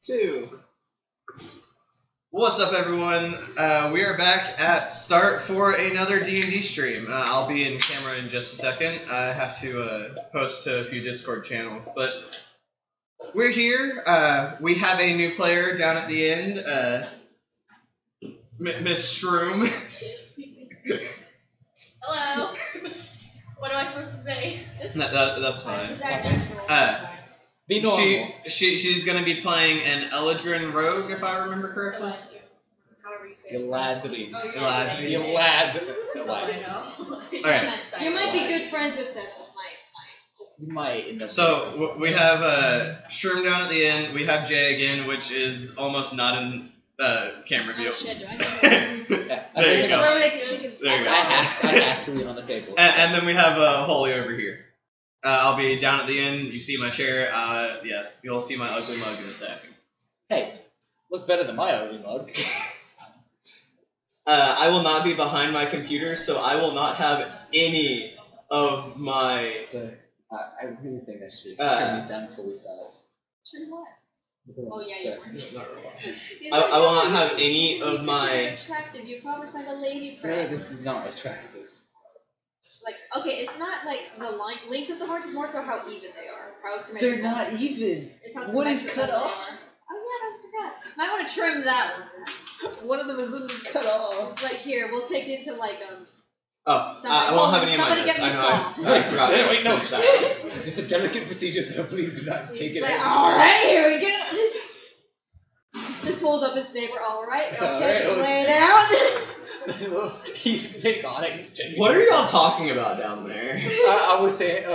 2. What's up, everyone? We are back at start for another D&D stream. I'll be in camera in just a second. I have to post to a few Discord channels, but we're here. We have a new player down at the end, Miss Shroom. Hello. What am I supposed to say? That's fine. Just act natural. That's fine. Be normal. She's going to be playing an Eladrin rogue, if I remember correctly. However you say it. Eladrin. Oh, you're Eladrin. I know. Alright. You might be good friends with Seth. You might end up. So we have Shroom down at the end. We have Jay again, which is almost not in camera view. Oh shit, do I know? There you go. There you go. I have to lean on the table. And then we have Holy over here. I'll be down at the end. You see my chair. Yeah, you'll see my ugly mug in a second. Hey, looks better than my ugly mug. I will not be behind my computer, so I will not have any of my. So, I really think I should turn these down before we start. Turn what? Oh yeah, you weren't. I will not have any of my. Attractive. You probably find a lady Sir, friend. this is not attractive. Like, okay, it's not like the length of the hearts, it's more so how even they are. How They're symmetrical. not even. It's how What is symmetrical cut they off? are. Oh yeah, I forgot. Might want to trim that one. One of them is literally cut off. It's like, here, we'll take you to like Oh, I won't have any of my somebody notes. get me I some. forgot. Wait, no. Finish that. It's a delicate procedure, so please do not take it. Like, alright, here we go. Just pulls up his saber, alright, okay, Alright, just okay. lay it out. He's big Onyx. What are y'all talking about down there? I was saying,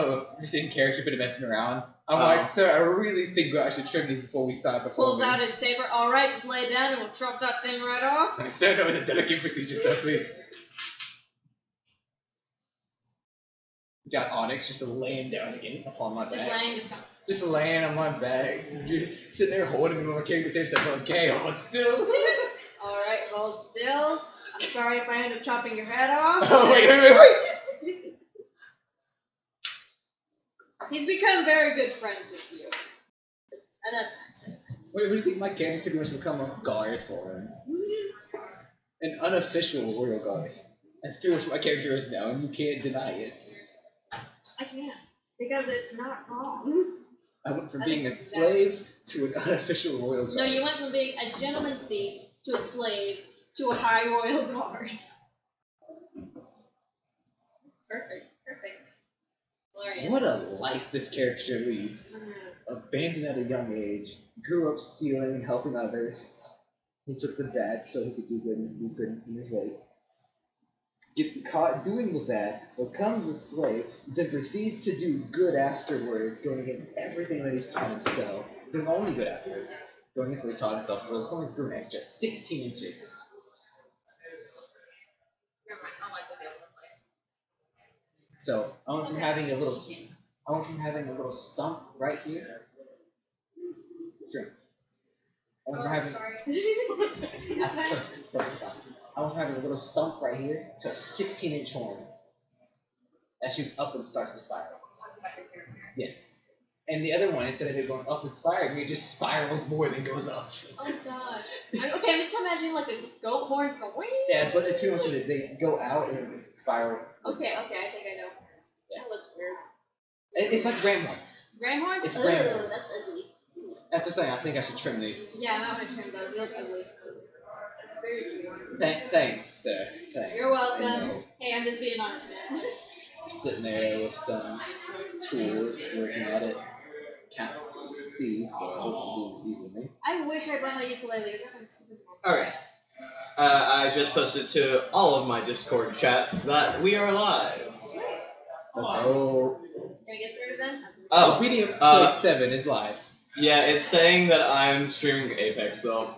just in character, bit of messing around. I'm like, sir, I really think I should trim these before we start. Pulls out his saber, alright, just lay it down and we'll chop that thing right off. Sir, that was a delicate procedure, so please. Got Onyx just laying down again upon my back. Just laying on my back. You're sitting there holding me when my character says stuff. Okay, hold still. Alright, hold still. I'm sorry if I end up chopping your head off. Oh, wait. He's become very good friends with you. And that's nice, What do you think my character's pretty much become a guard for him? An unofficial royal guard. That's pretty much what my character is now, and you can't deny it. I can't. Because it's not wrong. I went from being a slave to an unofficial royal guard. No, you went from being a gentleman thief to a slave to a high royal guard. Perfect. Glorious. What a life this character leads. Abandoned at a young age, grew up stealing and helping others. He took the bad so he could do good and be good in his way. Gets caught doing the bad, becomes a slave, then proceeds to do good afterwards, going against everything that he's taught himself. Doing only good afterwards. Going against what he taught himself, so his opponent's grew an extra 16 inches. So I went from having a little stump right here. Sure. I went from having I went from having a little stump right here to a 16-inch horn. That shoots up and starts to spiral. Yes. And the other one, instead of it going up and spiraling, it just spirals more than goes up. Oh gosh. Okay, I'm just imagining like a goat horns go wing. Yeah, it's pretty much it. They go out and spiral. Okay, I think I know. Yeah. That looks weird. It's like ram horns. Ram horns? It's ram horns. That's ugly. That's the thing. I think I should trim these. Yeah, I want to trim those. You look ugly. It's very cute. Thanks, sir. Thanks. You're welcome. Hey, I'm just being honest, man. Sitting there with some tools, working at it. Can't see, so I hope you didn't see with me. I wish I brought my ukulele. Is that kind of stupid? Alright. I just posted to all of my Discord chats that we are live. Oh. Can we get started then? Oh, Obedient Play 7 is live. Yeah, it's saying that I'm streaming Apex though.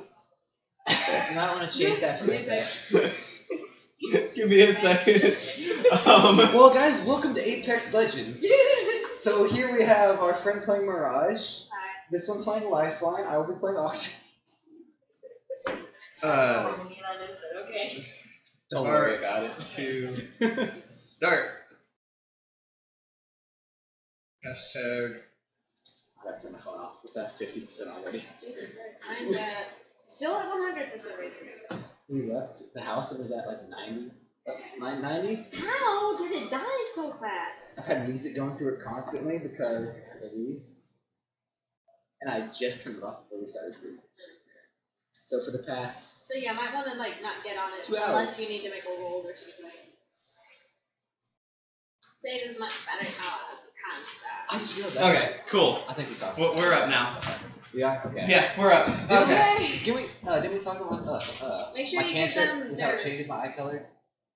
And I want to change that to Apex. Give me a second. Well, guys, welcome to Apex Legends. So here we have our friend playing Mirage. Hi. This one playing Lifeline. I will be playing Oxygen. Okay. Don't worry about it. To start. Hashtag. I have to turn my phone off. It's at 50% already. Jesus Christ. Still at 100 for some reason. We left the house and it was at like 90s. 990? How did it die so fast? I had music going through it constantly because of these. And I just turned it off before we started recording. So for the past... So yeah, might want to like not get on it 2 hours. unless you need to make a roll or something. Save is much better now. I just realized that. Okay, cool. I think we talked. We're up now. We are? Okay. Yeah, we're up. Okay. Didn't we talk about Make sure my you give cantrip them with how it their... changes my eye color?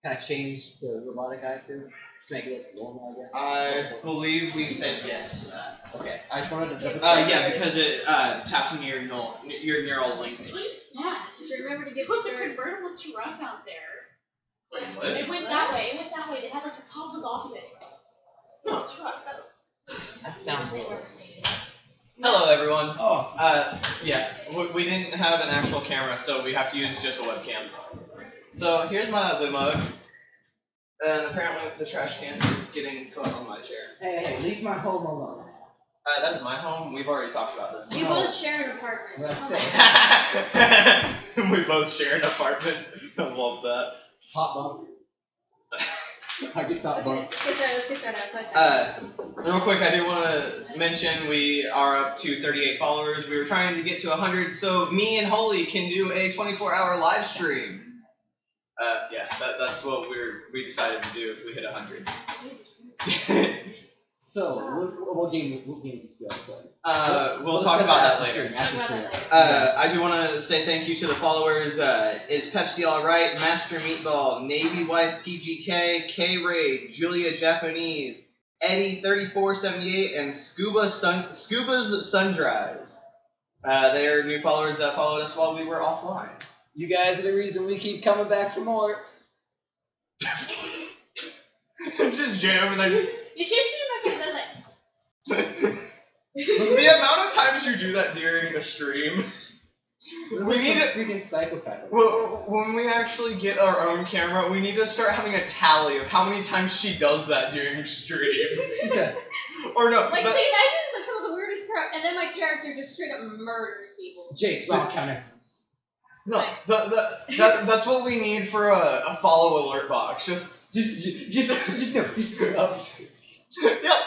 Kind of change the robotic eye too? To make it look normal, I guess? I believe we said yes to that. Okay. I just wanted to double check. Yeah, because it taps into your neural link. Yeah. So remember to give Put the Stuart... convertible truck out there. Wait, what? It went that way. It went that way. They had like the top was off of it. No. Truck. That sounds Never cool. seen. Hello, everyone. Oh. Yeah, we didn't have an actual camera, so we have to use just a webcam. So here's my ugly mug, and apparently the trash can is getting caught on my chair. Hey, leave my home alone. That is my home. We've already talked about this. You both share an apartment. What I say? We both share an apartment. I love that. Hot bump. I get top Okay, bump. let's get started outside. Real quick, I do want to mention we are up to 38 followers. We were trying to get to 100, so me and Holly can do a 24-hour live stream. Yeah, that's what we decided to do if we hit 100. So, what games did you guys play? We'll talk about that later. After stream. I do want to say thank you to the followers. Is Pepsi Alright, Master Meatball, Navy Wife TGK, K-Raid, Julia Japanese, Eddie 3478, and Scuba's Sundries. They are new followers that followed us while we were offline. You guys are the reason we keep coming back for more. Just Jay over there. You should see my face does it. The amount of times you do that during a stream. We need to. Freaking psychopath. When we actually get our own camera, we need to start having a tally of how many times she does that during stream. Or no. Like, see, I do some of the weirdest crap, and then my character just straight up murders people. Jace, wrong counter. No, that's what we need for a follow alert box. Just up. Yep.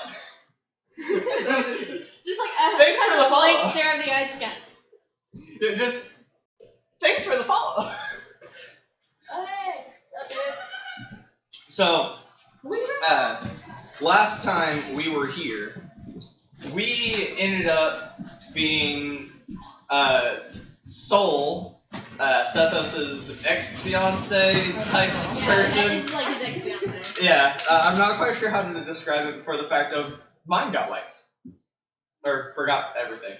Just like Thanks for the follow. blank stare of the eyes again. Just thanks for the follow. Hey, that's it. So, last time we were here, we ended up being Soul, Sethos's ex-fiance type person. This is like his ex-fiance. Yeah, I'm not quite sure how to describe it for the fact of mine got wiped. Or forgot everything.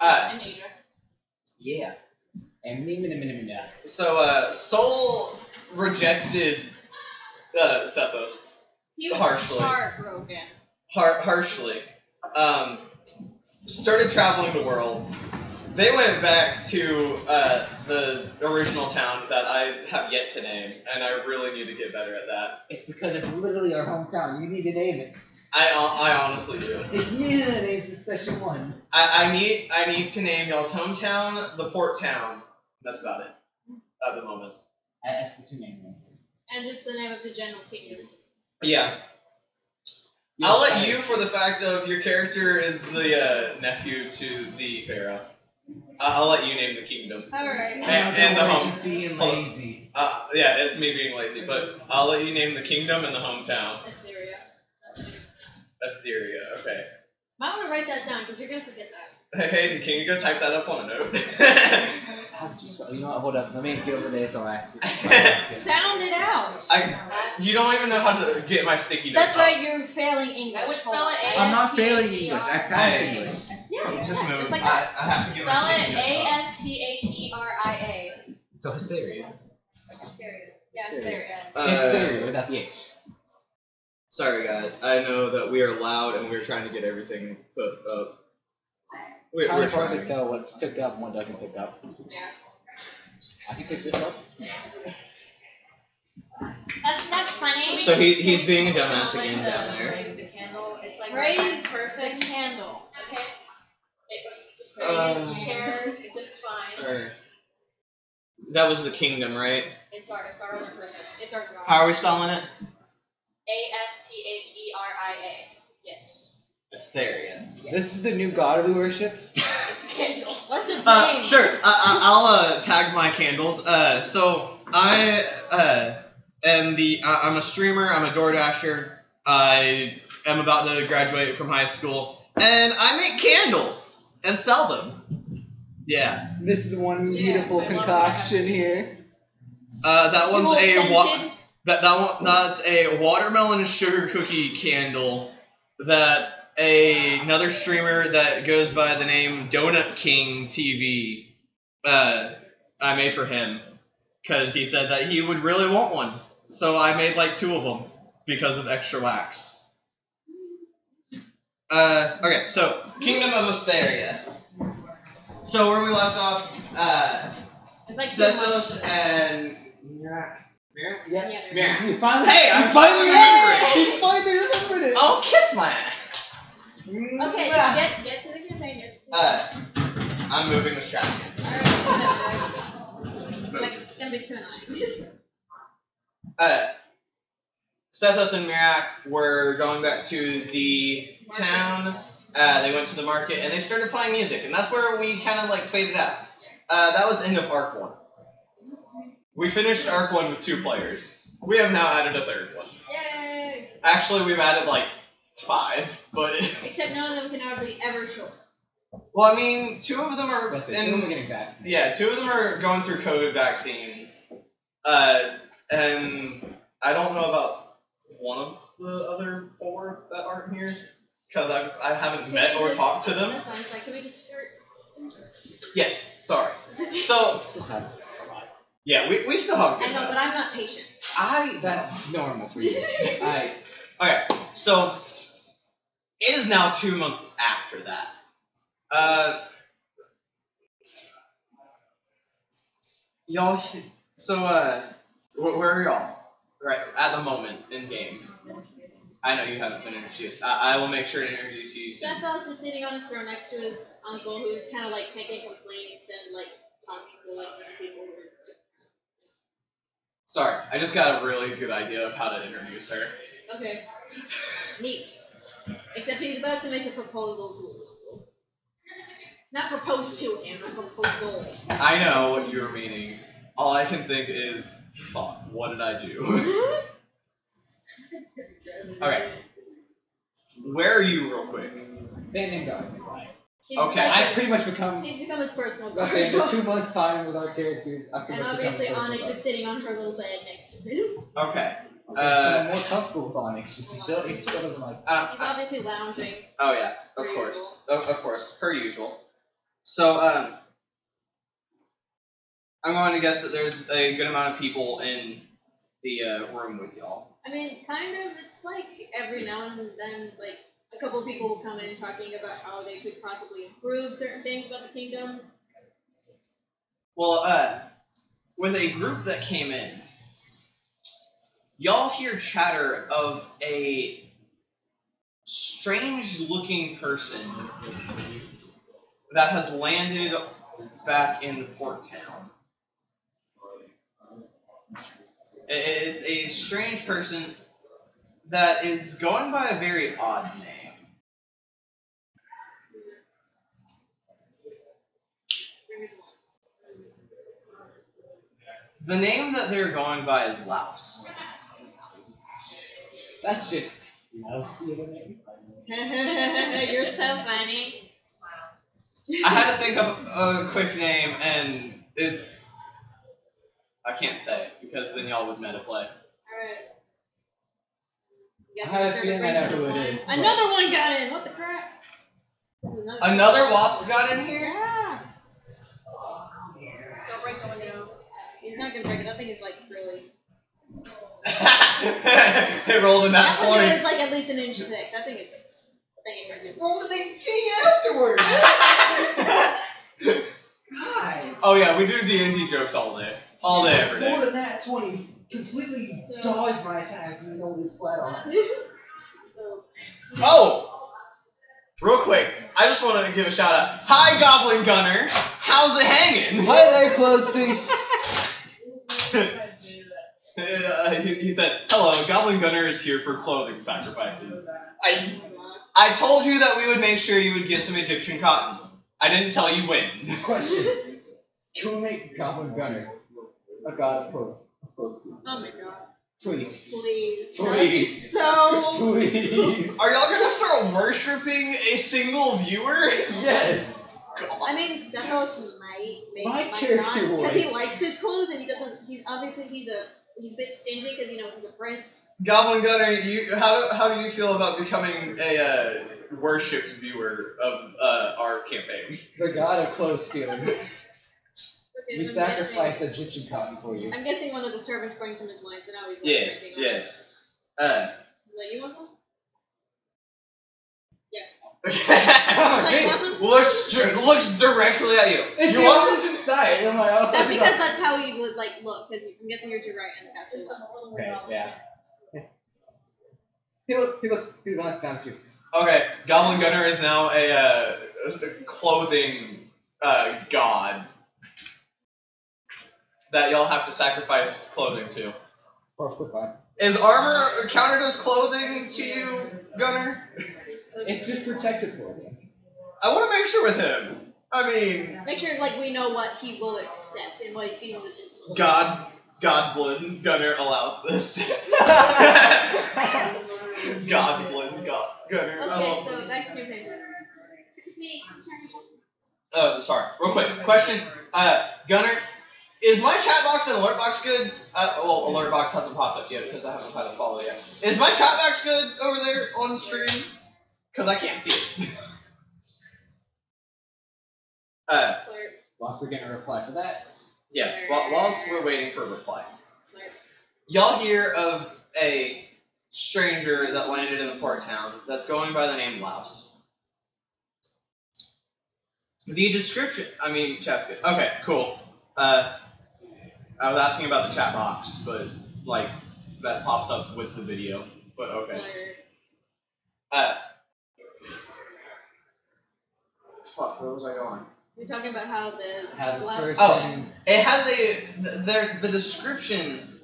Amnesia. Yeah. And So, Soul rejected Sethos. He was Harshly. heartbroken. Harshly. Started traveling the world. They went back to the original town that I have yet to name, and I really need to get better at that. It's because it's literally our hometown. You need to name it. I honestly do. It's needed to name Succession 1. I need to name y'all's hometown, the port town. That's about it at the moment. That's the two main ones. And just the name of the general kingdom. Yeah. I'll let you for the fact of your character is the nephew to the pharaoh. I'll let you name the kingdom. Alright. And the home. Just being lazy. Yeah, it's me being lazy, but I'll let you name the kingdom and the hometown. Asteria. Asteria, okay. Might want to write that down because you're gonna forget that. Hey, Hayden, can you go type that up on a note? How did you spell? You know what? Hold up. Let me get over there so I Sound it out. You don't even know how to get my sticky notes. That's why you're failing English. I would spell it I'm not failing English. I passed English. Yeah, Just like I that. have to get my Spell sticky it notes Asteria. So hysteria. Yeah, Asteria. Hysteria without the H. Sorry, guys. I know that we are loud and we're trying to get everything put up. It's kind We're of hard trying. to tell what's picked up and what doesn't pick up. Yeah. I can pick this up. That's funny. So he's being a dumbass again down there. Raise the candle. It's like Raise person. the candle. Okay. It was just sitting in the chair, just fine. Alright. That was the kingdom, right? It's our other person. It's our god. How are we spelling it? Asteria. Yes. Asteria. This is the new god we worship. It's Candle. What's his name? Sure. I'll tag my candles. So I am I'm a streamer. I'm a DoorDasher. I am about to graduate from high school, and I make candles and sell them. Yeah. This is one Yeah, beautiful I love concoction here. That one's Dual-scented. That's a watermelon sugar cookie candle that another streamer that goes by the name Donut King TV I made for him because he said that he would really want one. So I made like 2 of them because of extra wax. Okay, so Kingdom of Asteria. So where we left off, It's like 2 months. Zethos and Yeah. Mira. You finally, Hey, I'm you finally remembering. You finally remembered it. Oh, kiss my ass. Okay, get to the campaign. I'm moving the strap. Alright, like, it's gonna be too annoying. Zethos and Mirak were going back to the town. They went to the market and they started playing music, and that's where we kind of like faded out. That was end of Arc 1. We finished Arc 1 with 2 players. We have now added a 3rd one. Yay! Actually, we've added like 5, but Except none of them can ever show up. well, I mean, 2 of them are That's it. We're getting vaccinated. yeah, 2 of them are going through COVID vaccines. And I don't know about one of the other 4 that aren't here because I haven't met or talked to them. That's fine. It's like, can we just start? Yes, sorry. So yeah, we still have a I good know, bet. but I'm not patient. That's normal for you. Okay, so it is now 2 months after that. Y'all, so where are y'all? Right at the moment in game. I know you haven't been introduced. I will make sure to introduce you soon. Zethos is sitting on his throne next to his uncle, who's kind of like taking complaints and like talking to like people. Who are, Sorry, I just got a really good idea of how to introduce her. okay, neat. Except he's about to make a proposal to his uncle. Not propose to him, a proposal. I know what you were meaning. All I can think is, fuck, what did I do? Okay. Where are you, real quick? Standing guard. He's Okay, like I've pretty much become. he's become his personal I guard. was saying, there's 2 months time with our characters. I've pretty And much obviously become Onyx personal is sitting on her little bed next to him. Okay. I'm more comfortable with Onyx. She's still doesn't like. He's obviously lounging. Oh yeah, of Per course, of course, per usual. So I'm going to guess that there's a good amount of people in the room with y'all. I mean, kind of. It's like every now and then, like a couple of people will come in talking about how they could possibly improve certain things about the kingdom. Well, with a group that came in, y'all hear chatter of a strange-looking person that has landed back in Port Town. It's a strange person that is going by a very odd name. The name that they're going by is Louse. That's just. Lousy of a name. You're so funny. I had to think of a quick name, and it's... I can't say it, because then y'all would meta play. Alright. I have a feeling I know who it is, but- Another one got in. What the crap? Another wasp got in here? Yeah. Don't break the window. He's not gonna break it. That thing is like really. They rolled in that That window 20. is like at least an inch thick. That thing is. That thing ain't gonna do. Roll an 18 afterwards. God. Oh yeah, we do D&D jokes all day. All day, every More day. than that, 20 completely So- dodged my attack, even though it was flat on. So, Oh! Real quick, I just want to give a shout out. Hi, Goblin Gunner! How's it hanging? Hi there, clothes thief. he said, "Hello, Goblin Gunner is here for clothing sacrifices. I told you that we would make sure you would get some Egyptian cotton. I didn't tell you when." Question. Can we make Goblin Gunner a god of clothes? Oh my god. Please. Please. Please. So. Please. Are y'all gonna start worshiping a single viewer? Yes. I mean, Sethos might, maybe My might character not, because he voice. likes his clothes and he doesn't. He's obviously he's a bit stingy because he's a prince. Goblin Gunner, how do you feel about becoming a worshipped viewer of our campaign? The god of clothes stealing. Okay, We so I'm sacrifice Egyptian cotton for you. I'm guessing one of the servants brings him his wine, so now he's like Yes, drinking. yes. Like, you want some? looks directly at you. It's You want the inside. I'm like, oh, That's because that's how he would like look. Because I'm guessing you're too right and that's Just just a little more Okay, knowledge. yeah. He wants down too. Okay, Goblin Gunner is now a clothing god that y'all have to sacrifice clothing to. Or goodbye. Is armor counted as clothing to you, Gunner? It's just protected for him. I want to make sure with him. I mean, make sure like we know what he will accept and what he seems to. Godblin Gunner allows this. Godblin Gunner. Okay, so back to your paper. Sorry, real quick. Question, Gunner, is my chat box and alert box good? Well, alert box hasn't popped up yet because I haven't had to follow yet. Is my chat box good over there on stream? Because I can't see it. Whilst we're getting a reply for that. Yeah, whilst we're waiting for a reply. Sorry. Y'all hear of a stranger that landed in the port town that's going by the name Louse. The description, chat's good. Okay, cool. I was asking about the chat box, but, like, that pops up with the video, but okay. Fuck, where was I going? You're talking about how the How this last. It has the description.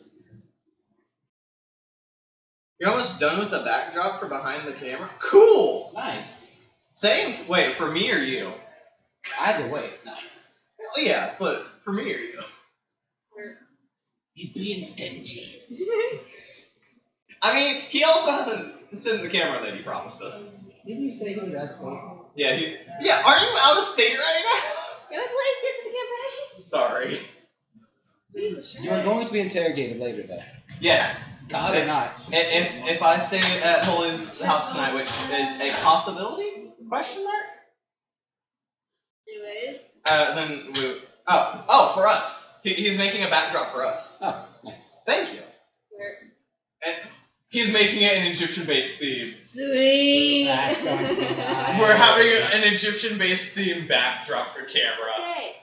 You're almost done with the backdrop for behind the camera? Cool! Nice. Wait, for me or you? Either way, it's nice. Well, yeah, but for me or you? He's being stingy. He also hasn't sent the camera that he promised us. Didn't you say he was out of state? Yeah, aren't you out of state right now? Can we please get to the campaign? Sorry. Jesus You are going to be interrogated later, though. Yes. God or not. And if I stay at Holy's house tonight, which is a possibility? Question mark? Anyways. Then we. For us. He's making a backdrop for us. Oh, nice. Thank you. Where? And he's making it an Egyptian-based theme. Sweet. That's going to be nice. We're having an Egyptian-based theme backdrop for camera. Okay.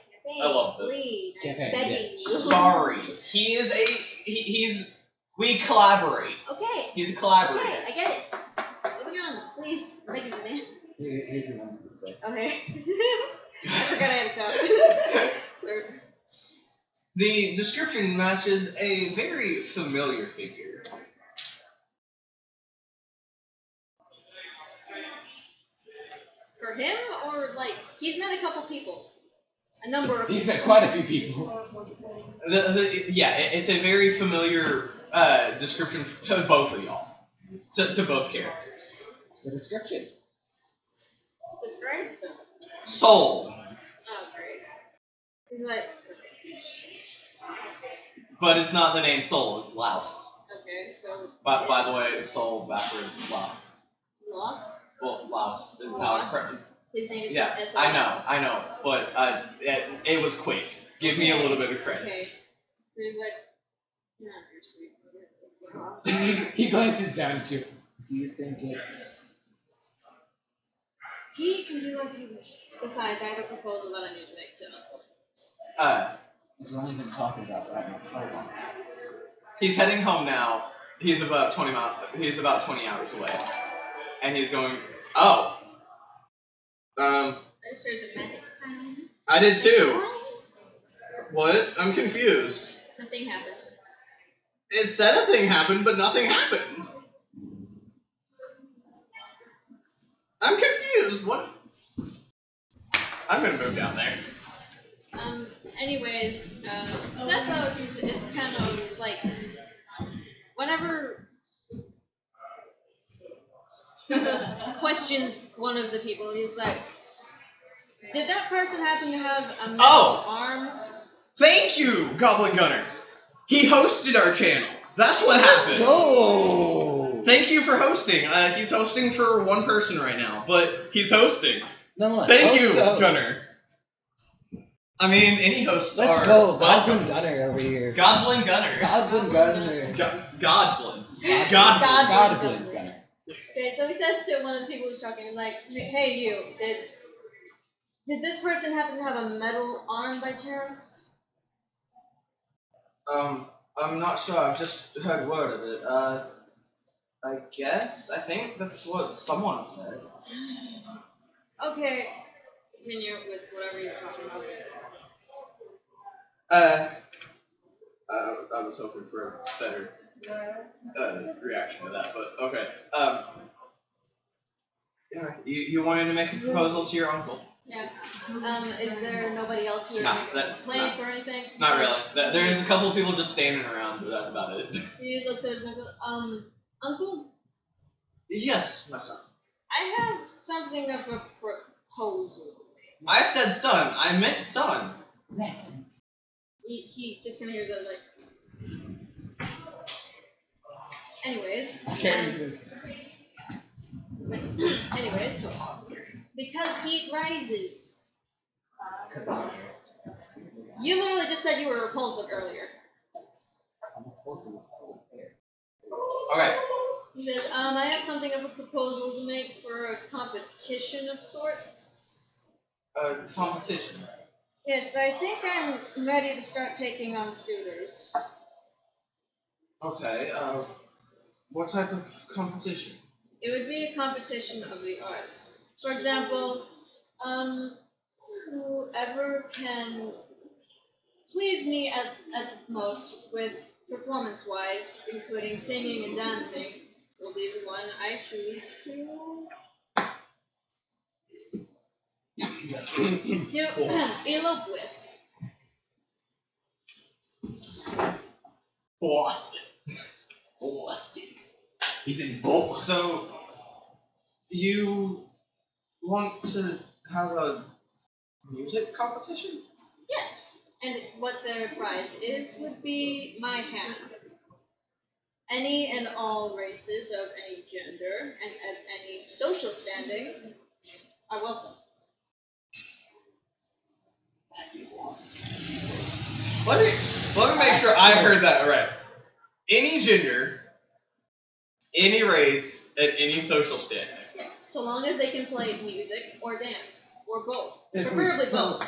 I love this. Please. Campaign, Begging yes. you. Sorry. We collaborate. Okay. He's a collaborator. Okay, I get it. Moving on. Please. Begging you, man. Here's your one. So. Okay. I forgot I had a cup. Sorry. The description matches a very familiar figure. For him, or like he's met a couple people, a number of. He's met quite a few people. It's a very familiar description to both of y'all, to both characters. What's the description? Describe them. Soul, Oh, great. He's like. but it's not the name Soul. It's Louse. Okay, so. By the way, Soul backwards is Louse. Loss. Well, Louse is Loss? how it. His name is. Yeah, S-O-L. I know, but it was quick. Give me a little bit of credit. Okay. So he's like, nah, you're sweet. He glances down at you. Do you think it's... He can do as he wishes. Besides, I have a proposal that I need to make to him. He's only been talking about right now. Hold on. He's heading home now. He's about 20 hours away, and he's going. Oh. I just heard the magic kind. I did too. What? I'm confused. Nothing happened. It said a thing happened, but nothing happened. I'm confused. What? I'm gonna move down there. Anyways, Zethos is kind of like, whenever Zethos questions one of the people, he's like, did that person happen to have a metal arm? Thank you, Goblin Gunner. He hosted our channel. That's what happened. Go! Thank you for hosting. He's hosting for one person right now, but he's hosting. No, Thank you, Gunner. I mean, any hosts are. Let's go, welcome. Goblin Gunner over here. Goblin Gunner. Goblin Gunner. Godblin. Goblin Gunner. Okay, so he says to one of the people who's talking, like, hey you, did this person happen to have a metal arm by chance? I'm not sure. I've just heard word of it. I think that's what someone said. Okay, continue with whatever you're talking about. I was hoping for a better reaction to that, but okay. You wanted to make a proposal to your uncle? Yeah. Is there nobody else who would Nah, make complaints or anything? Not really. There's a couple of people just standing around, but that's about it. He looks at his uncle. Uncle? Yes, my son. I have something of a proposal. I said son. I meant son. He just kind of hears that, like. Anyways. Anyways, because heat rises. You literally just said you were repulsive earlier. Okay. He says, I have something of a proposal to make for a competition of sorts. A competition. Yes, I think I'm ready to start taking on suitors. Okay. What type of competition? It would be a competition of the arts. For example, whoever can please me at most with performance-wise, including singing and dancing, will be the one I choose to elope with. Boston. He's in Boston. So, you want to have a music competition? Yes, and what their prize is would be my hand. Any and all races of any gender and of any social standing are welcome. Let me make sure I heard that right. Any gender, any race, and any social standing. Yes, so long as they can play music or dance or both, There's preferably so- both.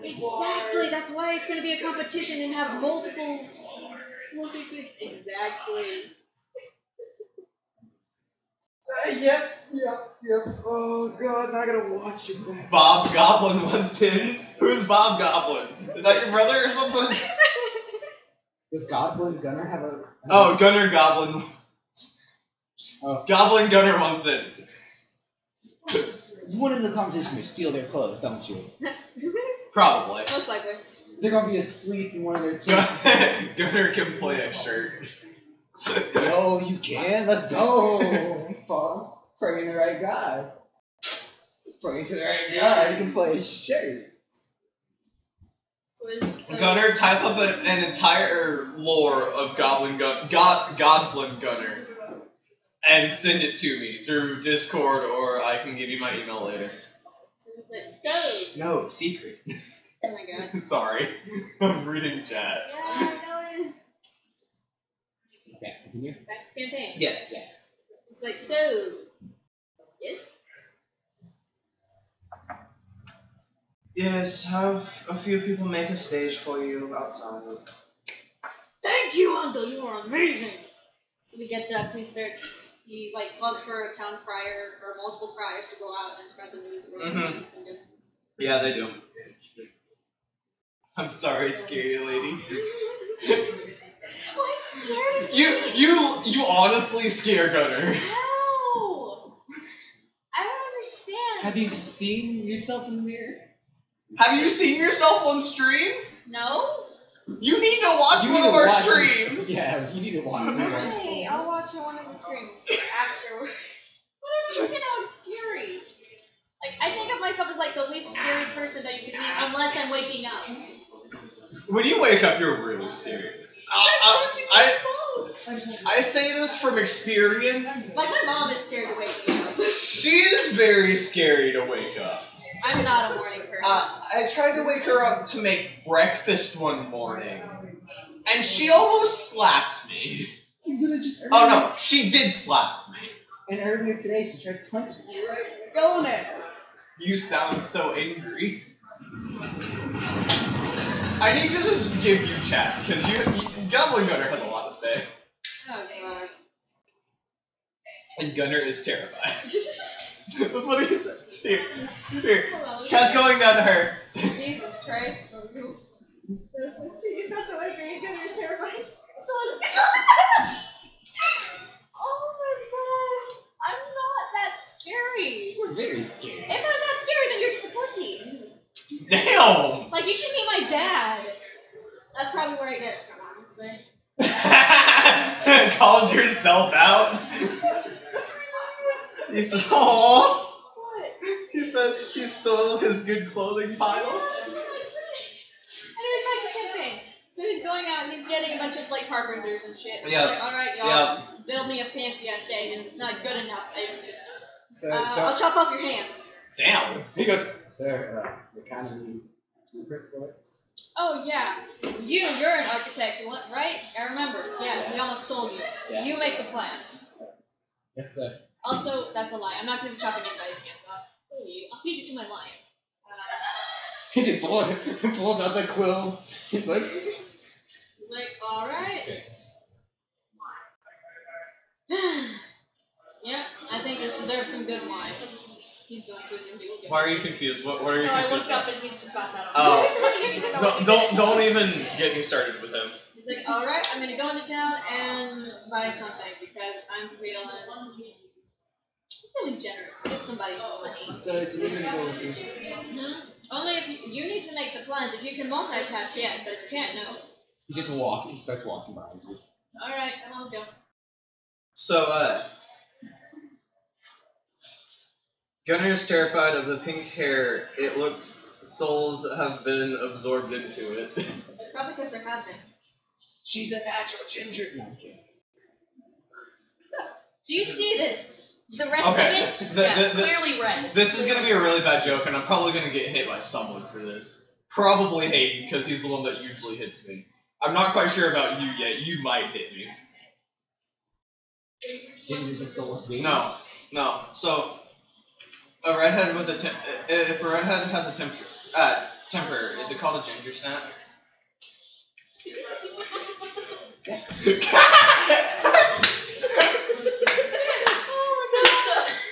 Exactly. That's why it's going to be a competition and have multiple. Exactly. Yep. Oh god, now I gotta watch you. Bob Goblin wants in. Who's Bob Goblin? Is that your brother or something? Does Goblin Gunner have a... Oh, Gunner Goblin. Oh. Goblin Gunner wants in. You want in the competition to steal their clothes, don't you? Probably. Most likely. They're gonna be asleep in one of their teams. Gunner can play a shirt. Yo, you can? Let's go! Praying the right guy. Praying to the right guy, you can play a shirt. Gunner, type up an entire lore of Goblin Gunner and send it to me through Discord, or I can give you my email later. No, secret. Oh my god. Sorry. I'm reading chat. Yeah, I noticed. Okay, continue. Back to campaign. Yes. It's like, so. Yes? Yes, have a few people make a stage for you outside. Thank you, Uncle. You are amazing. So he gets up. He calls for a town crier or multiple criers to go out and spread the news around. Mm-hmm. Yeah, they do. I'm sorry, scary lady. Why is scared of me. You honestly scare Gunner. How? I don't understand. Have you seen yourself in the mirror? Have you seen yourself on stream? No? You need to watch one of our streams. Yeah, you need to watch. Hey, I'll watch one of the streams afterward. But I don't understand how it's scary. Like, I think of myself as like the least scary person that you can meet unless I'm waking up. When you wake up, you're really scary. I say this from experience. Like, my mom is scared to wake me up. She is very scary to wake up. I'm not a morning person. I tried to wake her up to make breakfast one morning, and she almost slapped me. Oh no, she did slap me. And earlier today, she tried punching me right in the gonads. You sound so angry. I need to just give you chat, because Goblin Gunner has a lot to say. Oh god. And Gunner is terrified. That's what he said. Here. Hello. Chat's going down to her. Jesus Christ, for real. You sound so angry and Gunner is terrified. So Oh my god. I'm not that scary. We're very scared. If I'm not scary, then you're just a pussy. Damn! Like, you should meet my dad. That's probably where I get it from, honestly. Called yourself out. He said, "Aww." What? He said he soiled his good clothing pile. Anyways, back to camping. So he's going out and he's getting a bunch of like carpenters and shit. He's Yep. like, alright, y'all, build me a fancy ass stage, and it's not good enough. So, I'll chop off your hands. Damn. he goes, sir, we kind of need blueprints for it. Oh yeah, you're an architect, right? I remember. Yeah, we almost sold you. Yes. You make the plans. Yes, sir. Also, that's a lie. I'm not going to be chopping anybody's hands off. I'll feed you to my lion. He pulls out the quill. He's like, All right. Yeah, I think this deserves some good wine. He's going to his room. He will get Why are us you some. confused? What are you I confused looked up about? and he's just got that on. Oh. You need to know what he did. Don't even get me started with him. He's like, all right, I'm gonna go into town and buy something because I'm feeling generous. Give somebody some money. so do you want to go with you? Only if you need to make the plans. If you can multitask, yes, but if you can't, no. He starts walking behind you. All right, come on, let's go. So, Gunner's terrified of the pink hair. It looks souls have been absorbed into it. It's probably because they're having. She's a natural ginger. No, I'm kidding. Do you see this? The rest Okay, of it? Clearly red. this is gonna be a really bad joke, and I'm probably gonna get hit by someone for this. Probably Hayden, because he's the one that usually hits me. I'm not quite sure about you yet. You might hit me. Gingers and soulless beings? No. So, a redhead with a if a redhead has a temper, is it called a ginger snap?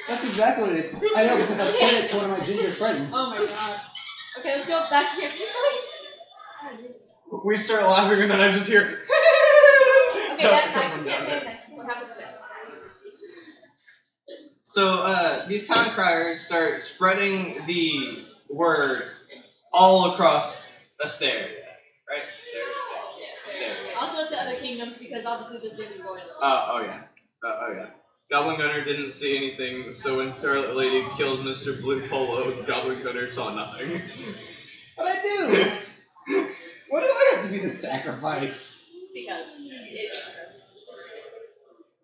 That's exactly what it is. I know because I've said it to one of my ginger friends. Oh my god. Okay, let's go back to your please. We start laughing, and then I just hear. Okay, Come from down there. What happens next? So these town criers start spreading the word all across Asteria, right? Asteria. Also to other kingdoms because obviously this didn't go in this. Oh yeah. Goblin Gunner didn't see anything, so when Scarlet Lady kills Mr. Blue Polo, Goblin Gunner saw nothing. But I do! Why do I have to be the sacrifice? Because it's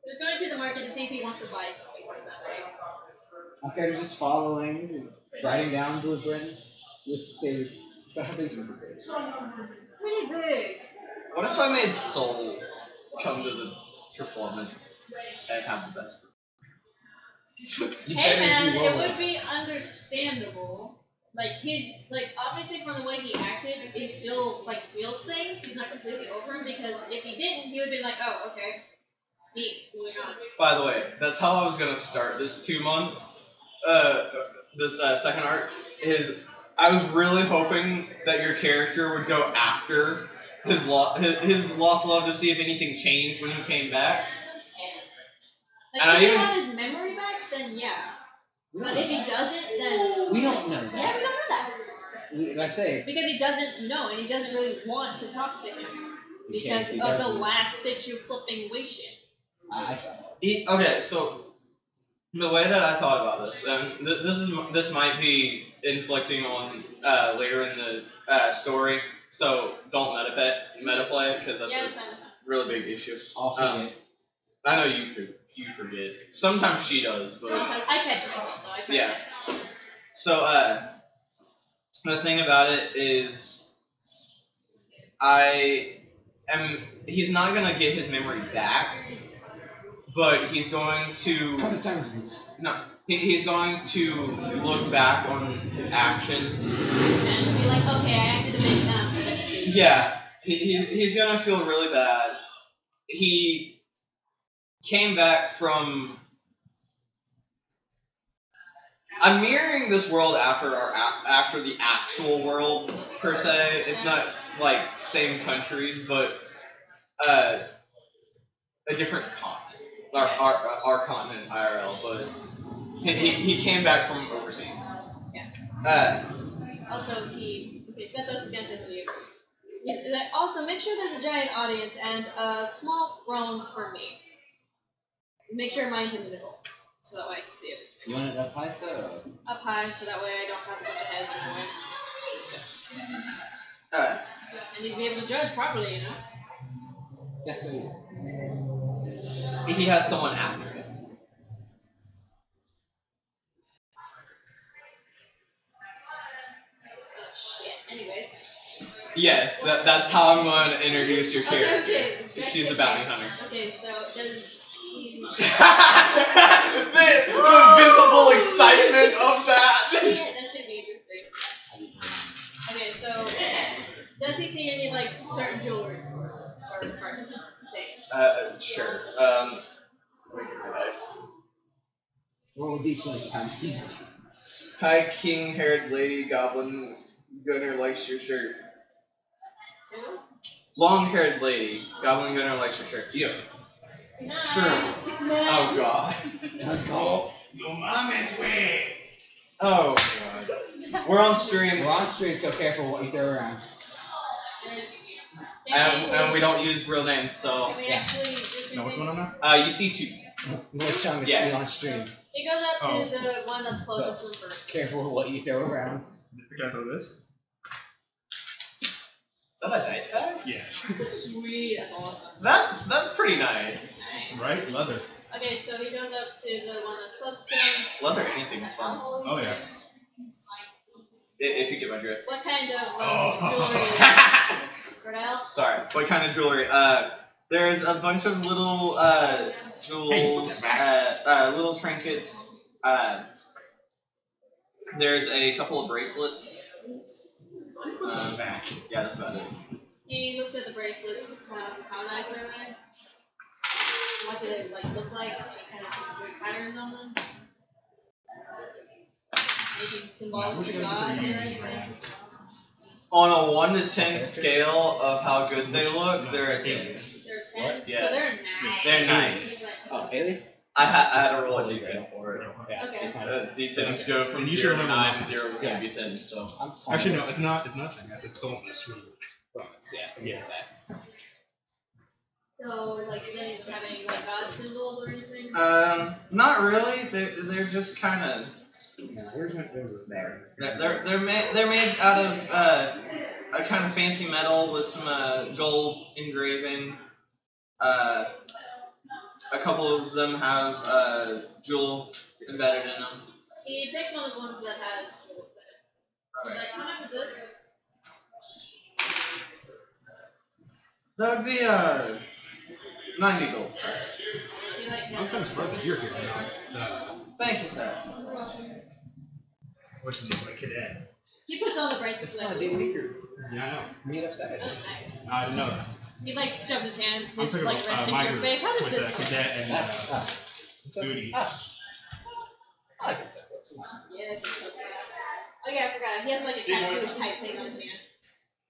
He's going to the market to see if he wants to buy something or something. Okay, just following, writing down blueprints, this stage. So how big is the stage? Pretty big. What if I made Soul come to the performance and have the best performance? Hey man, it would be understandable. Like obviously from the way he acted, he still feels things. He's not completely over him because if he didn't, he would be like, oh okay, neat, moving on. By the way, that's how I was gonna start this 2 months. This second arc is I was really hoping that your character would go after his lost love to see if anything changed when he came back. Like, And if I he even- wants his memory back, then yeah. But if he doesn't, then We don't know that. Yeah, we don't know that. I say. Because he doesn't know, and he doesn't really want to talk to him. Because of the last situation. I try. Okay, so the way that I thought about this, and this might be inflicting on later in the story, so don't metaplay because that's a really big issue. I'll forget. I know you forget. Sometimes she does, but Sometimes I catch myself though. I try Yeah. to catch myself. so the thing about it is he's not gonna get his memory back, but he's going to he's going to look back on his actions. And be like, okay, I acted a bit dumb, but I did. Yeah, he's gonna feel really bad. He came back from. I'm mirroring this world after the actual world per se. It's not like same countries, but a different continent. Our continent IRL, but he came back from overseas. Yeah. Also, set those against his neighbors. Also, make sure there's a giant audience and a small throne for me. Make sure mine's in the middle, so that way I can see it. You want it up high, so? Up high, so that way I don't have a bunch of heads in the way. Alright. I need to be able to judge properly, you know? Yes, I do. He has someone after him. Oh, shit. Anyways. Yes, that's how I'm going to introduce your character. Okay. She's a bounty hunter. Okay, so does he... the visible excitement of that. Yeah, that's gonna be interesting. Okay, so does he see any like certain jewelry stores or parts thing? Sure. Nice. Roll D20 times please. Hi, king-haired lady goblin gunner likes your shirt. Who? Long-haired lady goblin gunner likes your shirt. You. Sure. Oh god. Let's go. No mames, way. Oh god. We're on stream. We're on stream, so careful what you throw around. And it's And we don't use real names, so. Can we actually do No, what's going on now? You see two. Little chunk is Yeah. on stream. It goes up to Oh. the one that's closest to him first. Careful what you throw around. Can I throw this? Is that a dice bag? Yes. Sweet, that's awesome. That's pretty nice. Nice. Right? Leather. Okay, so he goes up to the one that's closest to him. Leather anything is fun. Oh, yeah. If you get my drift. What kind of Oh. jewelry? Cordell? Sorry. What kind of jewelry? There's a bunch of little jewels, little trinkets. There's a couple of bracelets. Put those back. Yeah, that's about it. He looks at the bracelets. How nice are they? What do they like look like? Any kind of weird patterns on them? Anything symbolic of gods or anything? On a 1 to 10 scale of how good they look, they're a 10. They're 10? Yes. So they're nice. They're nice. Oh, Haley's? I had to roll a D10 for it. Yeah, Okay. it's fine. D10s go from And you 0 should to remember 9, that. 0 is going to be 10, so. I'm fine. Actually, no, it's not. It's not. I guess it's bonus. Remember. Bonus, yeah, forget that. So, like, do they have any like god symbols or anything? Not really. They're just kind of. Where's my there? They're made out of a kind of fancy metal with some gold engraving. A couple of them have jewel embedded in them. He takes one of the ones that has jewel embedded. He's like, how much is this? That would be 90 gold. He like I'm kind of surprised that you're here. Thank you, sir. What's the name of a cadet? He puts on the bracelets. It's not Like, D&D group. Yeah, I know. Meet upside that's down. nice. I didn't know that. He like shoves his hand, I'm his talking like about resting my to your group face. How does with this the look? cadet and Booty. I like it so much. Yeah. Oh yeah, I forgot. He has like a tattoo type thing on his hand.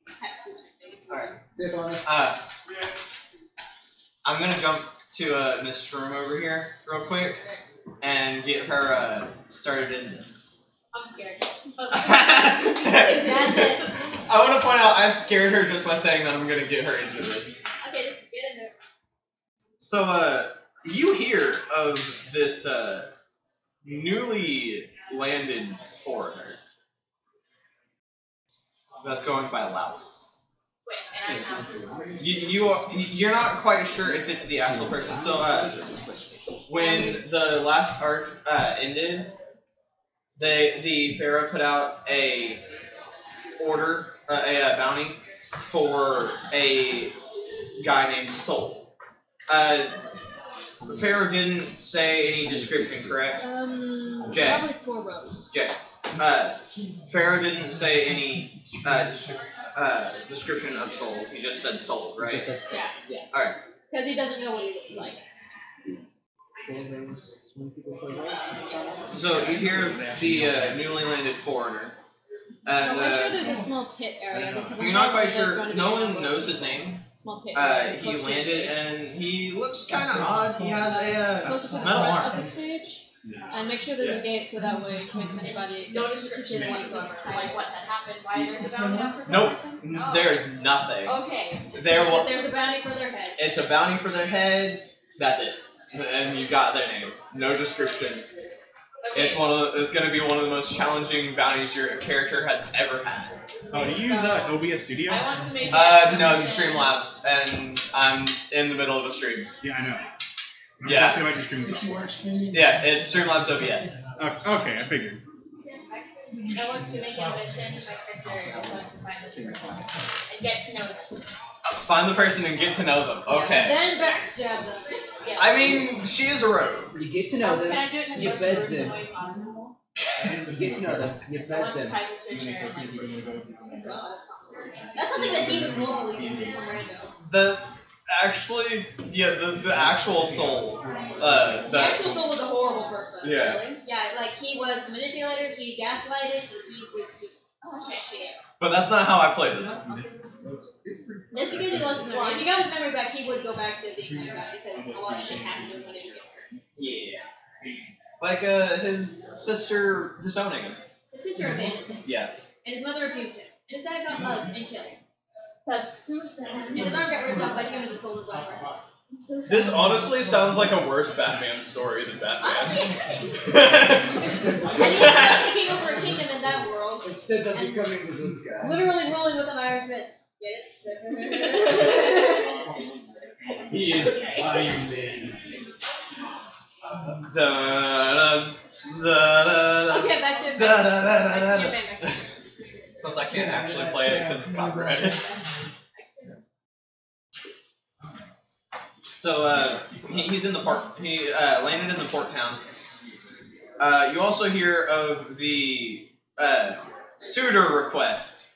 Tattoo type thing. It's Alright, say bonus. I'm gonna jump to Miss Shroom over here real quick and get her started in this. I'm scared. That's it. I want to point out I scared her just by saying that I'm gonna get her into this. Okay, just get in there. So you hear of this newly landed foreigner that's going by Laos. Wait, and I'm out. You're not quite sure if it's the actual person. So when the last arc ended, the Pharaoh put out a order, a bounty for a guy named Soul. The Pharaoh didn't say any description, correct? Jay. Probably 4 rows. Jay. Pharaoh didn't say any description of Soul. He just said Soul, right? Yeah. Yes. Alright. Because he doesn't know what he looks like. So you hear the newly landed foreigner. I'm sure And there's a small pit area. Because you're not quite sure. No one knows his name. Small pit area. He close to the landed stage. and he looks kind of odd. He has Closer to a the metal front arm. of the stage. And make sure there's a gate so that way in case anybody No gets description particularly whatsoever. Like what had happened, why there's a bounty on for Nope. that person? Oh. There's nothing. Okay. But there's a bounty for their head. It's a bounty for their head. That's it. And you got their name. No description. Okay. It's gonna be one of the most challenging bounties your character has ever had. Oh, do you use OBS Studio? I want to make No, it's Streamlabs, and I'm in the middle of a stream. Yeah, I know. I'm Yeah. just asking about your streaming software. Yeah, it's Streamlabs OBS. Okay, I figured. I want to make an mission. My character is going to find this person and get to know them. Find the person and get to know them. Okay. Then backstab them. Yes. I mean, she is a rogue. You get to know Can I them, do it in the you most bed gruesome them. way possible? You get to know them, you I bed want to them. type into a chair and like. That's something that he would normally do to some rando. The actual soul. The actual soul was a horrible person. Yeah. Really? Yeah, like he was the manipulator, he gaslighted, he was just Oh, okay. shit. But that's not how I play this. That's because he lost his memory. If he got his memory back, he would go back to being like that because a lot of shit happened to him when he was younger. Yeah. Like his sister disowning him. His sister abandoned him, Yeah. and his mother abused him, and his dad got mugged and killed. That's so sad. And his arm got ripped off by humans and sold his life. It's so sad. This honestly sounds like a worse Batman story than Batman. Honestly, and he ended up taking over a kingdom in that world, Instead of becoming the good guy. literally ruling with an iron fist. Get it? He is Iron Man. Okay, back to Since I can't actually play it because it's copyrighted. So he's in the port. He landed in the port town. You also hear of the suitor request.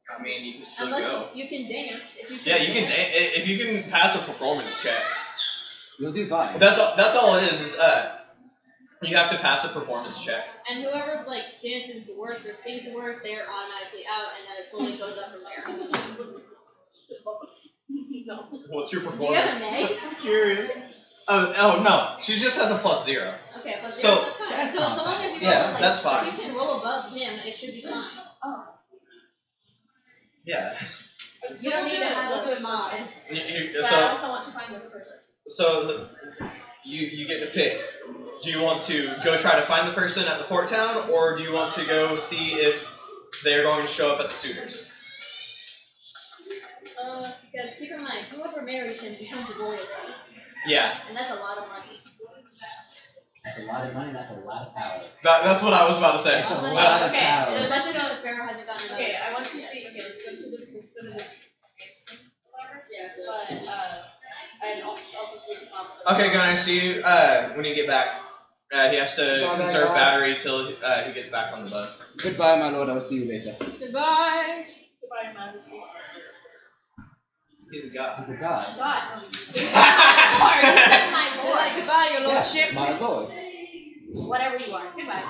I mean, you can still Unless go. you can dance. If you can Yeah, you can. dance. If you can pass a performance check. You'll do fine. That's all it is you have to pass a performance check. And whoever like dances the worst or sings the worst, they are automatically out, and then it slowly goes up from there. What's your Do you have a performance? neg? I'm curious. Oh no, she just has a +0. Okay, but So- that's fine. So long as you Yeah, roll, like, that's fine. if you can roll above him, it should be fine. Oh. Yeah. You don't need to have a mod. But I also want to find this person. You get to pick. Do you want to go try to find the person at the port town, or do you want to go see if they're going to show up at the suitors? Because keep in mind, whoever marries him becomes royalty, Yeah, and that's a lot of money. That's a lot of money, that's a lot of power. that's what I was about to say. That's a money. lot of Okay, power. Especially now that Pharaoh hasn't gotten another. Okay, I want to see. Okay, let's go to the Yeah, but and also see the monster. Okay, Gunnar, see you when you get back. He has to Bye, conserve bye. battery till he gets back on the bus. Goodbye, my lord, I will see you later. Goodbye. Goodbye, Majesty. He's a god. He's a god. God. Say My like goodbye, your lordship. My lord. Whatever you are. Goodbye.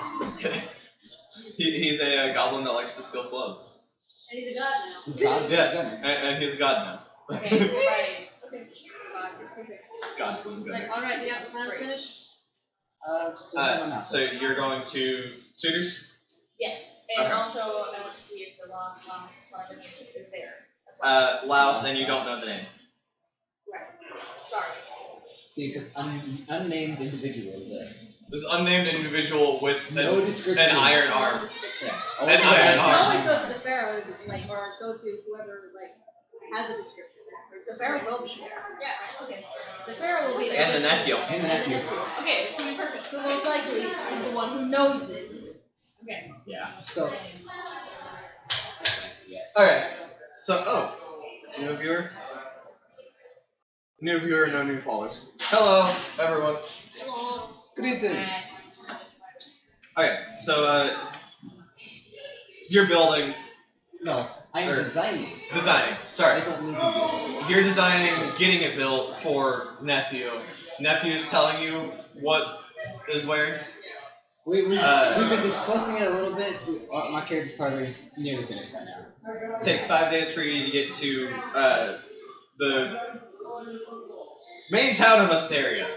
He's a goblin that likes to steal clothes. And he's a god now. He's God. Yeah, and he's a god now. Okay, right. Okay. God, okay. God. He's like, alright, do you have the plans finished? Just one now. So you're going to Suitors? Yes, and Okay. also I want to see if the Lost House, whatever his name is there as well. Laos, and you don't know the name. Right. Sorry. See, because unnamed individual is there. This unnamed individual with No description. an iron arm. Yeah. An You iron can arm. always go to the pharaoh, like, or go to whoever, like, has a description. The Pharaoh will be there. Yeah. Okay. The pharaoh will be there. And the listening. nephew. And the nephew. Okay, so we're perfect. Who most likely is the one who knows it. Okay. Yeah. So. Yeah. Okay. So, new viewer. New viewer, no new followers. Hello, everyone. Hello. Good evening. Okay, so you're building, No, I am designing. designing. I Sorry, don't need to do it. you're designing, getting it built for nephew. Nephew's telling you what is where. We've been Uh, discussing it a little bit. My character's probably nearly finished by now. It takes 5 days for you to get to the main town of Asteria.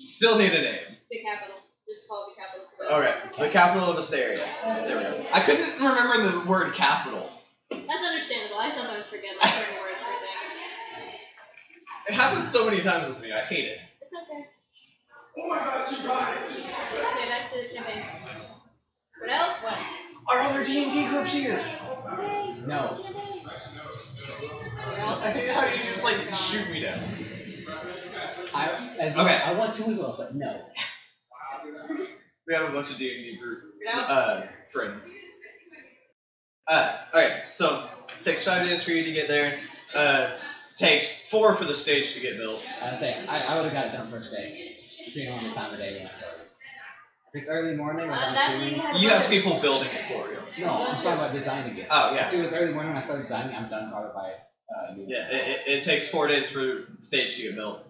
Still need a name. The capital. Just call it the capital. Okay, the capital of Asteria. There we go. I couldn't remember the word capital. That's understandable. I sometimes forget like certain words for things. It happens so many times with me. I hate it. It's okay. Oh my God, she cried. Okay, back to the campaign. What else? What? Our other D&D group's here. No. I hate how you just like shoot me down. Okay. I want to as well, but no. We have a bunch of D&D group Yeah. friends. Okay, so it takes 5 days for you to get there. Takes 4 for the stage to get built. I would have got it done first day, depending on the time of day when I started. If it's early morning, like that I'm thing assuming. has You have people building it for you. No, I'm talking about designing it. Oh yeah, If it was early morning when I started designing, I'm done probably by noon. yeah. It takes 4 days for the stage to get built.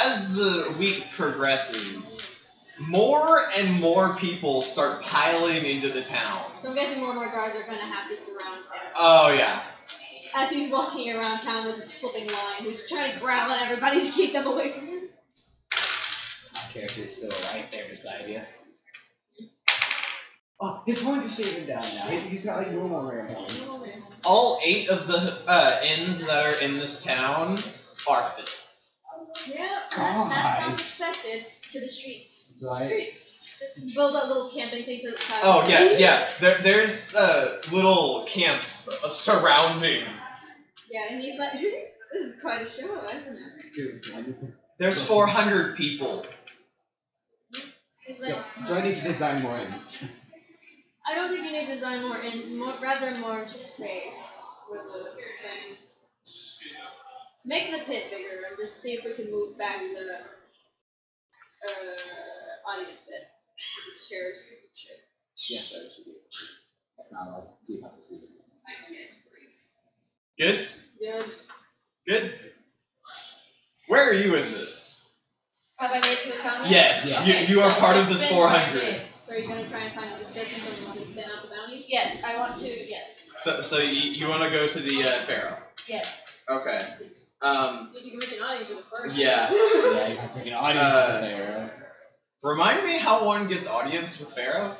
As the week progresses, more and more people start piling into the town. So I'm guessing more and more guards are going to have to surround him. Oh yeah. As he's walking around town with his flipping line, who's trying to growl at everybody to keep them away from him. My character's still right there beside you. Oh, his horns are shaving down now. He's not like normal rare horns. All 8 of the inns that are in this town are filled. Yeah, that God. sounds expected. To the streets. Right. Streets. Just build up little camping things outside. Oh yeah. There's little camps surrounding. Yeah, and he's like, this is quite a show, isn't it? Dude, I need to. There's 400 people. He's like, Do I need to design more inns? I don't think you need to design more inns, rather more space for the things. Make the pit bigger and just see if we can move back the audience pit. With these chairs and shit. Yes, I should be. If not, I'll see if I can squeeze it. Good? Good. Good? Where are you in this? Have I made it to the town yet? Yes, Yeah. you are so part of it's this been 400. 5 days. So are you going to try and find a description for the one who sent out the bounty? Yes, I want to. Yes. So you want to go to the Pharaoh? Yes. Okay. See if you can make an audience with it first. Yeah. Yeah, you can pick an audience there. Remind me how one gets audience with Pharaoh?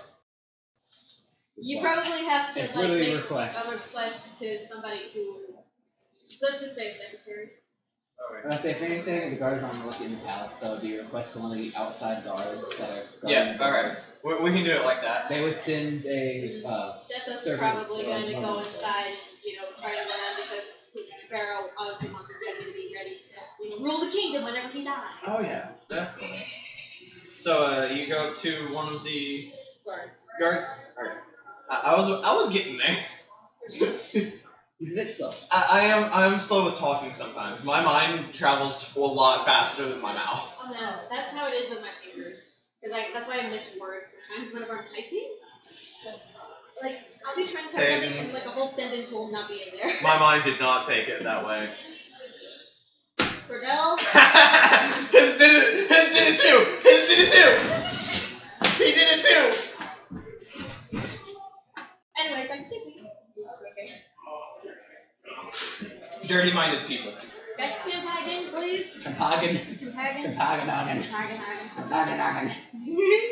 You probably have to It's like literally make request. a request to somebody who, let's just say secretary. And I say, if anything, the guards aren't let you in the palace, so it'd be a request to one of the outside guards that are guarding Yeah, the alright. doors. We can do it like that. They would send a Seth is servant probably or going to go mother. inside and, try to land because Pharaoh obviously wants his daddy to be ready to, rule the kingdom whenever he dies. Oh yeah, definitely. So you go to one of the guards. Alright. I was getting there. He's a bit slow. I am slow with talking sometimes. My mind travels a lot faster than my mouth. Oh no, that's how it is with my fingers. Because that's why I miss words sometimes whenever I'm typing. Like, I'll be trying to type something and like a whole sentence will not be in there. My mind did not take it that way. Cordell? His did it too! He did it too! dirty-minded people. Next campaign, please. Kapagan. Campaign. Kapaganagan. Kapaganagan.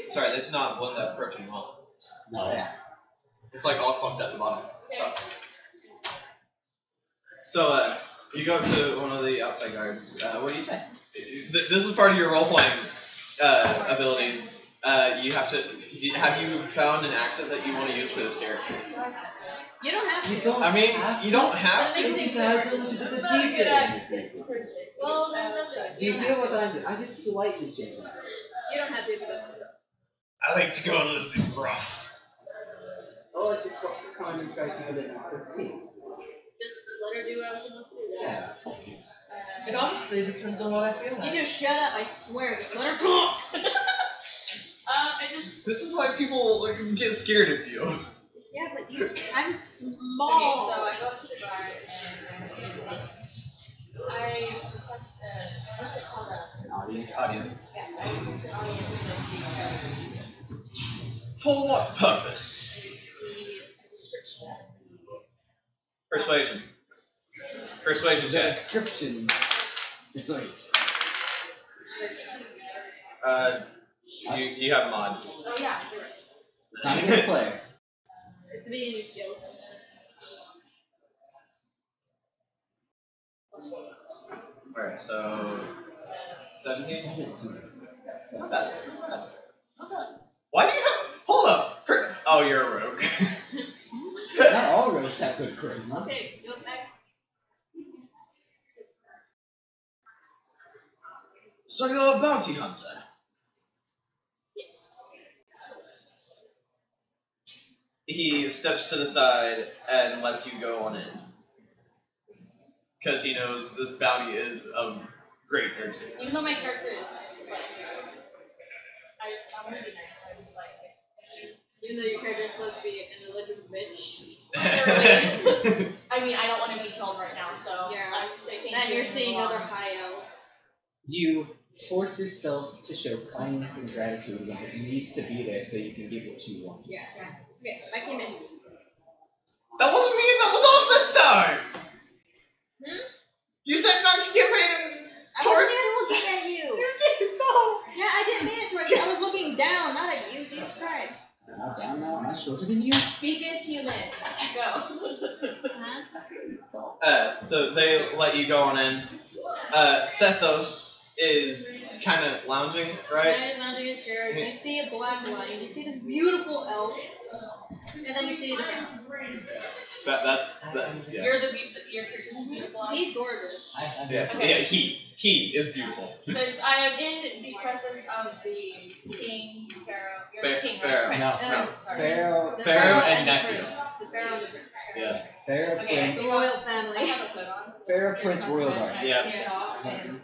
Sorry, they did not blend that protein well. No, yeah. It's like all clumped at the bottom. Sucks. So, you go up to one of the outside guards. What do you say? This is part of your role-playing abilities. You have to. Have you found an accent that you want to use for this character? You don't have to. You don't I mean, have you to. don't have That to. makes You have to. It's a defense. Well, then that's good. Do you hear what I do? I just slightly change that. You don't have to if you don't want to. I like to go a little bit rough. I like to come and try to do it with speed. Just let her do what she wants to do. Yeah. It honestly depends on what I feel You like. just shut up, I swear. Just let her talk. I just. This is why people get scared of you. Yeah, but I'm Okay, small. so I go up to the bar and I say this. I request what's it called? An audience. Audience. Yeah, I request an audience with For what purpose? the description. Persuasion. Persuasion The check. description. Persuade. You have mod. Oh yeah, you're right. It's not even a player. It's me and your skills. Alright, so 17. Not bad. Why do you have? Hold up. Oh, you're a rogue. Not all rogues have good charisma. Okay, go back. So you're a bounty hunter. Yes. He steps to the side and lets you go on in. Because he knows this bounty is of great Even urgency. though my character is like, I'm really nice, so I just like. Even though your character is supposed to be an illegible bitch. I mean, I don't want to be killed right now, so Yeah. I'm just like, thank And you. you're seeing Move other on. high elves. You force yourself to show kindness and gratitude when it needs to be there so you can get what you want. Yeah. Okay, I came in. That wasn't me, that was off this time! You said not to get rated I toward wasn't even looking at you. You did, no! Yeah, I didn't mean it towards you. I was looking down, not at you. Jesus Christ. Now down now, I'm shorter than you. Speak in humans. Go. Huh? That's all. So they let you go on in. Sethos is kind of lounging, right? Guy is lounging his chair. You see a black lion. You see this beautiful elf. And then you see the That's yeah. Your character's beautiful. He's gorgeous. Yeah, Okay. yeah, he is beautiful. Since I am in the presence of the king, Pharaoh, you're the king, Pharaoh. right? No, Prince. no. Sorry. Pharaoh. The Pharaoh and the nephew. prince. The Pharaoh and the prince. Yeah. Pharaoh Okay, Prince. The royal I family. have a hood on. Pharaoh Prince Royal Guard. I Yeah. take it off and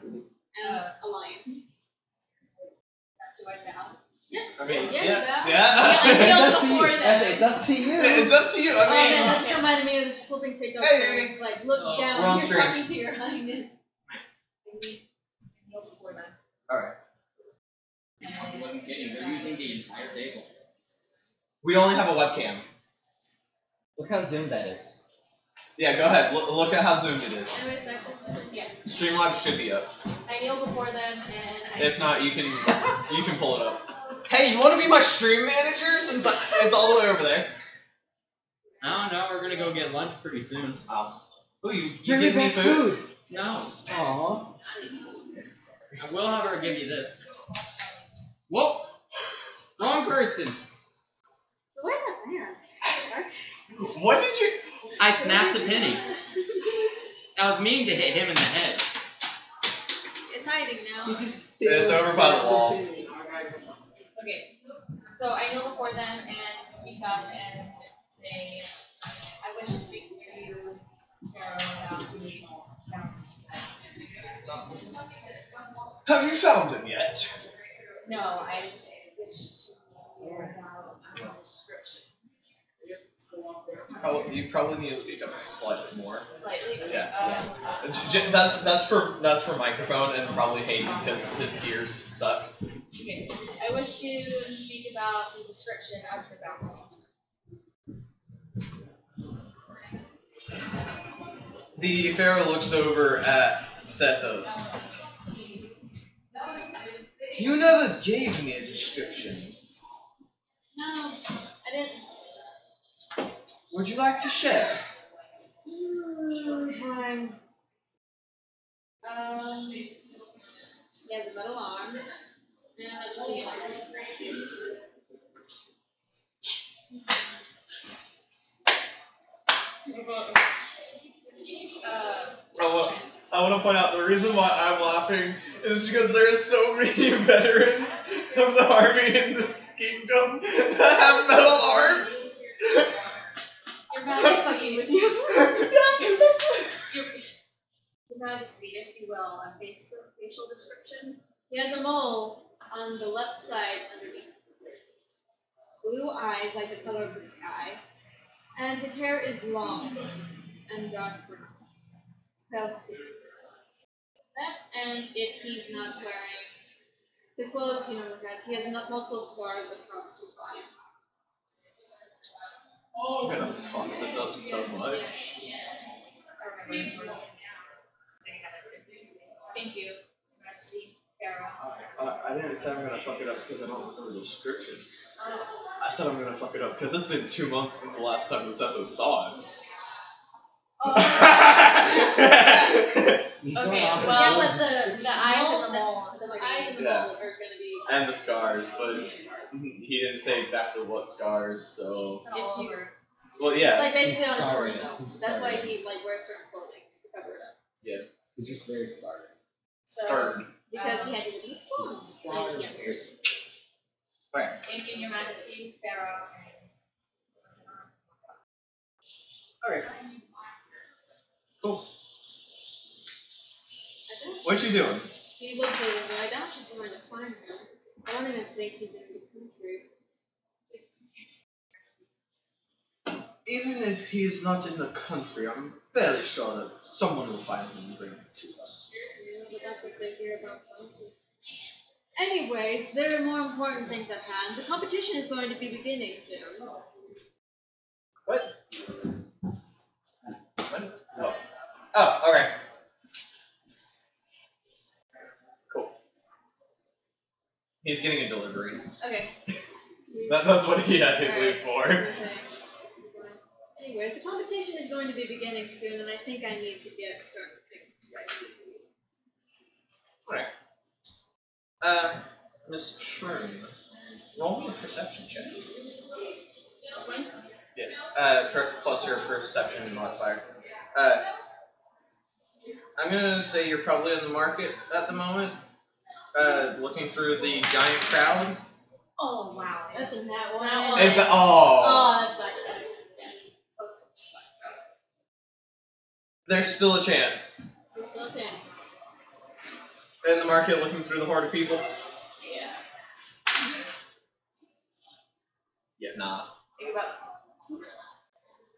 And a lion. do I bow? Yes. I mean, Yeah, yeah. you Yeah. I It's feel up to you. before I say it's up to you. It's up to you. Oh man, I mean, that just reminded me of this flipping TikTok. Hey. Where it's like, look down, We're on you're stream. talking to your husband. I kneel before them. alright. I wasn't kidding, they're using the entire table. We only have a webcam. Look how zoomed that is. Yeah, go ahead. Look at how zoomed it is. Anyways, back to Yeah. Streamlabs should be up. I kneel before them and I. If not, you can pull it up. Hey, you want to be my stream manager since it's all the way over there? I don't know, we're gonna go get lunch pretty soon. Wow. Ooh, you Bring give me back food? No, Aww. I will, however, give you this. Whoa! Wrong person! Where the man? What did you? I snapped a penny. I was meaning to hit him in the head. It's hiding now. You just It's over by the wall. Okay. So I kneel before them and speak up and say, I wish to speak to you, Pharaoh, about the bounty. Have you found him yet? No, I wish to hear about the description. You probably need to speak up slightly more. Slightly? Yeah. That's for microphone and probably Hayden because his ears suck. Okay. I wish to speak about the description of the bounty. The Pharaoh looks over at Sethos. You never gave me a description. No, I didn't. Would you like to share? Fine. He has a metal arm and a chain. I want to point out the reason why I'm laughing is because there are so many veterans of the army in this kingdom that have metal arms. Your Majesty, With you. Your Majesty, if you will, a facial description. He has a mole on the left side underneath. Blue eyes like the color of the sky, and his hair is long and dark brown. Pale skin. That, and if he's not wearing the clothes he normally has, he has multiple scars across his body. I'm gonna fuck this up so much. Thank you, Your Majesty. Pharaoh. I didn't say I'm gonna fuck it up because I don't remember the description. I said I'm gonna fuck it up because it's been 2 months since the last time the Zethos saw him. He's going Okay, off well, his Yeah, but own- the eyes and the mole. The eyes and the Yeah. mole are gonna be. And the scars, but he didn't say exactly what scars, so. It's all If you- over. Well, It's yeah. like basically on his scarred. torso. He's That's why scarred. he like wears certain clothing to cover it up. He's just very scarred. So, Scarred. because he had to live in the slums. Scarred. And he can't wear it. Right. Thank you, Your Majesty. Pharaoh. Alright. Cool. I don't What you doing? He will say that, but I doubt she's going to find him. I don't even think he's in the country. Even if he's not in the country, I'm fairly sure that someone will find him and bring him to us. Yeah, but that's if they hear about bounty. Anyways, there are more important things at hand. The competition is going to be beginning soon. What? When? Oh. Oh, okay. Cool. He's getting a delivery. Okay. That's what he had to leave for. Anyways, the competition is going to be beginning soon, and I think I need to get certain things ready. Alright. Miss Shroom, roll me a perception check. Yeah. Plus your perception modifier. I'm gonna say you're probably in the market at the moment. Looking through the giant crowd. Oh wow, that's a nat one. Nat one. Is that Oh, that's There's still a chance. You're still a 10. In the market, looking through the horde of people. Yeah. Yeah, nah. Think about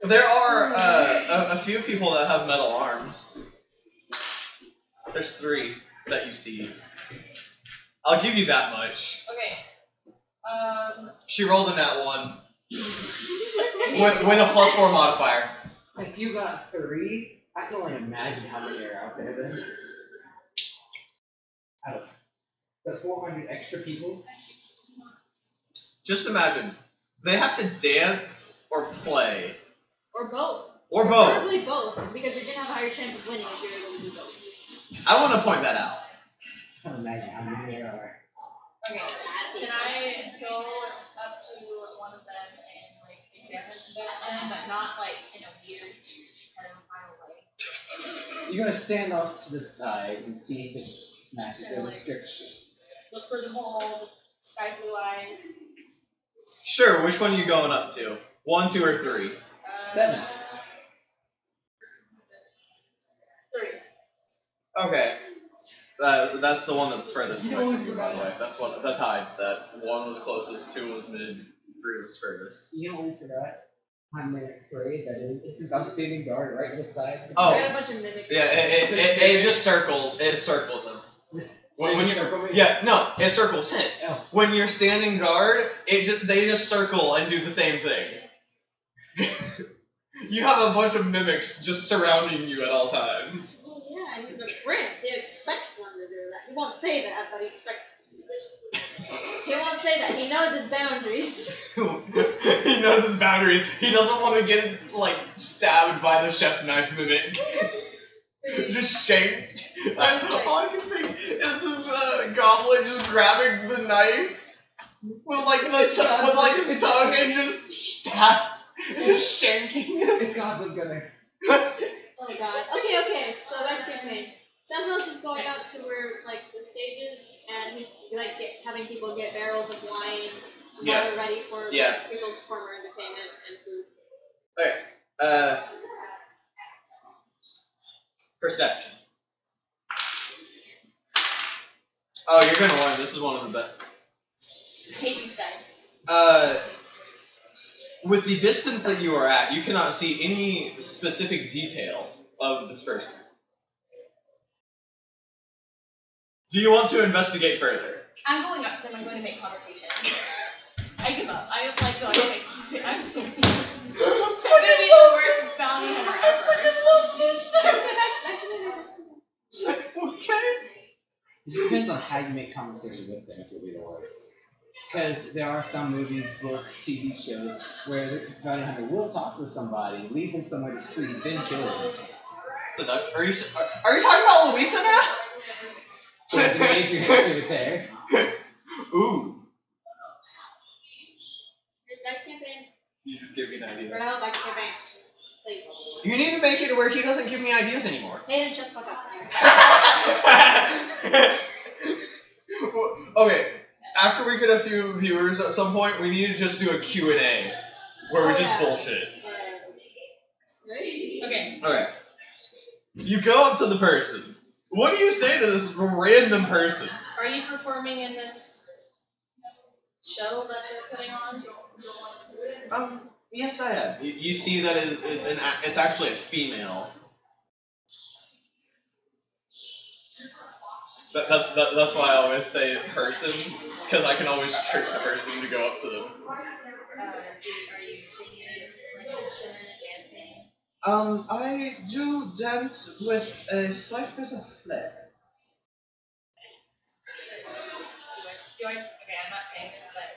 There are a few people that have metal arms. There's 3 that you see. I'll give you that much. Okay. She rolled a nat 1 with a +4 modifier. If you got 3, I can only imagine how many are out there then. Out of the 400 extra people. Just imagine, they have to dance or play. Or both. Or both. Preferably both, because you're going to have a higher chance of winning if you're able to do both. I want to point that out. I can't imagine how many there are. Okay. Can I go up to one of them and like examine them, but not like in a weird pedophile way? You're gonna stand off to the side and see if it's matches their description. Look for the mole, sky blue eyes. Sure, which one are you going up to? 1, 2, or 3? 7. 3. Okay. That's the one that's furthest away from you, by the way. That's high. That 1 was closest, 2 was mid, 3 was furthest. You know what we forgot? I'm afraid that since I'm standing guard right beside. Oh. I got a bunch of mimics. Yeah, it just circled. It circles him. When you, circle me? yeah, no, it circles him. Oh. When you're standing guard, they just circle and do the same thing. You have a bunch of mimics just surrounding you at all times. Well, yeah, and he's a prince. He expects them to do that. He won't say that, but he expects them. He won't say that. He knows his boundaries. He knows his boundaries. He doesn't want to get like stabbed by the chef knife mimic. Just shanked. All I can think is this goblin just grabbing the knife with like his tongue and just just shanking him. It's Goblin Gunner. Oh god. Okay. So that's campaign. Santos is going out to where like the stages, and he's like having people get barrels of wine, water ready for like, people's former entertainment and food. Okay. Perception. Oh, you're gonna learn. This is one of the best. Hate these dice. With the distance that you are at, you cannot see any specific detail of this person. Do you want to investigate further? I'm going up to them. I'm going to make conversation. I give up. I am like going to make conversation. I'm going to be the worst bounty hunter ever. Okay. It just depends on how you make conversation with them if you'll be the worst. Because there are some movies, books, TV shows where the bounty hunter will talk with somebody, lead them somewhere discreet, then kill them. Seduct. Are you talking about Louisa now? So it's a major history there. Ooh. Next campaign. You just give me an idea. Rebel, next campaign. Please. You need to make it to where he doesn't give me ideas anymore. Hayden, shut the fuck up. Okay, after we get a few viewers at some point, we need to just do a Q&A where we just bullshit. Ready? Okay. Okay. You go up to the person. What do you say to this random person? Are you performing in this show that they're putting on? Yes, I am. You see that it's actually a female. That's why I always say person. It's because I can always trick the person to go up to them. Are you singing, playing an instrument, dancing? I do dance with a slight bit of flair. Okay, I'm not saying this, but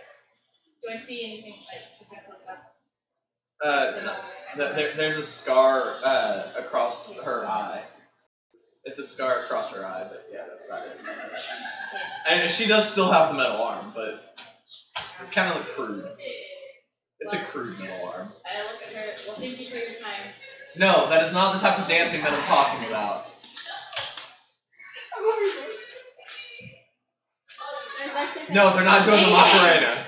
do I see anything like since I close up? There's a scar across her eye. It's a scar across her eye, but yeah, that's about it. And she does still have the metal arm, but it's kind of like crude. It's a crude metal arm. I look at her. Well, thank you for your time. No, that is not the type of dancing that I'm talking about. No, they're not doing the Macarena.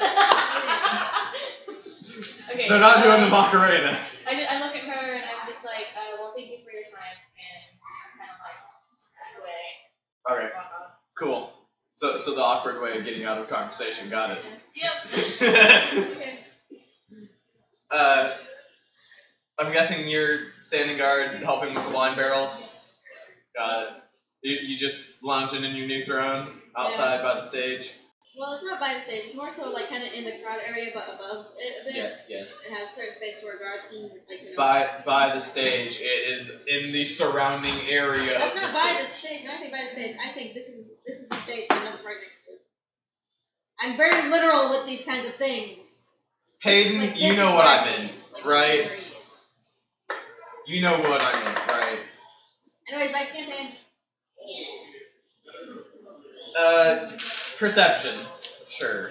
Okay. They're not doing the Macarena. I look at her and I'm just like, well, thank you for your time, and it's kind of like, Okay, cool. So the awkward way of getting out of conversation, got it. Yep. I'm guessing you're standing guard helping with the wine barrels. Got it. You just lounging in your new throne outside by the stage. Well, it's not by the stage. It's more so like kind of in the crowd area, but above it a bit. Yeah. It has certain space where guards can like. You know, By the stage, it is in the surrounding area. That's of not the by stage. the stage. When I think by the stage, I think this is the stage, and that's right next to it. I'm very literal with these kinds of things. Hayden, Like, you this know is what where I he meant, is. Like, right? this is where he is. You know what I meant, right? Anyways, next campaign. Perception. Sure.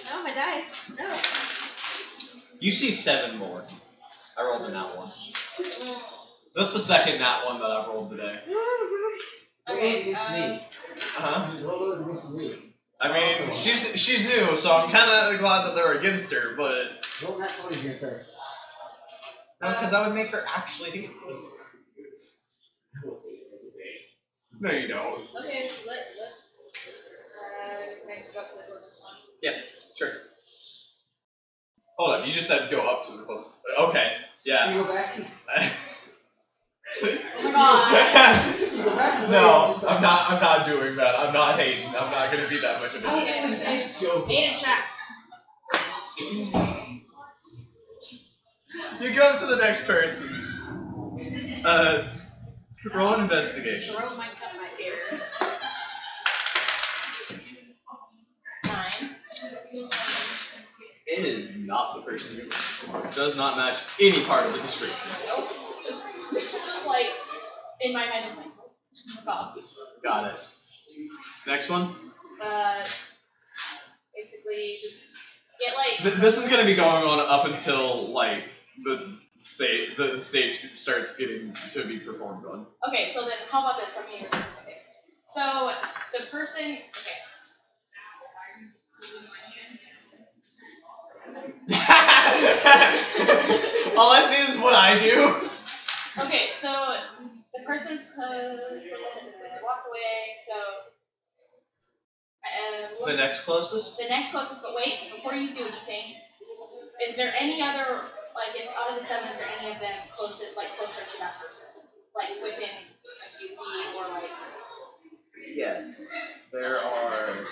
No, my dice. No. You see 7 more. I rolled a nat 1. That's the second nat 1 that I've rolled today. Okay. Against me. Uh-huh. Roll those against me. I mean, she's new, so I'm kind of glad that they're against her, but... Roll that 20 against her. No, because that would make her actually hate this. No, you don't. Okay, let. Can I just go up to the closest one? Yeah, sure. Hold up, you just said go up to the closest... Okay, yeah. You go back. Oh my god. You go back. No, I'm not doing that. I'm not hating. I'm not gonna be that much of a Okay. Joke. Hayden chat. You go up to the next person. Roll an investigation. Throw my cut my ear. 9. It is not the person you're looking for. It does not match any part of the description. Nope. Just like in my head, just like golf. Got it. Next one. Basically just get like. This is gonna be going on up until like the stage starts getting to be performed on. Okay, so then how about this? Okay. So the person. Okay. All I see is what I do. Okay, so the person's walked away. So. The next closest? The next closest, but wait, before you do anything, is there any other, like, is out of the 7, is there any of them closer to that person? Like, within a few feet, or like... Yes. There are...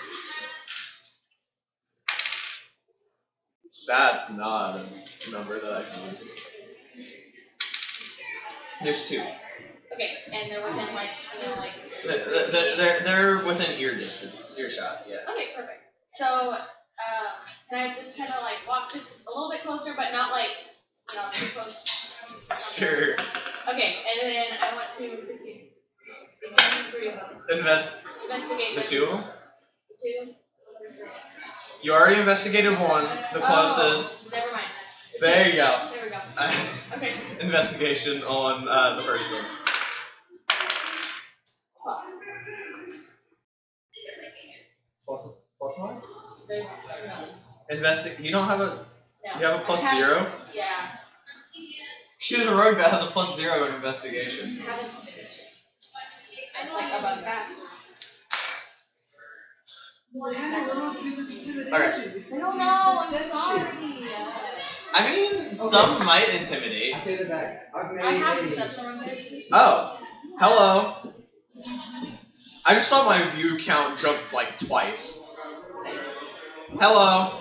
That's not a number that I can use. There's 2. Okay, and they're within, like, They're within earshot, yeah. Okay, perfect. So, can I just kind of, like, walk just a little bit closer, but not, like, too close? Sure. Okay, and then I want to examine 3 of them. Investigate the 2 of them? The 2? You already investigated 1, the closest. Oh, never mind. There you go. There we go. Okay. Investigation on the first one. Plus 1? There's no. You don't have a. No. You have a plus 0? Yeah. She's a rogue that has a plus 0 in investigation. I have intimidation. I know like about that. Alright. I don't know, I'm sorry. I mean, some might intimidate. I say the back. I have deception on this. Oh. Hello. I just saw my view count jump like twice. Hello.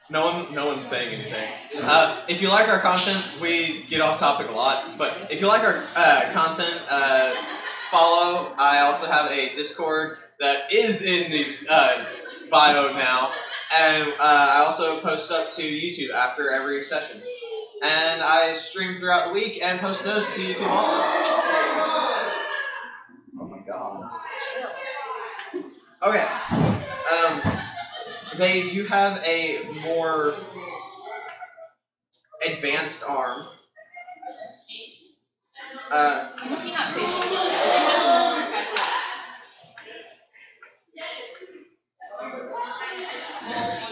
No one's saying anything. If you like our content, we get off topic a lot, but if you like our content, follow. I also have a Discord that is in the bio now, and I also post up to YouTube after every session. And I stream throughout the week and post those to YouTube also. Oh my god. Okay. They do have a more advanced arm. I'm looking at facial. They have a little respect on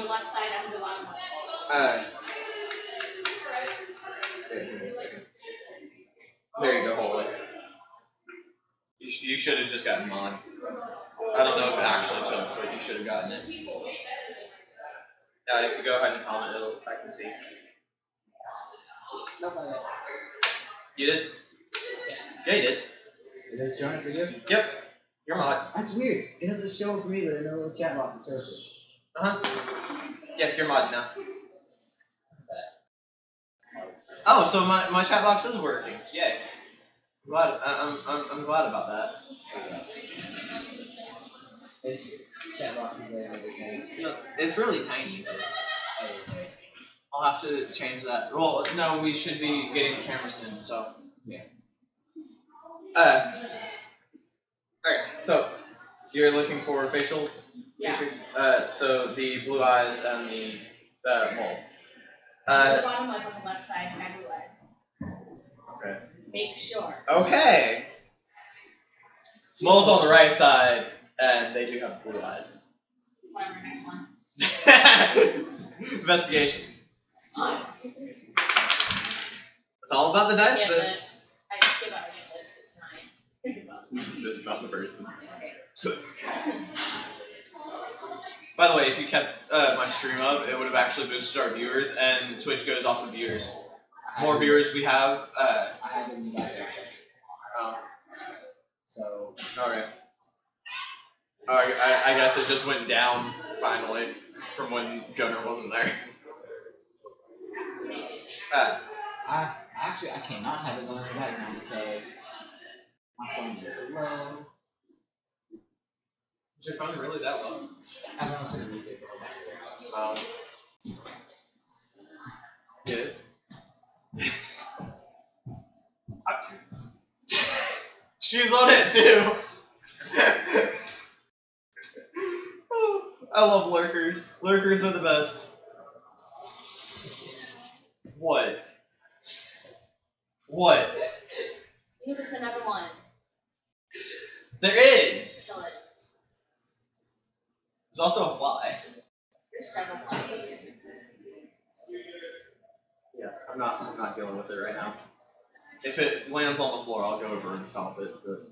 the left side and the bottom one. Wait, give me a second. There you go, hold it. You should have just gotten mod. I don't know if it actually took, but you should have gotten it. If you go ahead and comment, I can see. Nope, I got You did? Yeah, you did. it. Is it showing for you? Yep. You're mod. That's weird. It doesn't show for me, but in the little chat box it shows it. Yeah, you're mod now. Oh, so my chat box is working. Yay. I'm glad about that. It's chat box is there and everything. It's really tiny. I'll have to change that. Well, no, we should be getting the camera soon, so. Yeah. Alright, so you're looking for facial features? So the blue eyes and the mole. The bottom left on the left side is blue eyes. Okay. Make sure. Okay. Mole's on the right side, and they do have blue eyes. Whatever, next one. Investigation. Oh. It's all about the dice, Yeah, but this. I give out this. It's 9. that's not the person. Okay. By the way, if you kept my stream up, it would have actually boosted our viewers, and Twitch goes off of viewers. More viewers we have. I haven't got it. So. Alright. I guess it just went down finally, from when Gunnar wasn't there. I cannot have it going in the background because my phone is low. Is your phone really that low? I don't listen to music. Yes. She's on it too. I love lurkers. Lurkers are the best. What? What? You can send everyone. There is. Kill it. There's also a fly. There's several ones. Yeah, I'm not dealing with it right now. If it lands on the floor, I'll go over and stomp it, but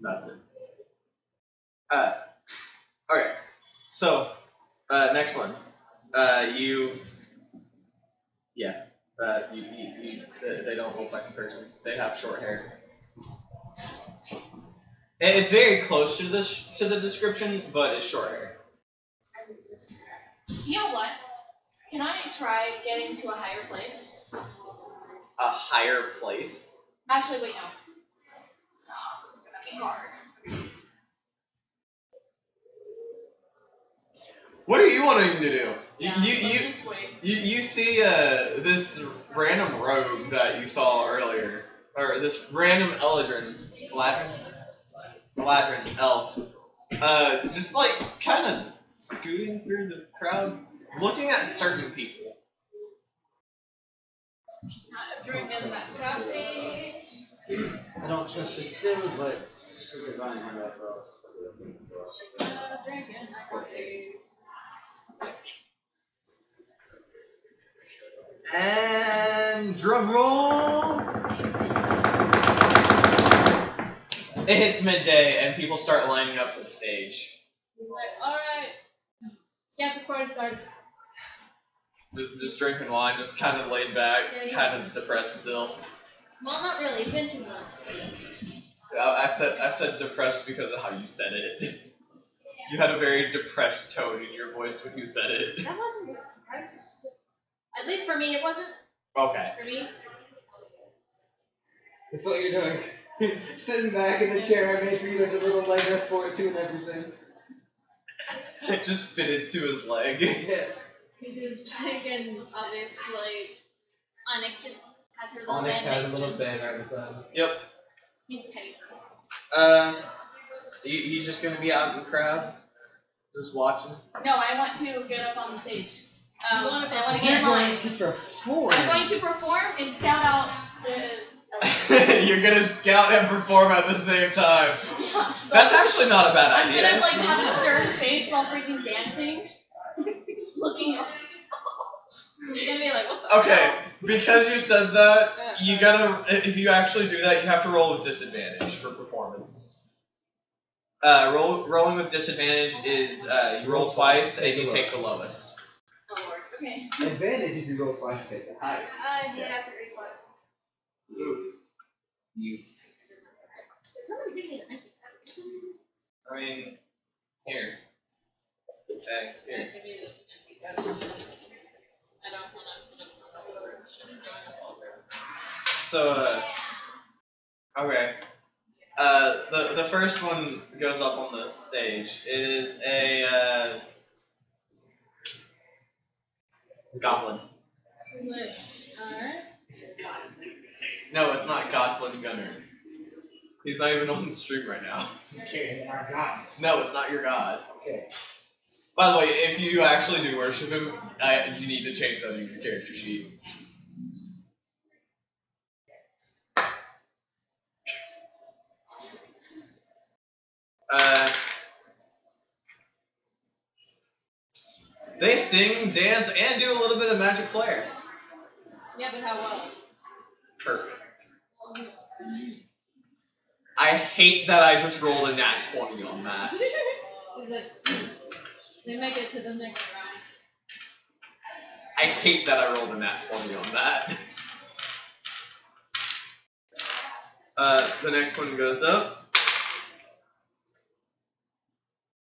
that's it. Okay. So, next one. They don't look like a person. They have short hair. And it's very close to the description, but it's short hair. You know what? Can I try getting to a higher place? A higher place? Actually, wait, no. It's gonna be hard. What are you wanting to do? Yeah, You let's just wait. you see this random rogue that you saw earlier, or this random Eladrin elf, just like kind of scooting through the crowds, looking at certain people. Not drinking that coffee. I don't trust her still, but she's a running on that road. Not drinking that coffee. And drum roll. It hits midday, and people start lining up for the stage. He's like, alright. Scan before it starts. Just drinking wine, just kind of laid back, Yeah, kind of depressed still. Well, not really. It's been 2 months. I said depressed because of how you said it. You had a very depressed tone in your voice when you said it. That wasn't depressed. At least for me, it wasn't. Okay. For me. That's what you're doing. Sitting back in the chair I made for you. There's a little leg rest for it too and everything. It just fitted to his leg. Yeah. Because again, obviously, Onyx had her little Onyx band has a next to little him. bed right beside him. Yep. He's petty. He's just gonna be out in the crowd, just watching. No, I want to get up on the stage. I want to You're get in line. going to perform. I'm going to perform and scout out the. You're gonna scout and perform at the same time. Yeah, so That's actually not a bad I'm idea. gonna like have a stern face while freaking dancing, just looking around. He's gonna be like, what the Okay, hell? because you said that, you gotta. If you actually do that, you have to roll with disadvantage for performance. Rolling with disadvantage is you roll twice and you take the lowest. Oh lord. Okay. Advantage is you roll twice, take the highest. He has a reflex. You. Somebody give me an empty cup. I mean, here. Hey, here. Give me the empty cup. I don't wanna So, okay. The first one goes up on the stage. It is a goblin. Alright. No, it's not Goblin Gunner. He's not even on the stream right now. Okay, it's our God. No, it's not your god. Okay. By the way, if you actually do worship him, you need to change that in your character sheet. They sing, dance, and do a little bit of magic flair. Yeah, but how well? Perfect. I hate that I just rolled a nat 20 on that. Is it? They make it to the next round. I hate that I rolled a nat 20 on that. The next one goes up.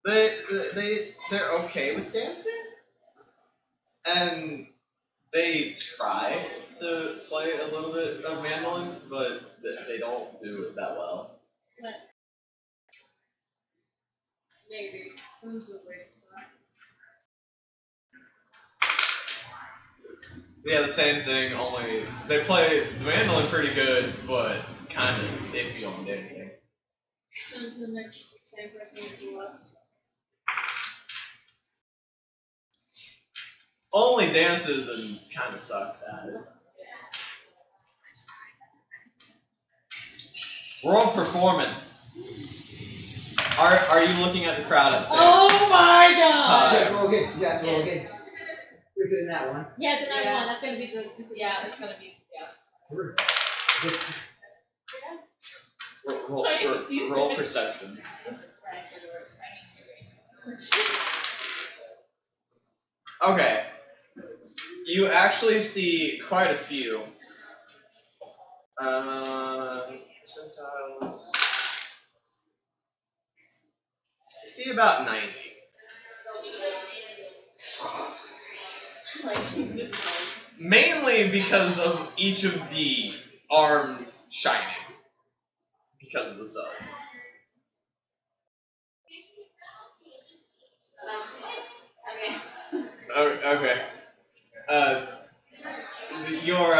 they're okay with dancing, and they try to play a little bit of mandolin, but they don't do it that well. But maybe. Someone's a great spot. Yeah, the same thing. Only they play the mandolin pretty good, but kind of iffy on dancing. Send to the next same person who was. Only dances and kind of sucks at it. World performance. Are you looking at the crowd at the same Oh my god! You have to roll again. You have to roll again. Who's in that one? Yeah, it's another Yeah. one. That's gonna be the. Yeah, it's gonna be Just roll perception. this price or worse. I need Okay. You actually see quite a few. Percentiles. You see about 90. Mainly because of each of the arms shining. Because of the sun. Okay. Okay. Your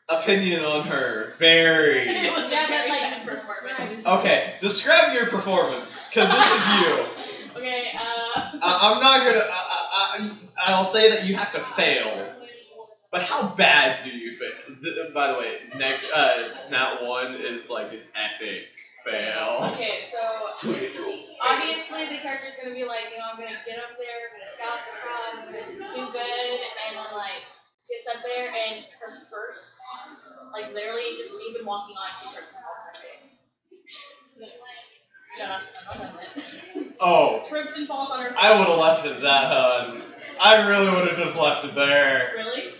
opinion on her very. It was Yeah, a very but like, bad performance. Okay, describe your performance, because this is you. Okay, I'm not gonna. I'll say that you have to fail. But how bad do you fail? By the way, Nat 1 is like an epic fail. okay, so obviously the character's gonna be like, I'm gonna get up there, I'm gonna scout the crowd, I'm gonna do good, and then like she gets up there and her first, like literally just even walking on, she trips and falls on her face. No, that's not that. Oh, Trips and falls on her face. I would have left it at that, hun. I really would have just left it there. Really?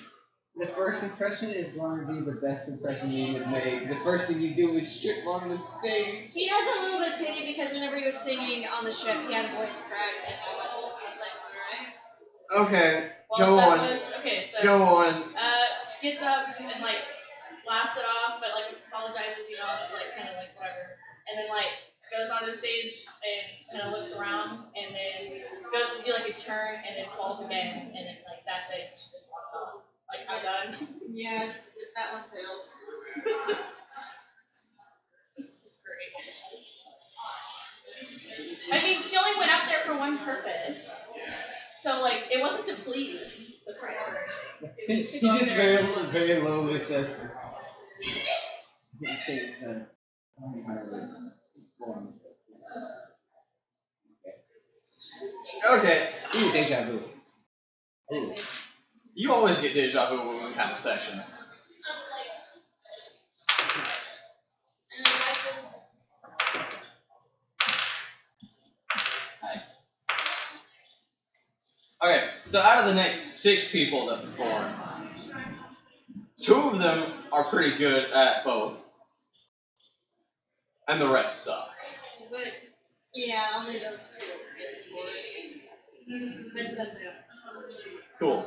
the first impression is going to be the best impression you would make. The first thing you do is strip on the stage. He has a little bit of pity because whenever he was singing on the ship, he had a voice cracks and all that stuff. He's like, alright. Okay, Well, go that on. was okay. So Go on. she gets up and like laughs it off, but like apologizes, just like kind of like whatever, and then like goes onto the stage and kind of looks around, and then goes to do like a turn, and then falls again, and then like that's it. She just walks off. Like I'm done. Yeah, that one fails. This is great. I mean, she only went up there for one purpose. So like, it wasn't to please the prince or anything. It was He just to go up just there and very, very lowly says. Okay, Okay, Ooh, deja vu. Ooh. You always get deja vu when we have a session. Okay, so out of the next 6 people that perform, 2 of them are pretty good at both, and the rest suck. But yeah, only those two. Rest of them do. Cool.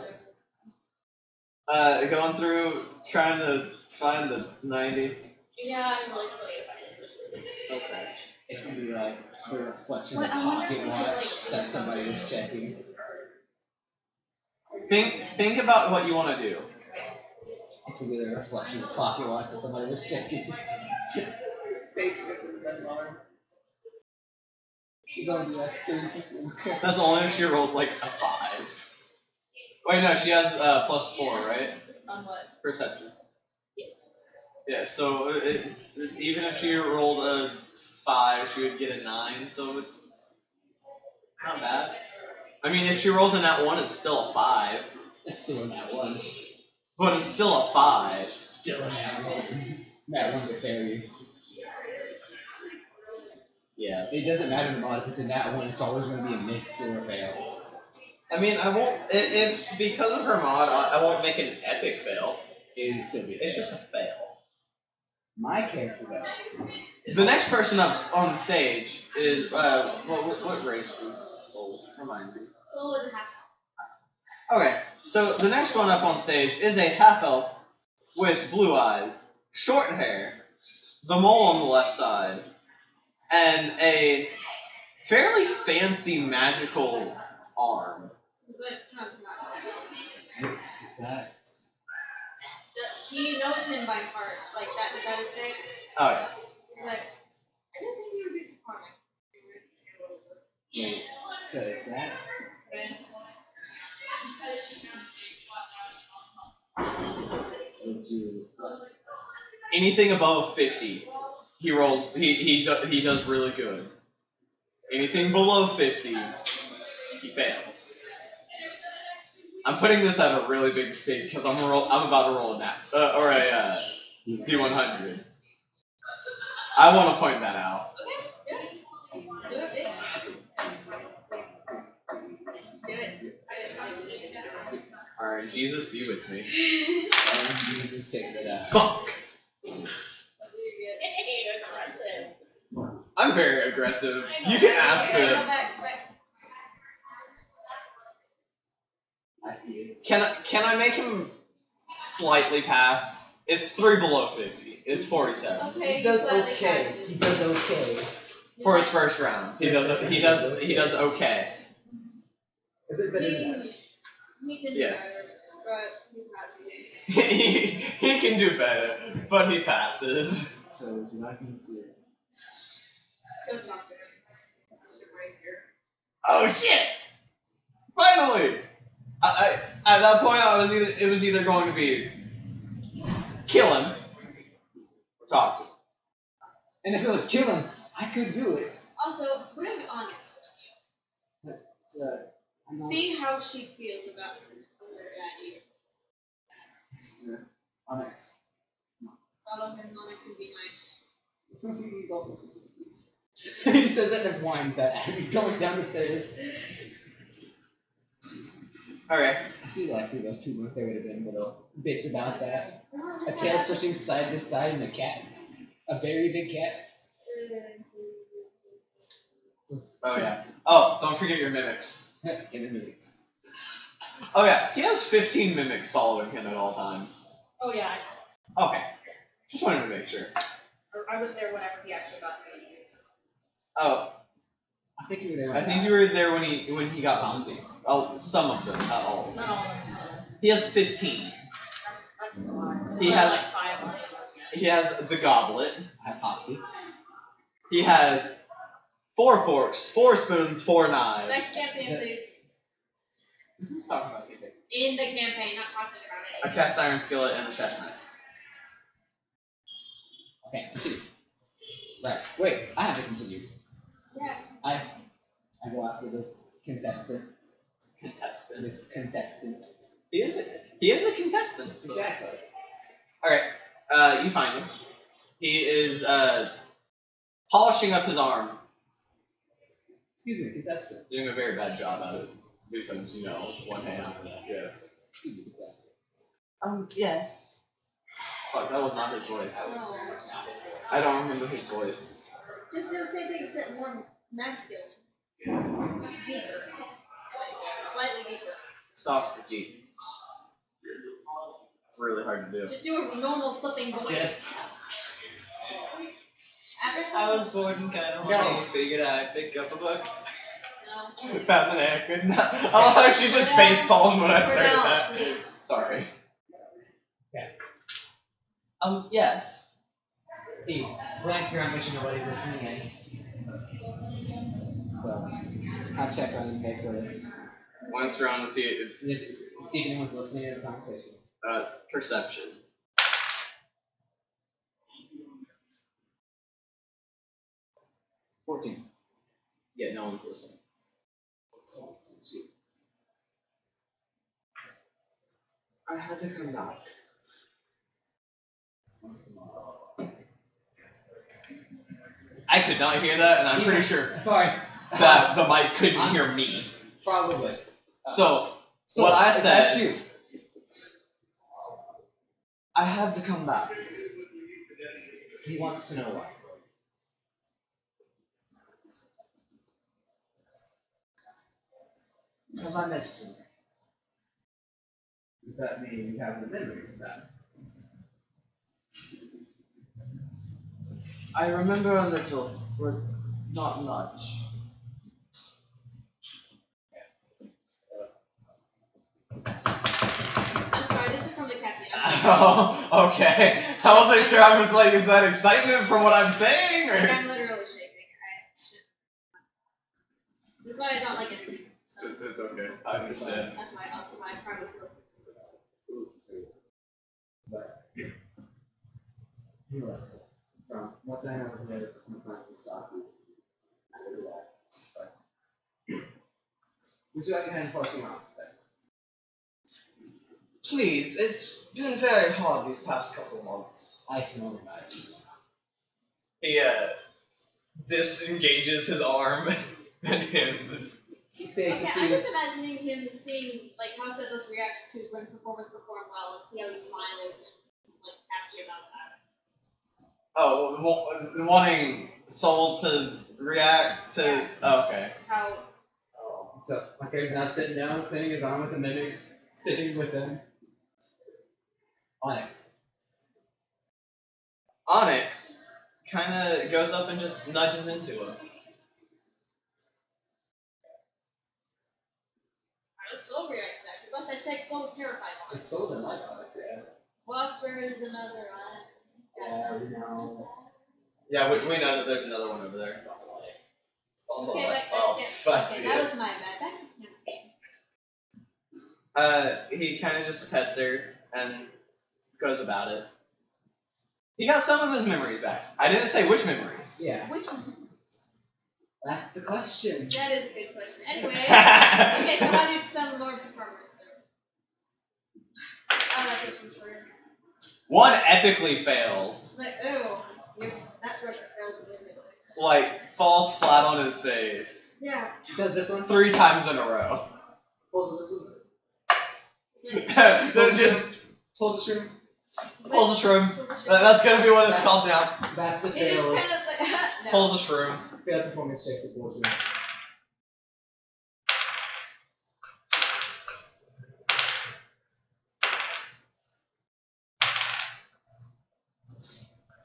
Going through, trying to find the 90. Yeah, I'm really silly if I was listening. Okay. It's gonna be like the reflection But of I wonder if pocket we could, watch like, that somebody was checking. Think about what you want to do. It's gonna be the reflection of pocket watch that somebody was checking. It's only like 30 people. That's only if she rolls like a 5. Wait, no, she has +4, right? On what? Perception. Yes. Yeah, so even if she rolled a 5, she would get a 9, so it's not bad. I mean, if she rolls a nat 1, it's still a 5. It's still in that one. But it's still a 5. Still in that one. That one's a failures. Yeah. It doesn't matter in the mod if it's in that one, it's always gonna be a miss or a fail. I mean, I won't, if because of her mod, I won't make an epic fail. It would still be a It's fail. just a fail. My character though. The next person up on the stage is what race was Soul? Remind me. Soul is half. Okay, so the next one up on stage is a half elf with blue eyes, short hair, the mole on the left side, and a fairly fancy magical arm. He's like, come on. What's that? He knows him by heart, like that is face. Oh yeah. He's like, I didn't think you would be performing. So is that? Would you? Anything above 50, he rolls. He does really good. Anything below 50, he fails. I'm putting this at a really big stake because I'm about to roll a D100. I want to point that out. Do it, bitch. Do it. Alright, Jesus be with me. Jesus take it out. Fuck! Hey, aggressive. I'm very aggressive. You can ask Okay, go him. back. I see this. Can I make him slightly pass? It's 3 below 50. It's 47. Okay, He does slightly okay. passes. He does okay. For his first round. He does okay. A bit better than that. He can do Yeah. better, but he passes. he can do better, but he passes. So would you like me to? Go talk to him. Supervise here. Oh shit! Finally! I at that point it was either going to be kill him or talk to him. And if it was kill him, I could do it. Also, bring Onyx with It's, you. I'm not- See how she feels about her daddy. it's, Onyx. Follow him, Onyx, and be nice. He says that and whines that as he's going down the stairs. Okay. I feel like through those 2 months there would have been little bits about that. A tail switching side to side and a cat. A very big cat. Oh yeah. Oh, don't forget your mimics. In the minutes. Oh yeah, he has 15 mimics following him at all times. Oh yeah, Okay. Just wanted to make sure. I was there whenever he actually got the movies. Oh, I think you were there. I think you were there when he got Ponzi. Oh, some of them, not all of them. Not all of them. Some of them. He has 15. That's a lot. He He has- has like 5 last time I was here. He has the goblet. I have Popsy. He has 4 forks, 4 spoons, 4 knives. Next campaign, please. This is talking about anything. In the campaign, not talking about A it. cast iron skillet and a chef's knife. Okay, continue. Right. Wait, I have to continue. Yeah. I go after this contestant. Contestant. This contestant. He is a contestant. So. Exactly. Alright, you find him. He is polishing up his arm. Excuse me, contestant. Doing a very bad job at it. Because, one hand. Yeah. Excuse me, contestant. Yes. Fuck, that was not his voice. No. I don't remember his voice. Just do the same thing except more masculine. Deeper. Slightly deeper. Soft but deep. It's really hard to do. Just do a normal flipping voice. Just. After I was bored and kind of horny. Figured I'd pick up a book. No. Found an egg. I love how she just face palmed when I For started now, that. please. Sorry. Yeah. Yes. He blanks around, making sure nobody's listening in. So, I'll check on make for this. Once around to see it, Just see if anyone's listening to the conversation. perception. $14. Yeah, no one's listening. So, shoot. I had to come back. I could not hear that, and I'm pretty sure Sorry. that the mic couldn't hear me. Probably. So what I is that said, you? I had to come back. He wants to know why. Because I missed him. Does that mean you have the memories of that? I remember a little, but not much. I'm sorry, this is from the captain. Oh, okay. I wasn't sure. I was like, is that excitement from what I'm saying, Like, or? I'm literally shaking. This is why I don't like interviewing. So It's okay. I understand. that's why also my private feel. But anyway, from what I know of him is he plans to stop you. I will do that. But would you like a hand forcing on? Please, it's been very hard these past couple of months. I can only imagine. He disengages his arm and hands it. He takes Okay, a I'm seat. just imagining him seeing like how Setos reacts to when performers perform well and see how he smiles and like happy about that. Oh, wanting Soul to react to. Yeah. Oh, okay. How Oh, so my character's now sitting down, putting his arm with the mimics, sitting with them. Onyx. Onyx kind of goes up and just nudges into him. how does Soul react to that? Because last I checked, Soul was terrified of It's it. so than like Onyx, yeah. Wasper is another Yeah, we know. Yeah, we know that there's another one over there. It's all like. Okay, but Oh, okay, fuck okay, yeah. that was my bad. Back to him. He kind of just pets her and goes about it. He got some of his memories back. I didn't say which memories. Yeah, Which one? that's the question. That is a good question. Anyway, okay, so how did some more performers do? I don't like this one's for you. One epically fails. Like, oh, that person failed immediately. Like, falls flat on his face. Yeah. Does this one? 3 times in a row. Pulls this one. Just Pulls the shroom. pulls a shroom. That's gonna be what it's called now. That's the It is fail. kind of like no. Pulls a shroom. Failed performance checks at Bullshroom.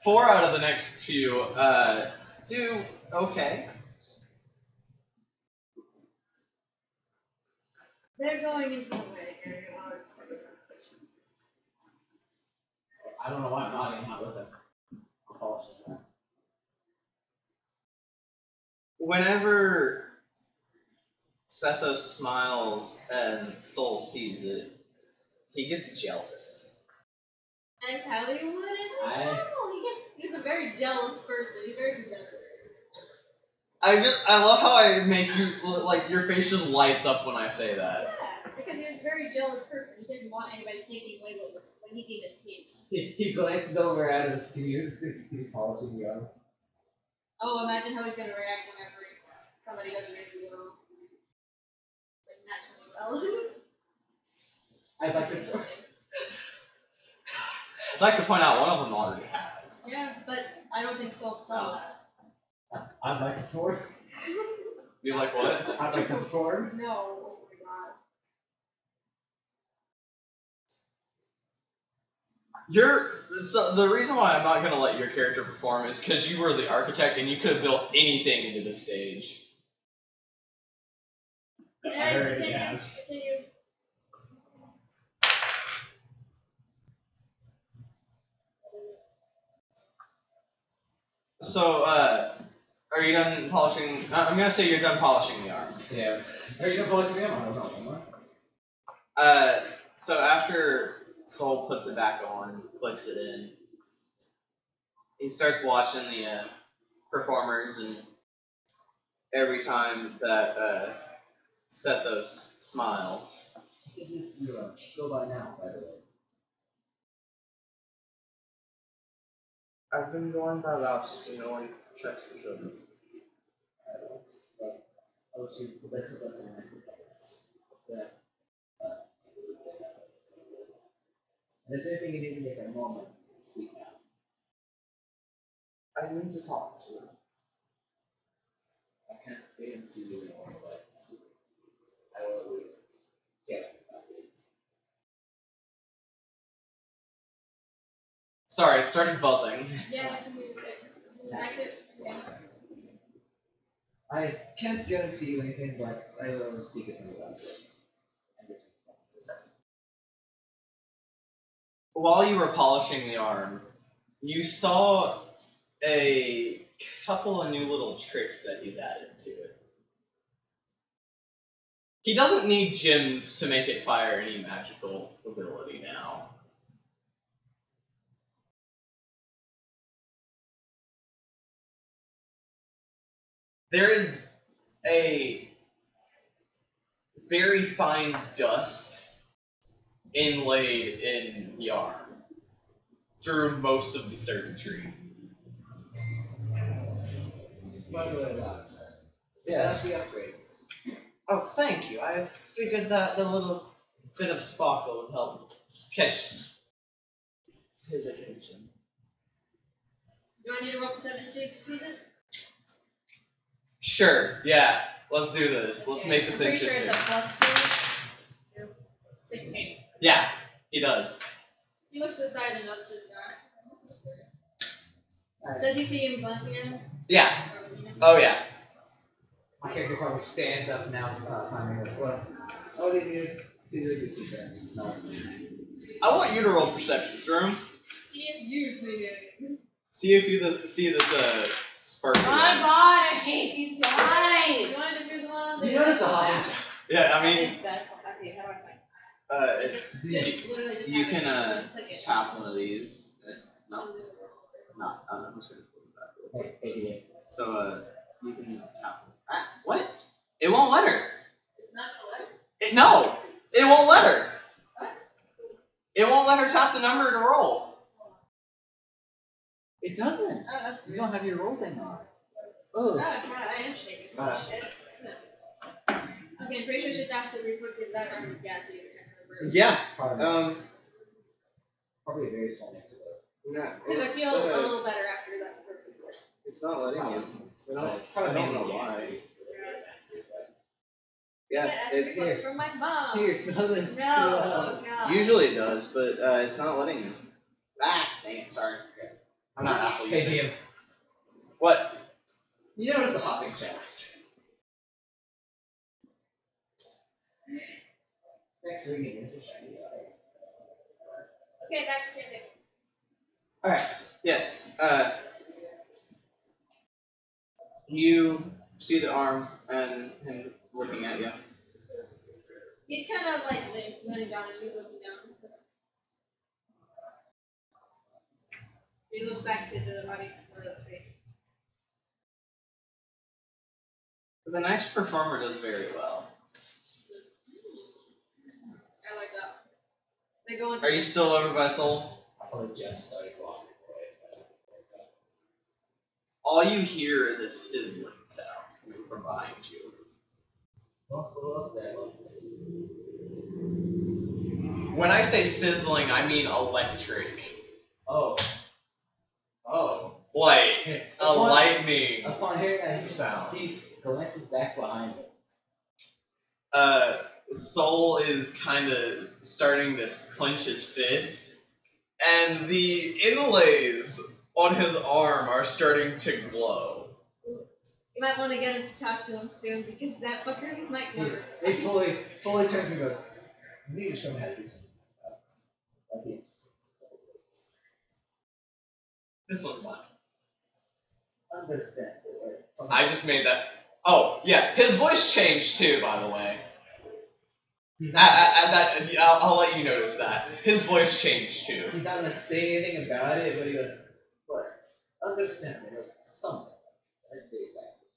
Four out of the next few do okay. They're going into the way area. I don't know why I'm not with them. I'll polish that. Whenever Sethos smiles and Soul sees it, he gets jealous. That's how he would in normal. He's a very jealous person. He's very possessive. I love how I make you like your face just lights up when I say that. Yeah, because he was a very jealous person. He didn't want anybody taking away what he gave his kids. He glances over at him to you, he's polishing the arm. Oh, imagine how he's gonna react whenever somebody does really well. Like naturally well. I'd like to. Interesting. I'd like to point out one of them already has. Yeah, but I don't think Soul saw that. I'd like to perform. You like what? I'd like to perform. No, oh my god. So the reason why I'm not gonna let your character perform is because you were the architect and you could have built anything into the stage. I Guys, already continue. have. Continue. So, are you done polishing? I'm gonna say you're done polishing the arm. Yeah. Are you gonna polish the arm? I don't know. So after Soul puts it back on, clicks it in, he starts watching the performers, and every time that Sethos smiles, Is it zero? Go by now, by the way. I've been going by Laos, so no one checks the children. I wish you the best of luck in the next days. Yeah. I would say that. And if there's anything you need to make a moment, speak now. I need to talk to him. I can't stay and see you anymore, but I will at least say that afterwards. Sorry, it started buzzing. Yeah, I can move it. Active. Yeah. I can't guarantee you anything, but I will speak with him about it. And this promises. While you were polishing the arm, you saw a couple of new little tricks that he's added to it. He doesn't need gems to make it fire any magical ability now. There is a very fine dust inlaid in the arm through most of the circuitry. By the way, Lux. Yes. The upgrades. Oh, thank you. I figured that the little bit of sparkle would help catch his attention. Do I need to roll perception to see it's the season? Sure, yeah. Let's do this. Let's Okay, make this I'm pretty interesting. Sure it's a +2. 16. Yeah, he does. He looks to the side and notices that. Does he see him glancing at him? Yeah. Oh, yeah. My character probably stands up now, climbing as well. Oh, did you see the good teacher? Nice. I want you to roll perception, room. See if you see it. See if you see this sparkle. Oh my god, I hate these guys! You want to just use the one on You notice a hopping Yeah, I mean, Okay, how do I find it? it's literally just you have can it. Just click it. tap one of these. No, I'm just gonna close that. Hey, So you can tap. What? It won't let her. It's not gonna let No, it won't let her. It won't let her tap the number to roll. It doesn't. Oh, that's You don't have your roll thing on. Oh, Oh. God, I am shaking. Shit. Okay, I'm pretty sure it's just absolutely reflective that arm is gas, so you can transfer the Yeah. Probably, probably a very small mix of it. Yeah. Because I feel a little better after that. It's not letting you. Probably I don't know mainly why. Yeah, Yeah, that's it's reflex from my mom. Here, smell this. No, oh, God. usually it does, but it's not letting me. Ah, dang it! Sorry. I'm not Apple Hey, using. DM. What? You notice the hopping checks. Next reading is a shiny eye. Okay, back to camping. All right. Yes. You see the arm and him looking at you. He's kind of like laying down and he's looking down. He looks back to the body or the stage. The next performer does very well. I like that. They go into Are you still over by Soul? I probably just started walking away. All you hear is a sizzling sound coming from behind you. Don't pull up that one. When I say sizzling, I mean electric. Oh. Oh. Like Hey, a lightning. Upon hearing that Sound. he glances back behind him. Soul is kind of starting to clench his fist, and the inlays on his arm are starting to glow. You might want to get him to talk to him soon because that fucker might murder He somebody. fully turns and goes, you need to show me how to do something about this. That'd be interesting. This one's mine. Understand. I just made that. Oh, yeah, his voice changed too, by the way. I'll let you notice that. His voice changed too. He's not gonna say anything about it, but he goes, what? Understand. Something. I'd say exactly.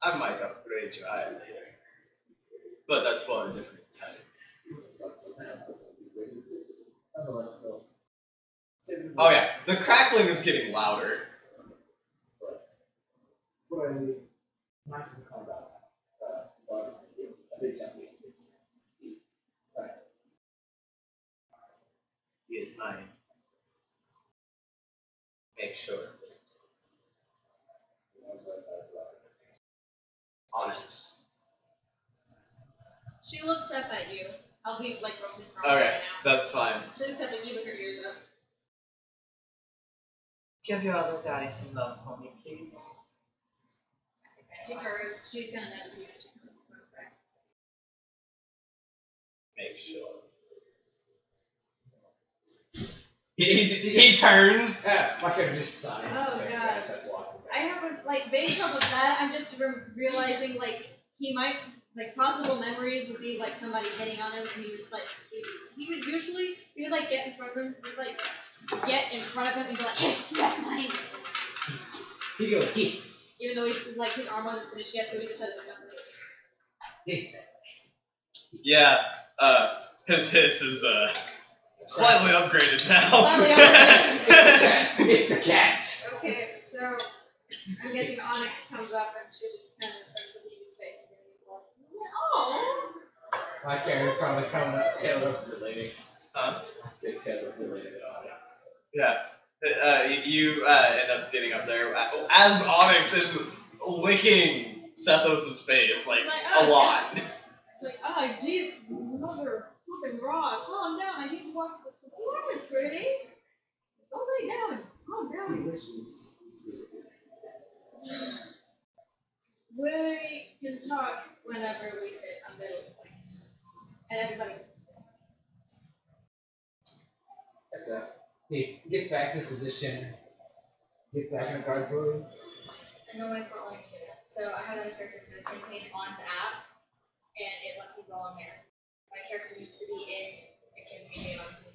I might upgrade your eye later. But that's for a different time. Nonetheless, though. Oh yeah, the crackling is getting louder. What I need, not to combat, but a big champion. Right. He is mine. Make sure. Onyx. She looks up at you. I'll be like broken from Okay, right now. that's fine. She looks up at you with her ears up. Give your other daddy some love for me, please. She purrs. She kind of notices you. Make sure. He turns. Yeah, my character just sighs. Oh, Sorry, God. guys, that's why. I haven't, like, based off of that, I'm just realizing, like, he might, like, possible memories would be, like, somebody hitting on him, and he was, like, he would usually, he would, like, get in front of him, he would, like, get in front of him and be like, yes, that's mine. He go kiss. Even though, he, like, his arm wasn't finished yet, so he just had his gun. Kiss. Yeah. His hiss is slightly upgraded now. Slightly upgraded. It's the cat. Okay, so, I'm guessing Onyx comes up and she just kind of starts looking in his face and being like, oh. My character's probably coming up, Taylor relating. Huh? Big Taylor related audience. Yeah. You end up getting up there as Onyx is licking Sethos' face like a lot. It's like, oh, jeez, mother fucking raw. Calm down. I need to watch this performance, pretty. Don't lay down. Calm down. We can talk whenever we hit a middle point. And everybody. So he gets back to his position, gets back in the guard pose. I know I saw like that. So I had another character for the campaign on the app, and it lets me go on there. My character needs to be in a campaign on the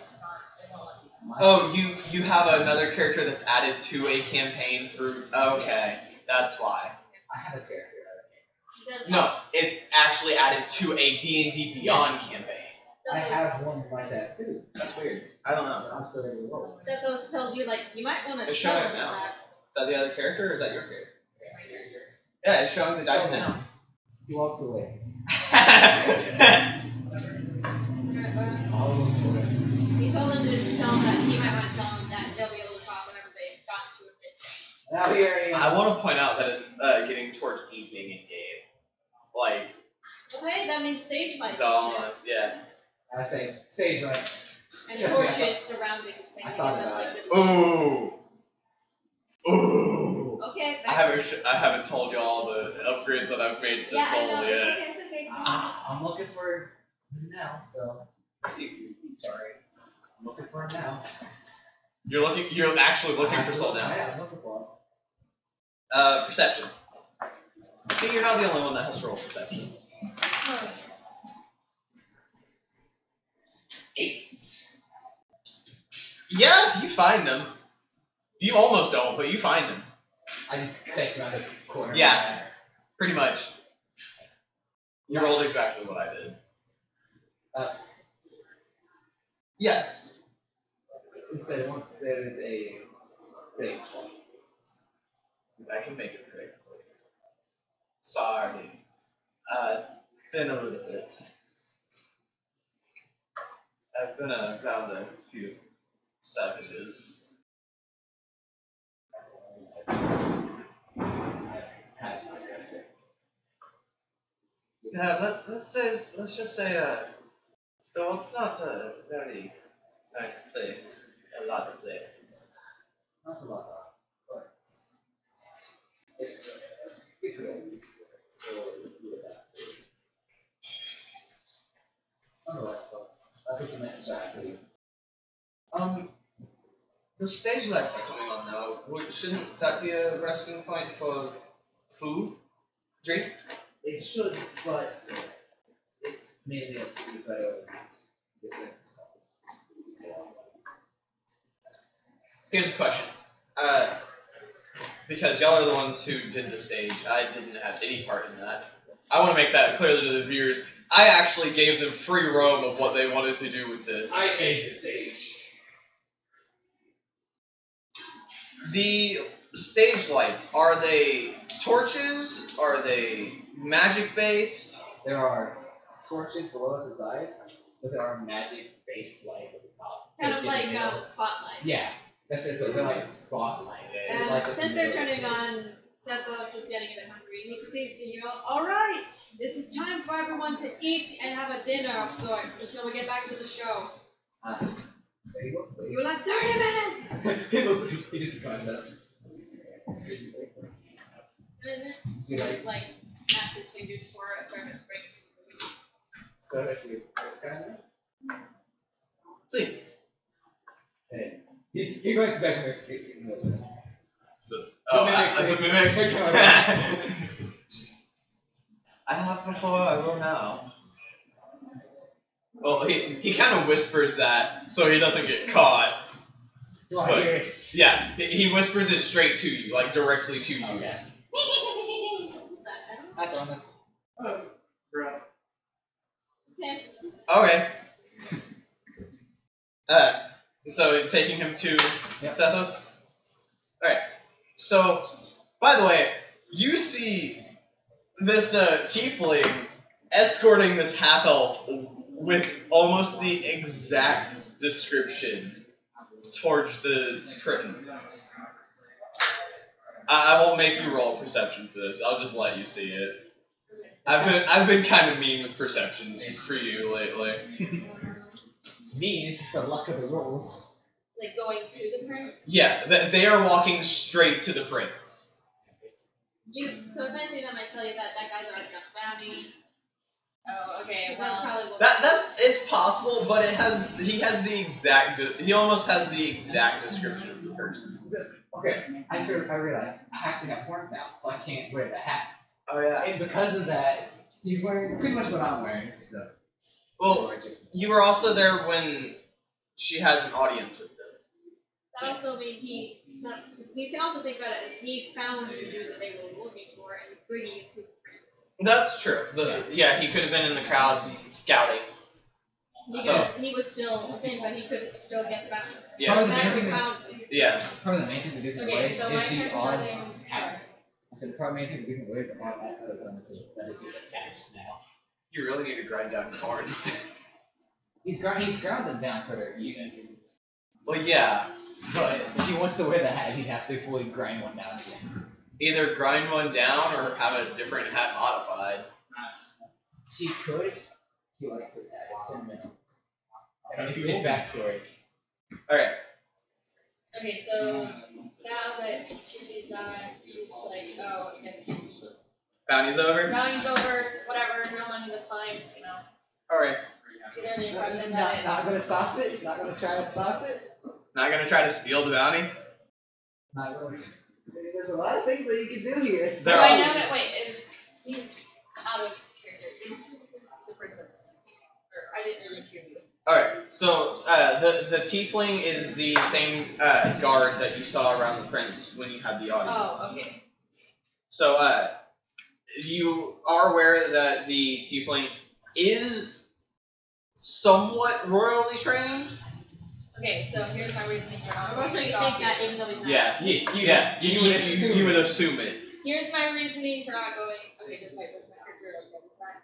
It's not. It won't let me. Oh, you have another character that's added to a campaign through. Okay, that's why. I have a character. No, it's actually added to a D&D Beyond campaign. I have one like that too. That's weird. I don't know. But I'm still able to roll. Sethos tells you, like, you might want to It's tell showing him now. that. Is that the other character or is that your character? My character. Yeah, it's showing the dice now. He walks away. All he told him to tell him that he might want to tell him that they'll be able to talk whenever they've gotten to a mid-range. Now here I am. I want to point out that it's getting towards evening in game. Like, Okay, that means stage lights. dawn, yeah. I say stage lights. And Trust me, torches surrounding the thing. I to thought give them, about like, it. this- Ooh. Ooh. Okay, I haven't told you all the upgrades that I've made to yeah, I soul know. yet. It's okay. I'm looking for him now, so sorry. I'm looking for him now. You're actually looking for soul now. Yeah, I'm looking for him. Perception. See, you're not the only one that has to roll perception. 8. Yeah, you find them. You almost don't, but you find them. I just clicked around the corner. Yeah. Pretty much. You rolled exactly what I did. That's Yes. it said once there is a big I can make it quick. Sorry. It's been a little bit. I've been around a few savages. Yeah, let's just say, though it's not a very nice place, a lot of places. not a lot but it's it could always so with that. Nonetheless, that's the message I have for you. The stage lights are coming on now. Shouldn't that be a resting point for food, drink? It should, but it's mainly up to the priorities. Here's a question. Because y'all are the ones who did the stage, I didn't have any part in that. I want to make that clear to the viewers. I actually gave them free roam of what they wanted to do with this. I made the stage. The stage lights, are they torches? Are they magic based? There are torches below at the sides, but there are magic-based lights at the Kind of like spotlight. Yeah, that's it. They're like spotlights. And Like since they're turning on, Zethos is getting a bit hungry. He proceeds to yell, "Alright, this is time for everyone to eat and have a dinner of sorts until we get back to the show. There you go. Please. You will have 30 minutes!" he just comes up. And You like like snaps his fingers for a servant brings. so if you kind of Please. hey. He goes back and escape. Oh, The the mimics. mimics. I have before, I will now. Well, he kind of whispers that so he doesn't get caught. Do I But- hear it? Yeah, he whispers it straight to you, like directly to you. Okay. I promise. Okay. Okay. So taking him to Yep. Zethos. Alright. So, by the way, you see this tiefling escorting this half elf with almost the exact description towards the prince. I won't make you roll perception for this. I'll just let you see it. I've been kind of mean with perceptions for you lately. Me, it's just the luck of the rolls. Like going to the prince. Yeah, they are walking straight to the prince. So if anything, that might tell you that guy's already got a bounty. Oh, okay. That's Well, probably what. It's possible, but he almost has the exact description of the person. Okay, I realized I actually have horns now, so I can't wear the hat. Oh yeah. And because of that, he's wearing pretty much what I'm wearing. So. Well, you were also there when she had an audience with them. That also means you can also think about it as he found the dude that they were looking for and was bringing it to the prince. That's true. Yeah, he could have been in the crowd scouting. Because he was still a thing, but he could still get the bounty. Yeah. Probably the Never main thing that, found him. Yeah. probably the main thing that gives him away okay, so my is the character's odd having. hat. I said the main thing that gives him away is the odd hat that is on the scene that is just attached now. You really need to grind down cards. He's ground them down so they're even. Well, yeah. But if he wants to wear the hat, he'd have to fully grind one down again. Either grind one down or have a different hat modified. He could. He likes his hat. It's sentimental. It's backstory. Alright. Okay, so now that she sees that, she's like, oh, I guess Bounty's over? bounty's over, whatever, no money, that's fine, you know. Alright. She's under the impression that Not gonna stop it. Not gonna try to stop it. Not gonna try to steal the bounty? Not really. There's a lot of things that you can do here. They're I all- know that, wait, he's out of character. He's the person that's, or I didn't really hear you. Alright, so the tiefling is the same guard that you saw around the prince when you had the audience. Oh, okay. So you are aware that the tiefling is somewhat royally trained? Okay, so here's my reasoning for not I'm going also to you stop think that even though he's not. Yeah, you would assume it. Here's my reasoning for not going. Okay, just wait, what's my character? Okay, it's not.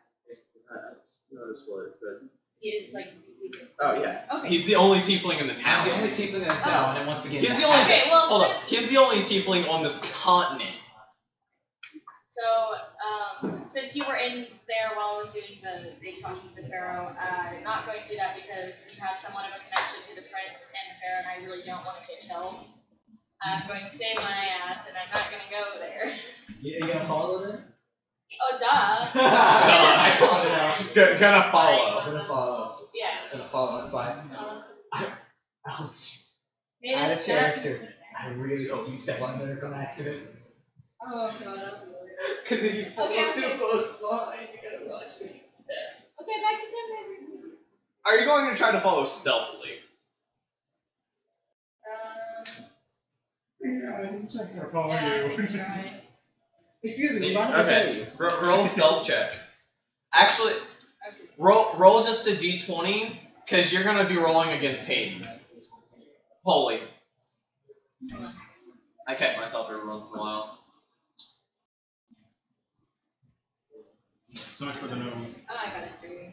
He is like. Oh yeah. Okay. He's the only tiefling in the town. The only tiefling in the town, and once again, He's the only. Okay, well, hold up. since- He's the only tiefling on this continent. So, since you were in there while I was doing the talking to the pharaoh, not going to do that because you have somewhat of a connection to the prince and the pharaoh, and I really don't want to get killed. I'm going to save my ass, and I'm not going to go there. You gonna follow them? Oh, duh. I called it out. Gonna follow. I'm gonna follow. Yeah. I'm gonna follow. It's fine. Ouch. Maybe Out of that- character. I really hope you step on medical accidents. Oh god. Cause if you fall Okay, too okay. close behind, you gotta watch me. Okay, back to them, baby. Are you going to try to follow stealthily? I'm trying to follow Yeah, I you. think try. Excuse me. I'm gonna tell Okay. you. Roll a stealth check. Actually, Okay. roll just a d20 because you're gonna be rolling against Hayden. Holy. I catch myself every once in a while. So much for the no. Oh, I got it for you.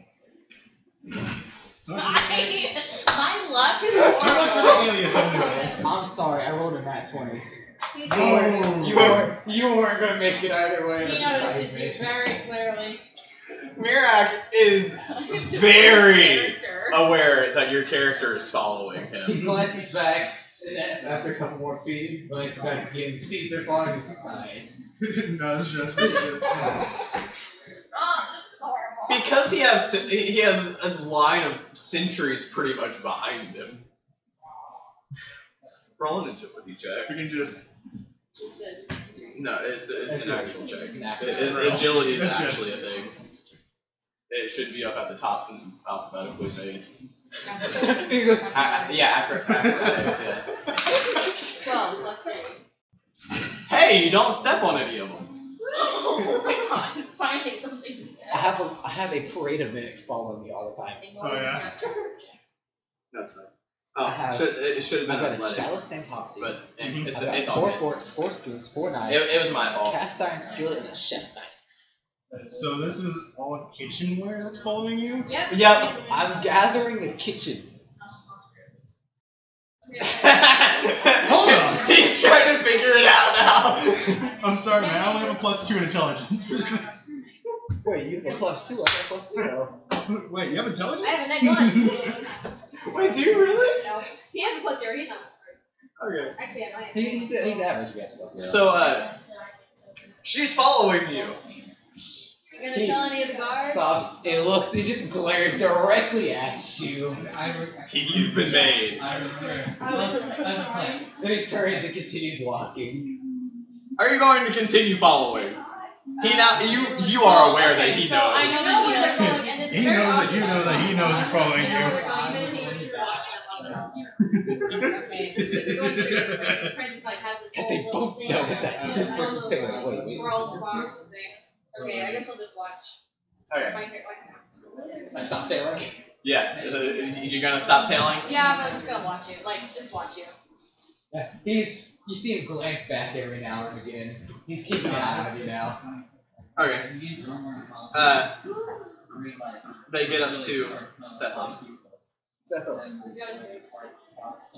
So much for the My luck is so much for horrible. the alias anyway. I'm sorry, I rolled a nat 20. He's Oh. You weren't gonna make it either way. He That's notices exciting. you very clearly. Mirak is very aware that your character is following He him. glances back, and after a couple more feet, he glances back again, sees their father, and says, nice. No, it's just. Oh, that's horrible. Because he has a line of sentries pretty much behind him. Roll an agility check. We can just. Just a, No, it's an actual check. It's an actual Agility is It's just- actually a thing. It should be up at the top since it's alphabetically based. He goes, Yeah, acrobatics, yeah. 12 plus 3. Hey, you don't step on any of them. Oh my god, finally something. I have a parade of mimics following me all the time. Oh, yeah. That's right. I Oh, have- it should have I've been got a athletics, chalice and popsy. but Mhm. it's I've it's got all 4 good. forks, 4 spoons, 4 knives, It was my fault. cast iron skillet, and a chef's knife. So this is all kitchenware that's following you? Yep. Yep. I'm gathering the kitchen. Hold on. He's trying to figure it out now. I'm sorry, man. I only have a +2 in intelligence. Wait, you have a +2, I have a +0. Wait, you have intelligence? I have a neg 1. Wait, do you really? No. He has a +0. He's not. Okay. Actually, I might. He's average, you +0. So, she's following you. You gonna tell any of the guards? Stops, it looks, it just glares directly at you. You've been made. Then it turns and continues walking. Are you going to continue following? You are aware that he So I knows. You know where they're going, and it's He very knows that you obvious. know that he knows you're following You know where they're you. going, even if he is Okay. They're going to the prince is like has this And whole they little both thing know where that it this has person's all saying, the, like, wait. world box things. Okay, I guess I'll just watch. Okay. I stopped there like, Yeah. You're gonna stop tailing? Yeah, but I'm just gonna watch you. Like, just watch you. yeah, you see him glance back every now and again. He's keeping an eye on you now. Okay. They get up to Sethos.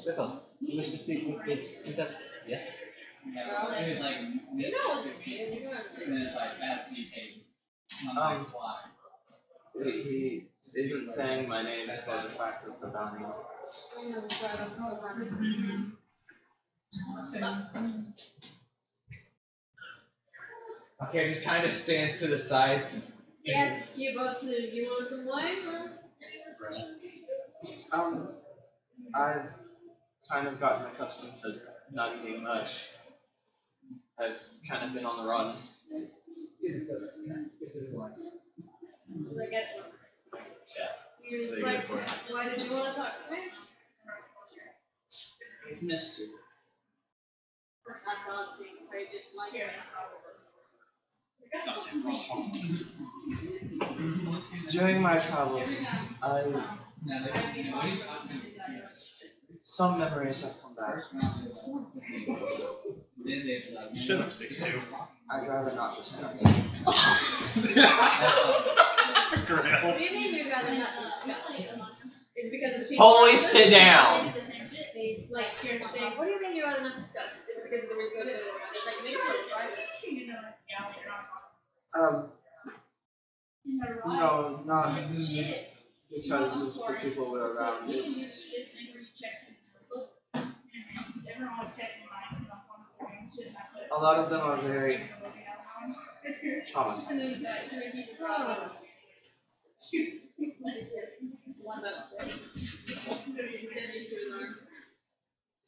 Zethos, you wish to speak with this contestant? Yes. You know what's He isn't saying my name for the fact of the bounty. Okay, just kind of stands to the side. He asks you both if you want some wine or I've kind of gotten accustomed to not eating much. I've kind of been on the run. like at They You're go like, for it. why did you want to talk to me? I've missed you. That's all it seems. I didn't like it. During my travels, some memories have come back. Shut up, 6'2". I'd rather not discuss. What do you mean you'd rather not discuss? It's because of the people. Holy, sit down. Like you're saying, what do you mean you'd rather not discuss? It's because of the people around. It's like make it private. No, not because of the people we're around. It's a lot of them are very traumatized.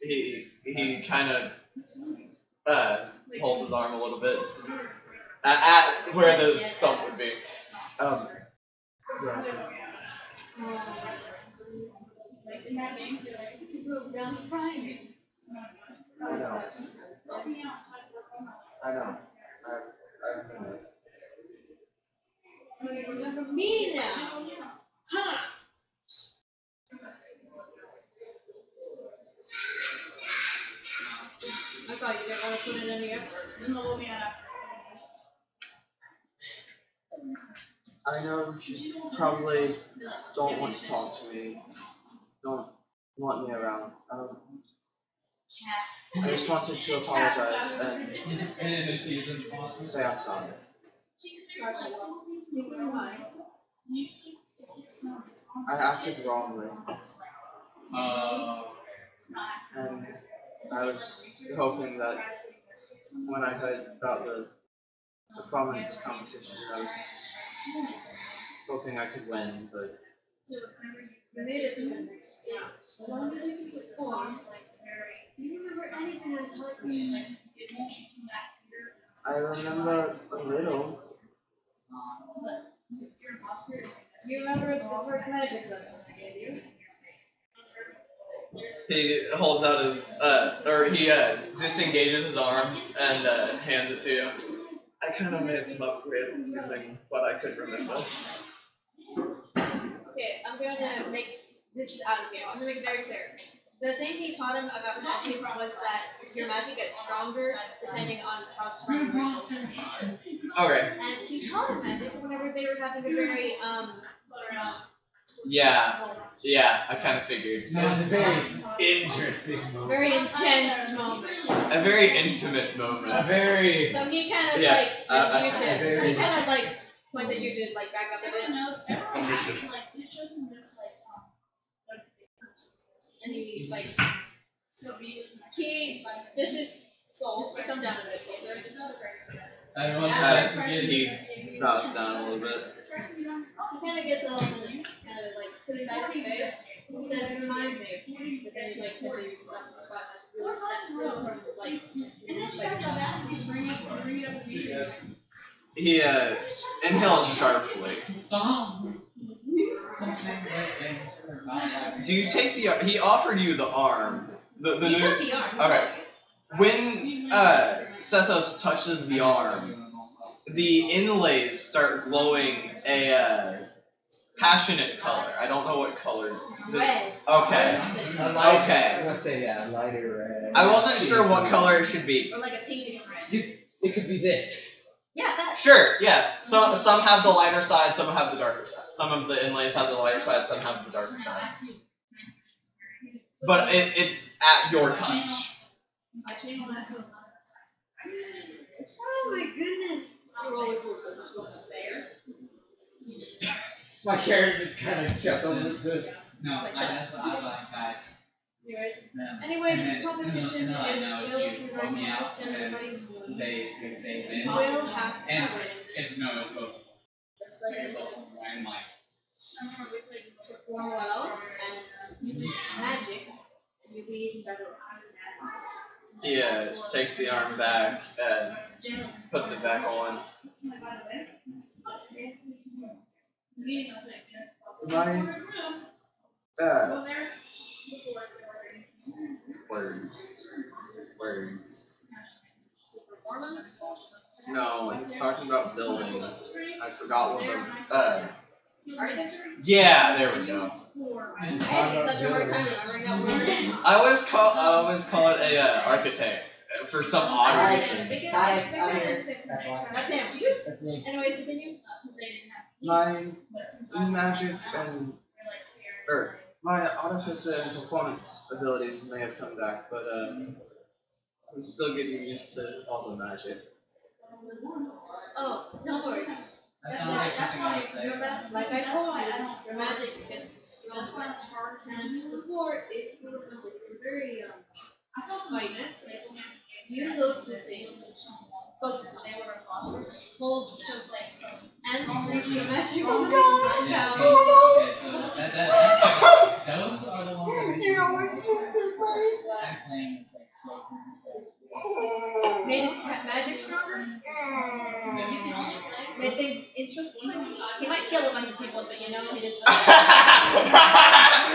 He kind of holds his arm a little bit at where the stump would be. Yeah. I know. I've been there. You remember me now? Huh? I thought you didn't want to put in any effort. I know you probably don't want to talk to me. Don't want me around. I just wanted to apologize and say I'm sorry. I acted wrongly, and I was hoping that when I heard about the performance competition, I was hoping I could win, but You made it to the next stage. As long as you can perform. Do you remember anything I taught you? I remember a little. Do you remember the first magic lesson I gave you? He holds out his, or he disengages his arm and hands it to you. I kind of made some upgrades using what I could remember. Okay, I'm gonna make this out of here. I'm gonna make it very clear. The thing he taught him about magic was that your magic gets stronger depending on how strong your will is. Okay. And he taught him magic whenever they were having a very Yeah, I kind of figured. It was a very interesting moment. very intense moment. A very intimate moment. A very. So he kind of Yeah, like gets you to very- he kind of like points at you to like back up a bit. And he like he dishes soul to come down a bit closer. Everyone He bows down a little bit. He kind of gets a little kind of like to the side of his face. He says, "Remind me." But then he like touches stuff in the spot that's really sensitive from his like. He inhales sharply. Stop. Do you take the? He offered you the arm. The He new. took the arm. Okay. When Sethos touches the arm, the inlays start glowing a passionate color. I don't know what color. Red. Okay. I'm Okay. gonna say lighter red. I wasn't sure what color it should be. Or like a pinkish red. It could be this. Yeah, that. Sure, yeah. Some have the lighter side, some have the darker side. Some of the inlays have the lighter side, some have the darker side. But it's at your touch. Oh my goodness. You're always there. My character just kind of chuckles at this. No, that's what I like, guys. Anyways, this competition is still recognized and everybody They will have to and win. it's no, it's both. They're both and Mike. Perform well and use magic, and you'll be even better. He takes the arm back and puts it back on. My words. Performance? No, he's talking about building. I forgot what the Artificer? yeah, there we go. I had such a hard time remembering that word. I always call it a architect for some odd reason. That's him. That's me. Anyways, continue. My magic and my artificer and performance abilities may have come back, but I'm still getting used to all the magic. Oh, don't worry. That sounds like something I would say. Remember, like I told you, your magic gets stronger. And before, it was very spiked. Use those two things. Focus on it. Hold and make your magic go Yes, down. okay, so those are the ones that You know what you just did, buddy? I'm playing is like so. Made his magic stronger. Made things interesting. He might kill a bunch of people, but you know he just.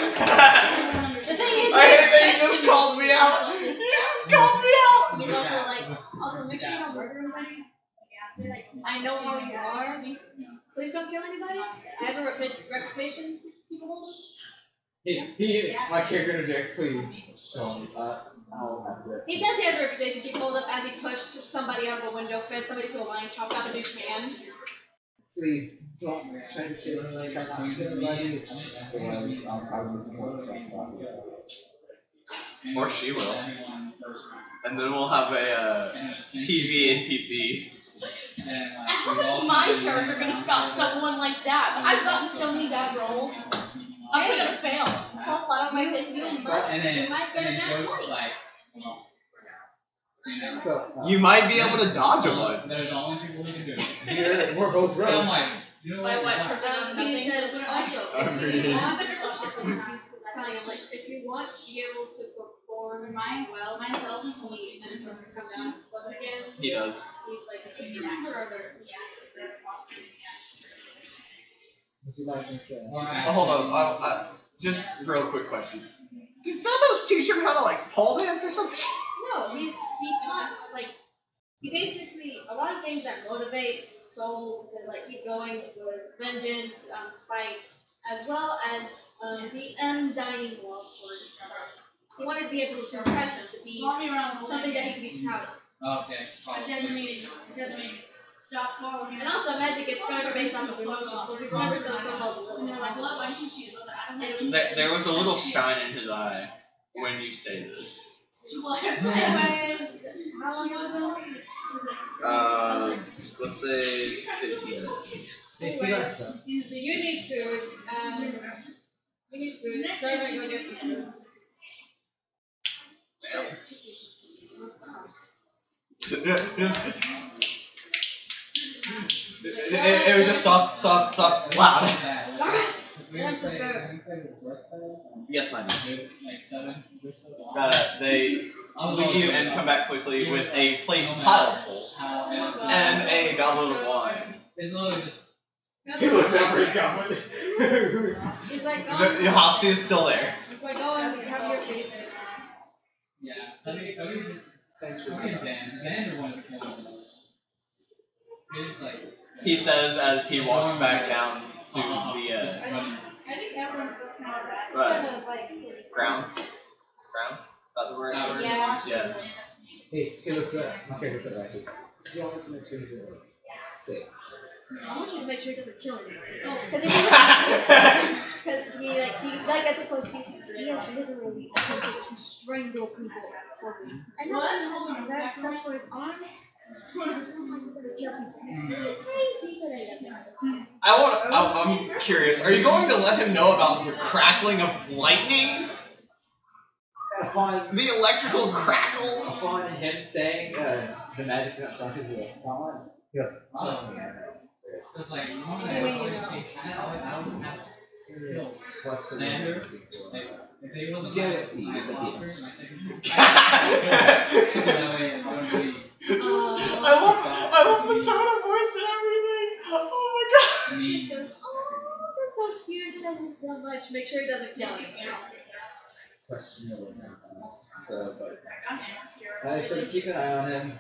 The thing is, I hate that you just called me out. You just called me out. he's also like, also make sure you don't murder anybody. I know how you are. Please don't kill anybody. I have a reputation. My character interjects, please. So, I'll have to. He says he has a reputation. He pulled up as he pushed somebody out of a window, fed somebody to a lion, chopped off a dude's hand. Please don't try to kill him. Try not to kill anybody. Otherwise, I'll probably support the Or she will. And then we'll have a PV and PC. How is my character gonna stop someone like that? I've gotten so many bad rolls. I'm gonna fail. Fall flat on my face again. You might get a nat 20. like, well, So, You might be able to dodge a bunch. There's the only people who can do it. we're both And I'm rogues. like, you know By what? what? Why? Tripping on He nothing? says also, I'm if reading. you want, so he's telling him, like, if you want to be able to perform well, he needs to come down once again. He does. He's like, just remember other. Would you like me to? Oh, hold on. Just real quick question. Did Sato's teacher kind of like pole dance or something? No, he taught, like, he basically, a lot of things that motivate Soul to, like, keep going was vengeance, spite, as well as the undying love for his brother. He wanted to be able to impress him, to be Walk me around. something that he could be proud of. Okay. I said to me. Stop following And also, magic gets stronger based off of emotion, so he remembers those so-called And they're like, little. what? Why did you choose? I don't know. There was a little shine in his eye when you say this. Anyways, how long has it been? Let's say 15 minutes. Anyways, you need food. You need food. Servant, go get some food. It was just soft, loud. What's the food? Yes, my dude. Like 7. They leave and come back quickly with a plate piled full and a goblet of wine. It's literally just. He looks at Rick Goblin. He's like, The Hopsy is still there. He's like, oh, and have your face. Yeah. I think just. Thanks for Xander wanted to kill him first. It's just like. He says as he walks back down to the I think everyone's looking at that. ground. Ground? Is that the word? Yeah. Yes. Hey, looks good. My favorite set right here. You want to make sure he's safe. I want you to make sure he doesn't kill anyone. Because he gets it close to you. He has literally attempted to strangle people for me. And then there's stuff for his arms. This feels like he's gonna kill people. He's crazy, but I love him. I'm curious. Are you going to let him know about the crackling of lightning? Upon The electrical crackle? upon him saying the magic's not strong because of the fallen, he goes, oh, It's like, what's the Xander? name? If he wasn't Jealousy my is a Oscar, demon. my second. That way, I wouldn't be. I love the tone of voice and everything. Oh my god. He goes, oh, that's so cute. He loves him so much. Make sure he doesn't kill him. Questionable sometimes. So, but I should keep an eye on him.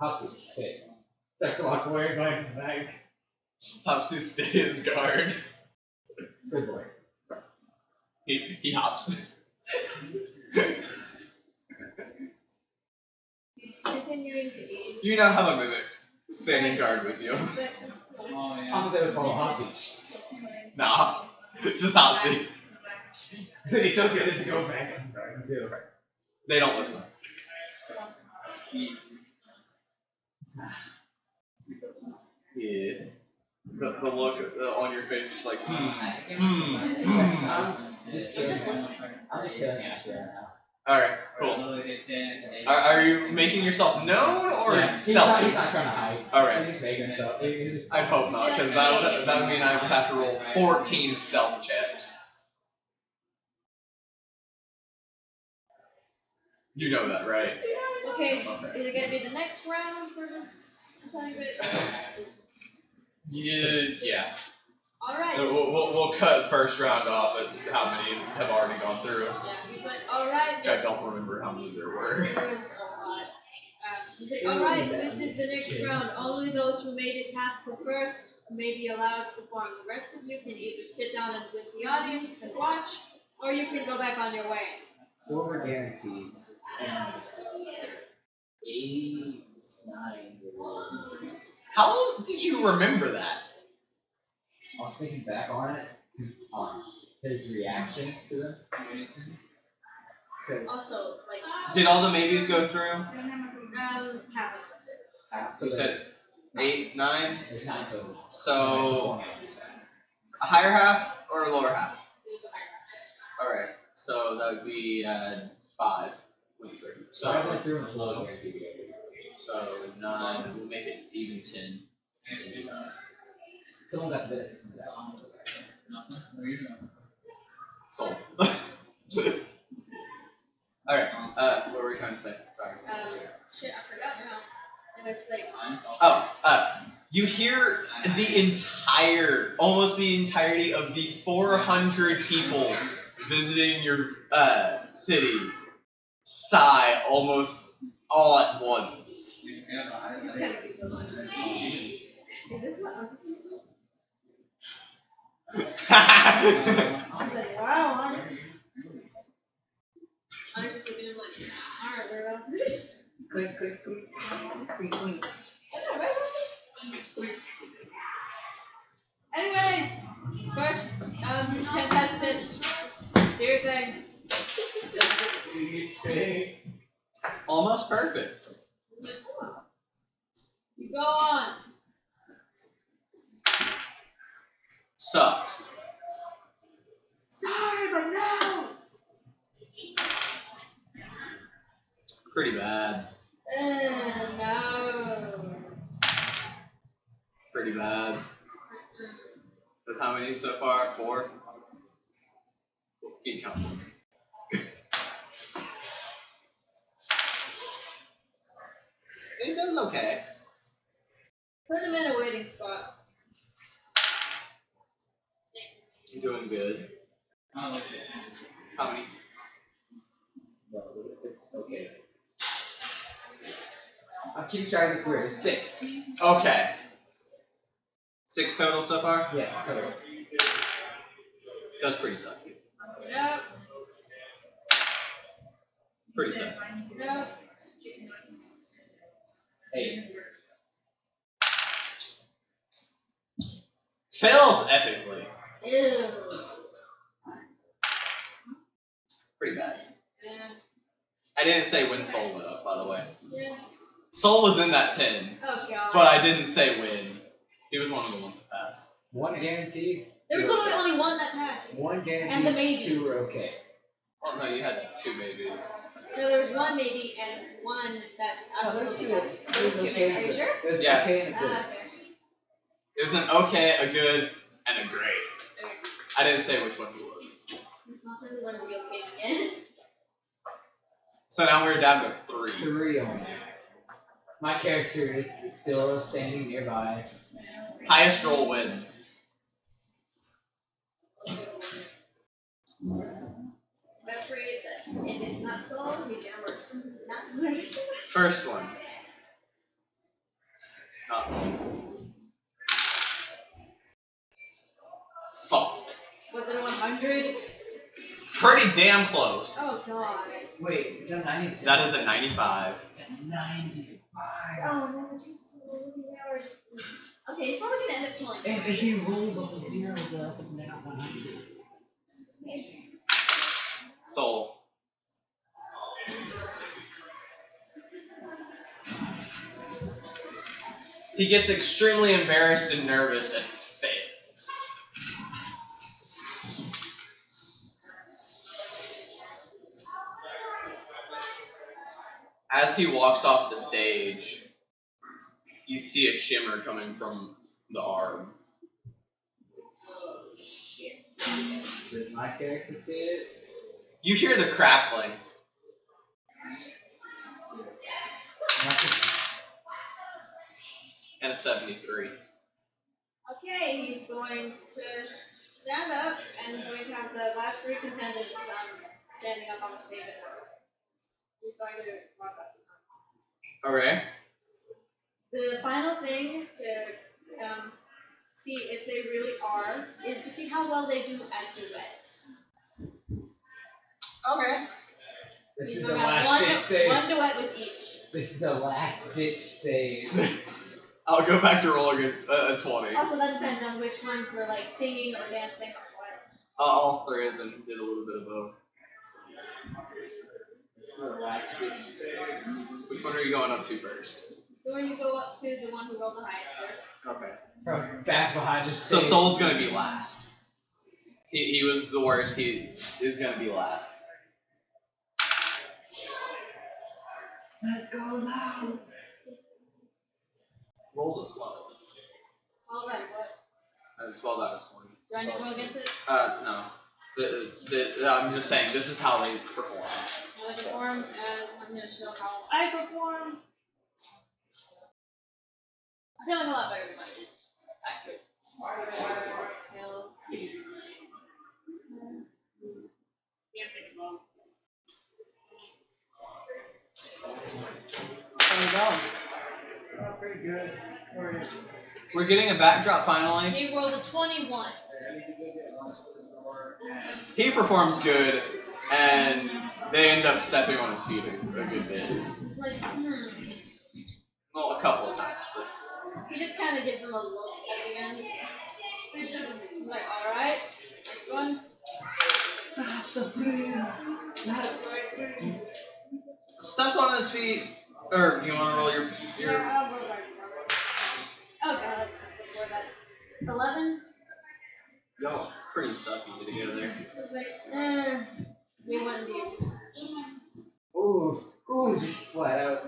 Hopsy, stay. Starts to walk away, going to his bag. Hopsy stay his guard. Good boy. He hops. He's continuing to eat. You now have a mimic standing guard with you. Oh, yeah. I'm gonna call Hopsy. Nah, just Hopsy. He does get it to go back and guard too. They don't listen. Yes. The look on your face is like, I'm just chilling. I'm just chilling after now. Alright, cool. Are you making yourself known or Yeah, he's stealthy? not trying to hide. Alright. He's just making himself. I hope not, because that would mean I would have to roll 14 stealth checks. You know that, right? Okay, is it gonna be the next round for this tiny bit? Yeah. Alright. We'll cut first round off at how many have already gone through. Yeah, he's like, alright. I don't remember how many there were. There was a lot. He's like, alright, this is the next round. Only those who made it past the first may be allowed to perform. The rest of you can either sit down and with the audience and watch, or you can go back on your way. 4 were guaranteed. And 8, 9 were How did you remember that? I was thinking back on it, his reactions to them. Also, like, Did all the maybes go through? half So You said 8, 9? it's 9 total. So a higher half or a lower half? Alright, so that would be 5 went through. So I So, went through and 4 went through. so 9, we'll make it even 10. Someone got the benefit from that. Sold. Alright, what were we trying to say? Sorry. shit, I forgot now. It was like, You hear almost the entirety of the 400 people visiting your city sigh almost all at once. just kind of keep those on. Is this what I'm confused? I was like, wow, I was just looking at him like, alright, girl. Clink, clink, clink, clink, clink. Anyways, first contestant, do your thing. Almost perfect. You go on. Sucks. Sorry, but no. Pretty bad. No. Pretty bad. That's how many so far? 4? Keep counting. It does okay. Put him in a waiting spot. You're doing good. How many? Well, it's okay. I'm keeping track of this weird. It's 6. Okay. 6 total so far? Yes, total. That's pretty sucky. Nope. Pretty sucky. Nope. 8. Fails epically. Ew. Pretty bad. Yeah. I didn't say when Soul went up, by the way. Yeah. Soul was in that 10, Oh god. but I didn't say when. He was one of the ones that passed. 1 guarantee. There was 2 literally okay. only one that passed. 1 guarantee. And the maybe. 2 were okay. Oh no, you had 2 babies. No, there was one maybe and one that No, there's 2. There's 2 maybe. Are you sure? There's Yeah. okay and a good. Okay. There's an okay, a good, and a great. Okay. I didn't say which one he was. This must be one to be okay again. So now we're down to 3. 3 only. My character is still standing nearby. Highest roll wins. I'm afraid that if it's not solved, we can work something not understand. First one. Not Soul. Fuck. Was it a 100? Pretty damn close. Oh god. Wait, is that 90? That is a 95. It's a 95. Oh no, just so many hours. Okay, he's probably gonna end up killing And somebody. if he rolls all zeros, so that's a negative 100. Soul. He gets extremely embarrassed and nervous and fails. As he walks off the stage, you see a shimmer coming from the arm. Does my character see it? You hear the crackling. And a 73. Okay, he's going to stand up and going to have the last 3 contenders standing up on the stage. He's going to walk up. Okay. The final thing to see if they really are is to see how well they do at duets. Okay. This He's is going the to have last ditch save. one duet with each. This is the last ditch save. I'll go back to rolling a 20. Also, that depends on which ones were like singing or dancing or what. All three of them did a little bit of both. Which one are you going up to first? So when you go up to the one who rolled the highest first. Okay. From back behind the So stage. Soul's gonna be last. He was the worst. He is gonna be last. Let's go, Louse. Rolls a 12. Alright, what? 12 out of 20. Do I need to roll against it? No. I'm just saying, this is how they perform. How I perform, and I'm gonna show how I perform. I'm feeling a lot better than I did. Actually. Skills. How you going? Oh, pretty good. We're getting a backdrop finally. He rolls a 21. He performs good, and they end up stepping on his feet a good bit. It's like, Well, a couple of times, but. He just kind of gives him a look at the end. He's like, alright, next one. That's the prince. That's my prince. Steps on his feet, or you want to roll your Yeah, I'll roll back. Oh god, that's 11. Y'all pretty sucky together. It's like, we wouldn't be. Ooh, just flat out.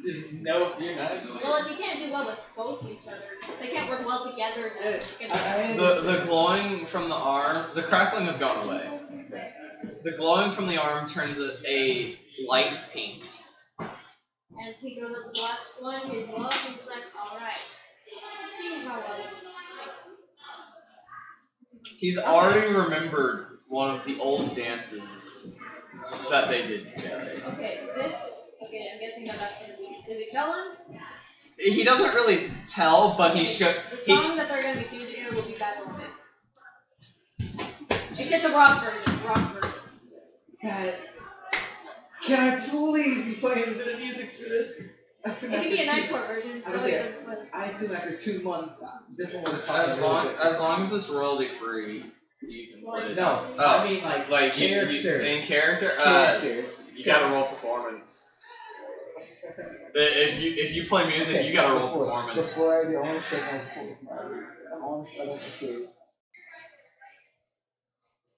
Just nope, you're not. Well, if you can't do well with both each other, they can't work well together. The glowing from the arm, the crackling has gone away. The glowing from the arm turns a light pink. And he goes to the last one, he's low, he's like, alright. Let's see how well you do. He's already remembered one of the old dances that they did together. Okay, I'm guessing that's gonna be. Does he tell him? He doesn't really tell, but he should. The song that they're gonna be singing together will be Bad Romance. Except the rock version. Guys, can I please be playing a bit of music for this? It could be a nightcore version. I assume after 2 months, this one was As long as it's royalty free, you can play it. No, Oh, I mean like character. In character. You gotta roll performance. If you play music, Okay, you gotta roll performance. Before I do, I want to check my performance. I'm on curious.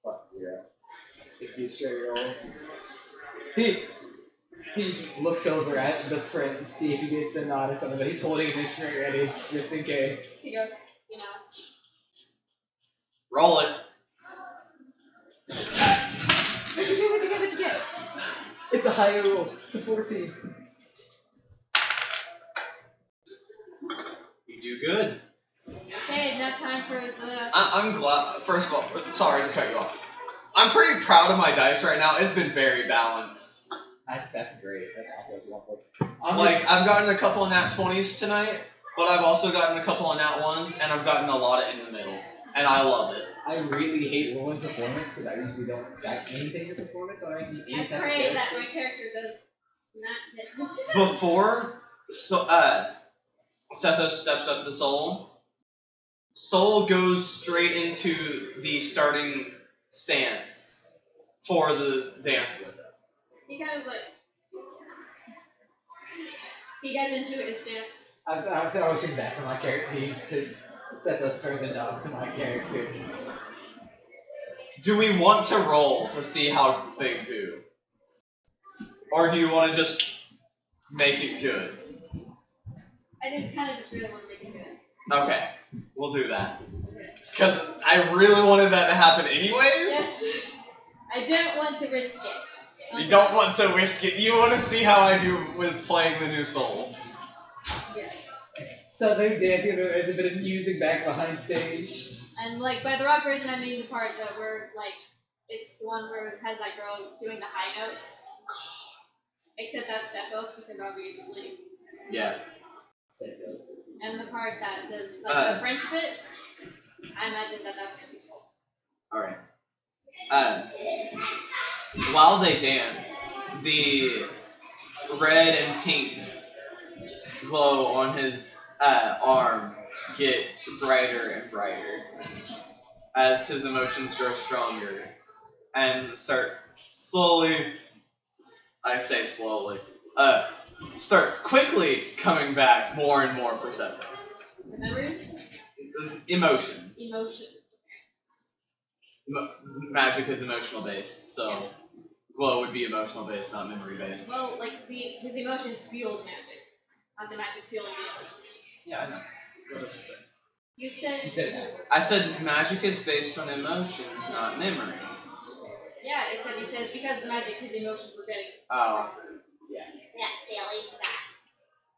+0. If you show your roll. He looks over at the print to see if he gets a nod or something, but he's holding an instrument ready just in case. He goes, he nods. Roll it. What'd you get? It's a higher roll. It's a 14. You do good. Okay, now time for the. I'm glad. First of all, sorry to cut you off. I'm pretty proud of my dice right now. It's been very balanced. That's great. That's awesome. I've gotten a couple of nat 20s tonight, but I've also gotten a couple of nat 1s, and I've gotten a lot of in the middle, and I love it. I really hate rolling performance because I usually don't stack anything to performance on any I type of pray character. that my character does not hit. Before Sethos steps up to Soul, Soul goes straight into the starting stance for the dance with him. He kind of like. He gets into his stance. I thought I should invest in my character to set those turns and nods to my character. Do we want to roll to see how they do? Or do you want to just make it good? I did kind of just really want to make it good. Okay, we'll do that. Because I really wanted that to happen anyways. Yes. I didn't want to risk it. You don't want to risk it. You want to see how I do with playing the new Soul. Yes. So they're dancing, there's a bit of music back behind stage. And like by the rock version, I mean the part that where like it's the one where it has that girl doing the high notes. Except that's Sethos because obviously. Yeah. And the part that does like the French bit, I imagine that that's gonna be Soul. Alright. While they dance, the red and pink glow on his arm get brighter and brighter as his emotions grow stronger and start slowly, I say slowly, start quickly coming back more and more perceptives. The memories? Emotions. Emotions. Magic is emotional based, so glow would be emotional based, not memory based. Well, like, his emotions fuel the magic. Not the magic fueling the emotions. Yeah, I know. What did I say? You said... I said magic is based on emotions, not memories. Yeah, except you said because the magic, his emotions were getting Oh. stronger. Yeah. Yeah, Billy.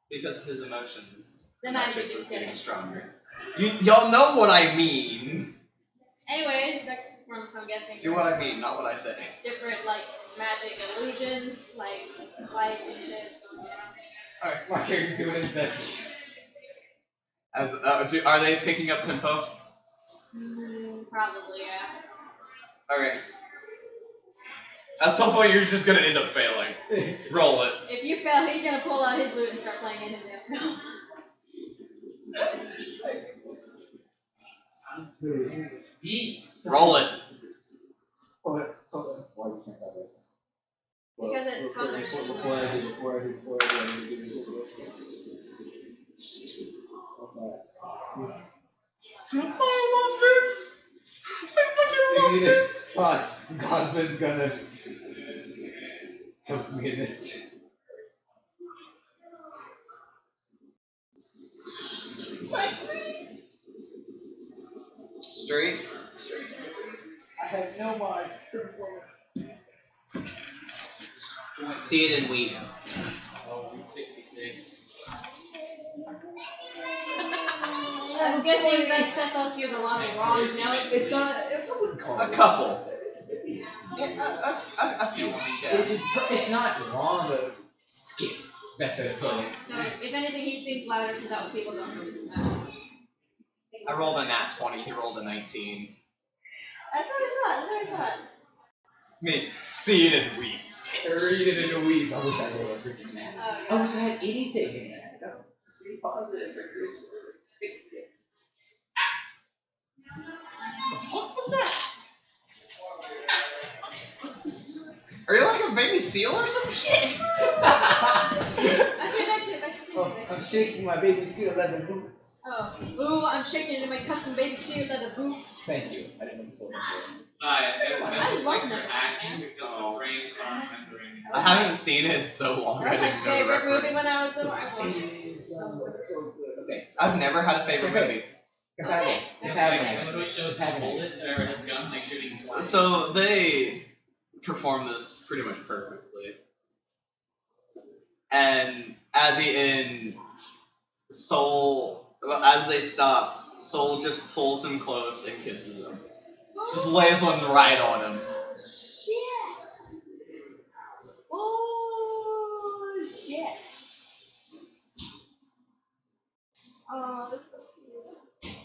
Because of his emotions. The magic was is getting getting stronger. Y'all know what I mean. Anyways, that's from guessing. Do what I mean, not what I say. Different, like, magic illusions, like, lights and shit. Alright, my character's doing his best. As are they picking up tempo? Probably, yeah. Okay. At some point, you're just gonna end up failing. Roll it. If you fail, he's gonna pull out his lute and start playing it himself. Roll it. Hold on. Why you can't tell this? Because it comes Before I do, I need to give this a look. I love this. I fucking Give love me this. this spot. Godwin's gonna help me in this. Straight. I have no mind. See it and weep. Oh, week 66. I'm guessing that Sethos used a lot of wrong notes. It's not. I wouldn't call A it. couple. A few. Yeah. It's not wrong, but skips. That's what it's called. So, if anything, he sings louder so that people don't notice that. I rolled a nat 20. He rolled a 19. That's what I thought. Me, see it and weep. Read it in a week. I wish I rolled a freaking man. Oh, I wish I had anything in that. No. Stay positive. The fuck was that? Are you like a baby seal or some shit? Okay, back to Oh, I'm shaking my baby steel leather boots. Oh, ooh, I'm shaking it in my custom baby seal leather boots. Thank you. I didn't know before. I love them. Acting because the frames aren't rendering. I haven't seen it in so long. That I was my didn't know the favorite movie when reference. I was little. I watched it. It's so good. Okay. I've never had a favorite movie. Okay. When we shows his bullet or his gun, like shooting. So they perform this pretty much perfectly. And at the end, Soul, as they stop, Soul just pulls him close and kisses him. Just lays one right on him. Shit. Oh, shit. Oh, that's so cute.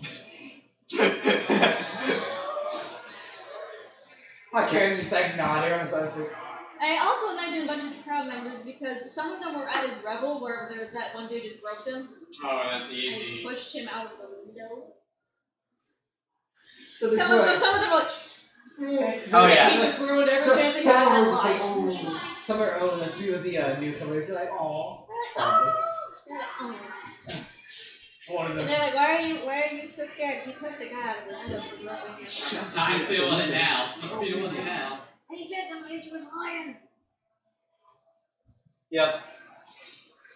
My character just like nodding on the side. I also imagine a bunch of crowd members because some of them were at his revel where that one dude just broke them Oh, that's and he easy. pushed him out of the window. So Some of them were like, Oh, yeah. He just ruined every chance he had in life. Some are and a few of the newcomers are like, "Aw." Oh. One of And them. they're like, why are you so scared? He pushed a guy out of the window for broken. I'm feeling it now. He's feeling it now. And he fed somebody to his lion. Yep.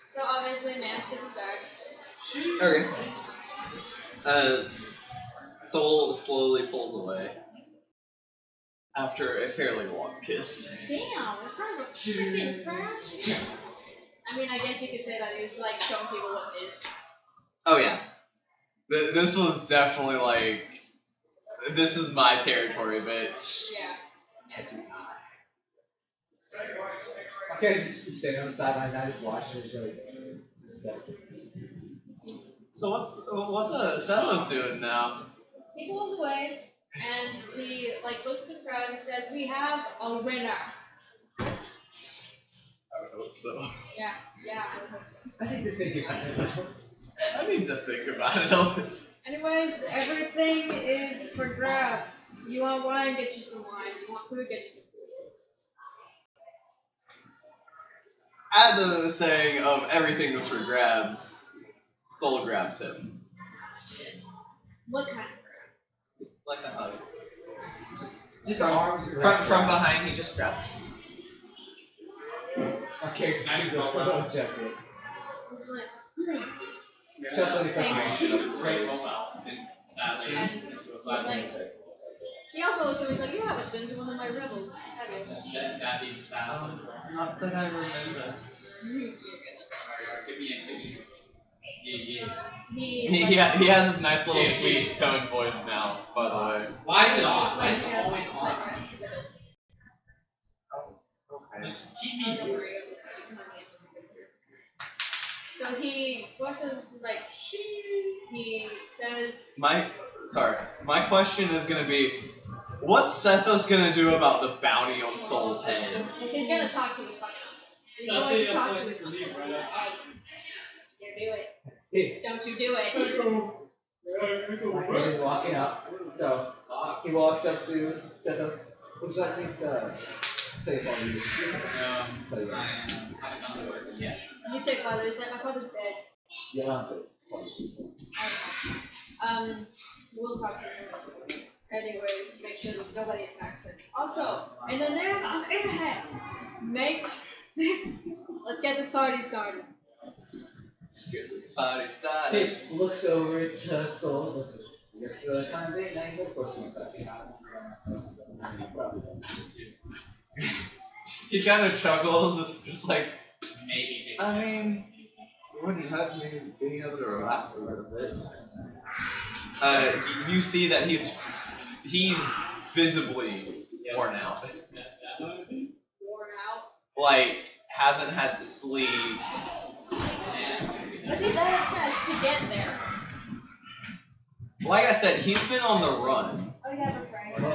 So obviously, Mask is his back. Okay. Soul slowly pulls away after a fairly long kiss. Damn, what kind of a freaking crash? I mean, I guess you could say that he was like showing people what's his. Oh yeah. This was definitely like, this is my territory, bitch. Yeah. It's My character's just standing on the sidelines. I just watch her. Just like. So what's Settler's doing now? He pulls away and he like looks at the crowd and says, "We have a winner." I would hope so. Yeah, I would hope so. I think they're thinking about it. I need to think about it a little. Anyways, everything is for grabs. You want wine, get you some wine. You want food, get you some food. Add to the saying of everything is for grabs, Soul grabs him. What kind of grab? Like a hug. Just arms From behind, he just grabs. Okay, Nice Jesus, roll out. check it. It's like, Shuffling Thank something. Great profile. Sadly, And to a he's flat like, he also looks at me, he's like, you haven't been to one of my revels, have you? that being assassin. Not that I remember. Give me. Yeah. He has his nice little sweet tone voice now, by the way. Why is it on? Why is it always on? Just keep me. So he walks up and is like, he says, My question is gonna be, what's Sethos gonna do about the bounty on Soul's head? he's gonna talk to his fucking He's going to talk to his You do it. Hey. Don't you do it. My kid is walking up, so he walks up to Sethos. Would you like me to say for you? So yeah. I haven't done the work yet. You say father, he's like, my father's dead. You're not good. We'll talk to him. Anyways, make sure that nobody attacks him. Also, in the name of Abraham, make this. Let's get this party started. Let's get this party started. He looks over at Soul. Listen, I guess for the time being, I ain't gonna push him back. He kind of chuckles, just like, Maybe. I mean, it wouldn't hurt me being able to relax a little bit. You see that he's visibly worn out. Worn out. Like, hasn't had sleep. But see, that says to get there. Like I said, he's been on the run. Oh yeah, that's right. We're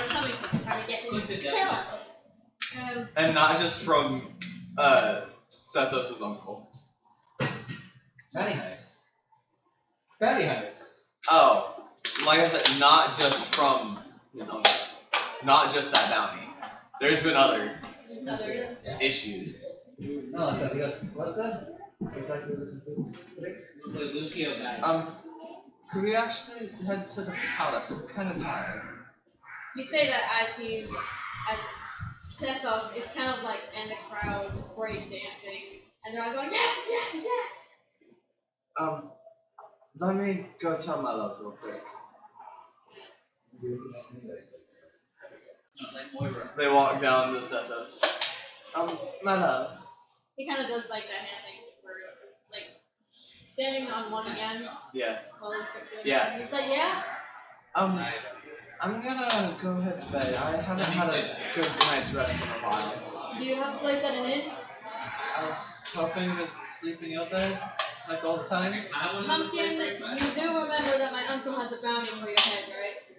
coming to try to get him to kill him. And not just from Sethos' uncle. Bounty hunters. Bounty hunters. Oh, like I said, not just from his uncle. Not just that bounty. There's been other Others. issues. No, that's nothing else. What's that? Would you like to listen to it? Lucio guy. Could we actually head to the palace? I'm kind of tired. You say that as Sethos is kind of like in the crowd break dancing, and they're all going, yeah. Let me go tell my love real quick. Like Moira. They walk down to Sethos. My love. He kind of does like that hand thing where it's like standing on one again. Yeah. While he's Yeah. He's like, yeah. I'm gonna go ahead to bed. I haven't had a good night's rest in a while. Do you have a place at an inn? I was hoping to sleep in your bed, like all the time. Pumpkin, you do remember that my uncle has a bounty for your head, right?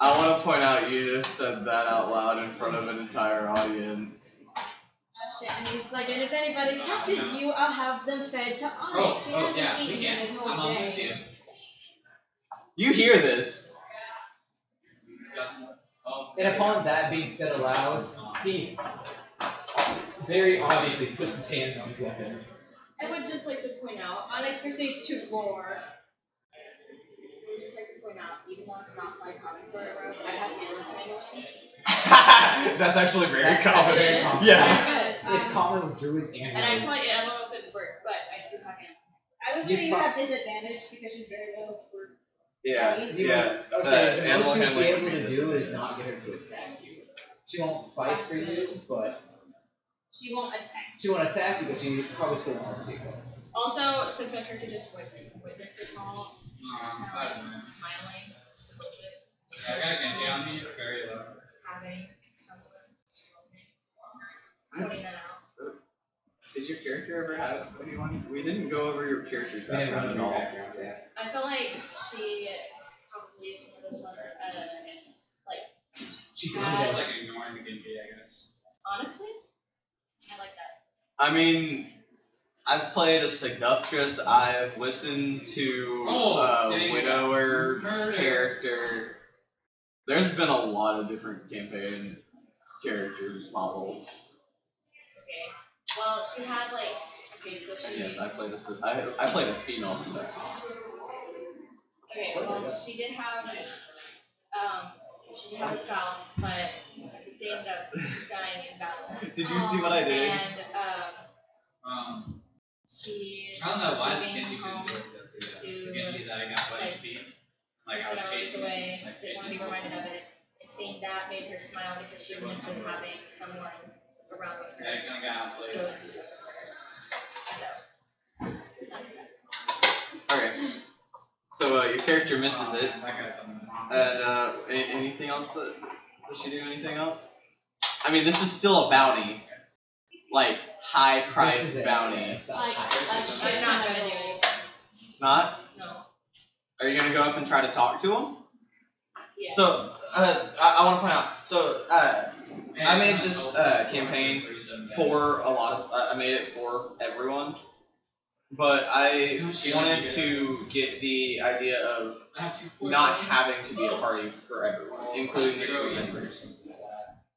I want to point out you just said that out loud in front of an entire audience. Oh shit, and he's like, and if anybody touches you, I'll have them fed to Onyx. She hasn't yeah, we eaten can. in a whole I'm on the day. stand. You hear this? And upon that being said aloud, he very obviously puts his hands on his weapons. I would just like to point out, Onyx proceeds to roar. I would just like to point out, even though it's not my comic book, I have yellow tangling. That's actually very That's common. very common. Yeah. It's common with druids and And I rogues. probably, I don't know if it worked, but I do have yellow. I would say you have disadvantage because she's very low for Yeah. bodies. Okay, the animal most you'll be handling able would to be do is disadvantage. not get her to attack you. She won't fight for you, but She won't attack. she won't attack you, but she probably still wants to get close. Also, since my character just witnessed this all, just kind of like smiling just a little bit. I gotta get down to you very low. Having someone pointing that out. Did your character ever have anyone? We didn't go over your character's We didn't background run at any all. background yet. I feel like she probably is one of those ones that, like, She's Yeah. undead. Just like ignoring the guinea, I guess. honestly, I like that. I mean, I've played a seductress. I've listened to a widower character. There's been a lot of different campaign character models. Okay. Well, she had like. Okay, so she. Yes, I played a female seductress. Okay, well, she did have a spouse, but they ended up dying in battle. Did you see what I did? And she. I don't know why this moving gets you home good to Genji that I got playing feet. Like I was chasing away, like didn't want to be reminded of it. And seeing that made her smile because she misses having someone around with her. Yeah, kind of got Go outplayed. and do something for her. So that's that. Okay. So your character misses it. That guy And anything else does she do anything else? I mean, this is still a bounty, like high priced bounty. Like I'm not gonna do anything. Not? No. Are you gonna go up and try to talk to him? Yeah. So I want to point out. So I made this campaign for a lot of. I made it for everyone, but I wanted to get the idea of not having to be a party for everyone, including the crew members.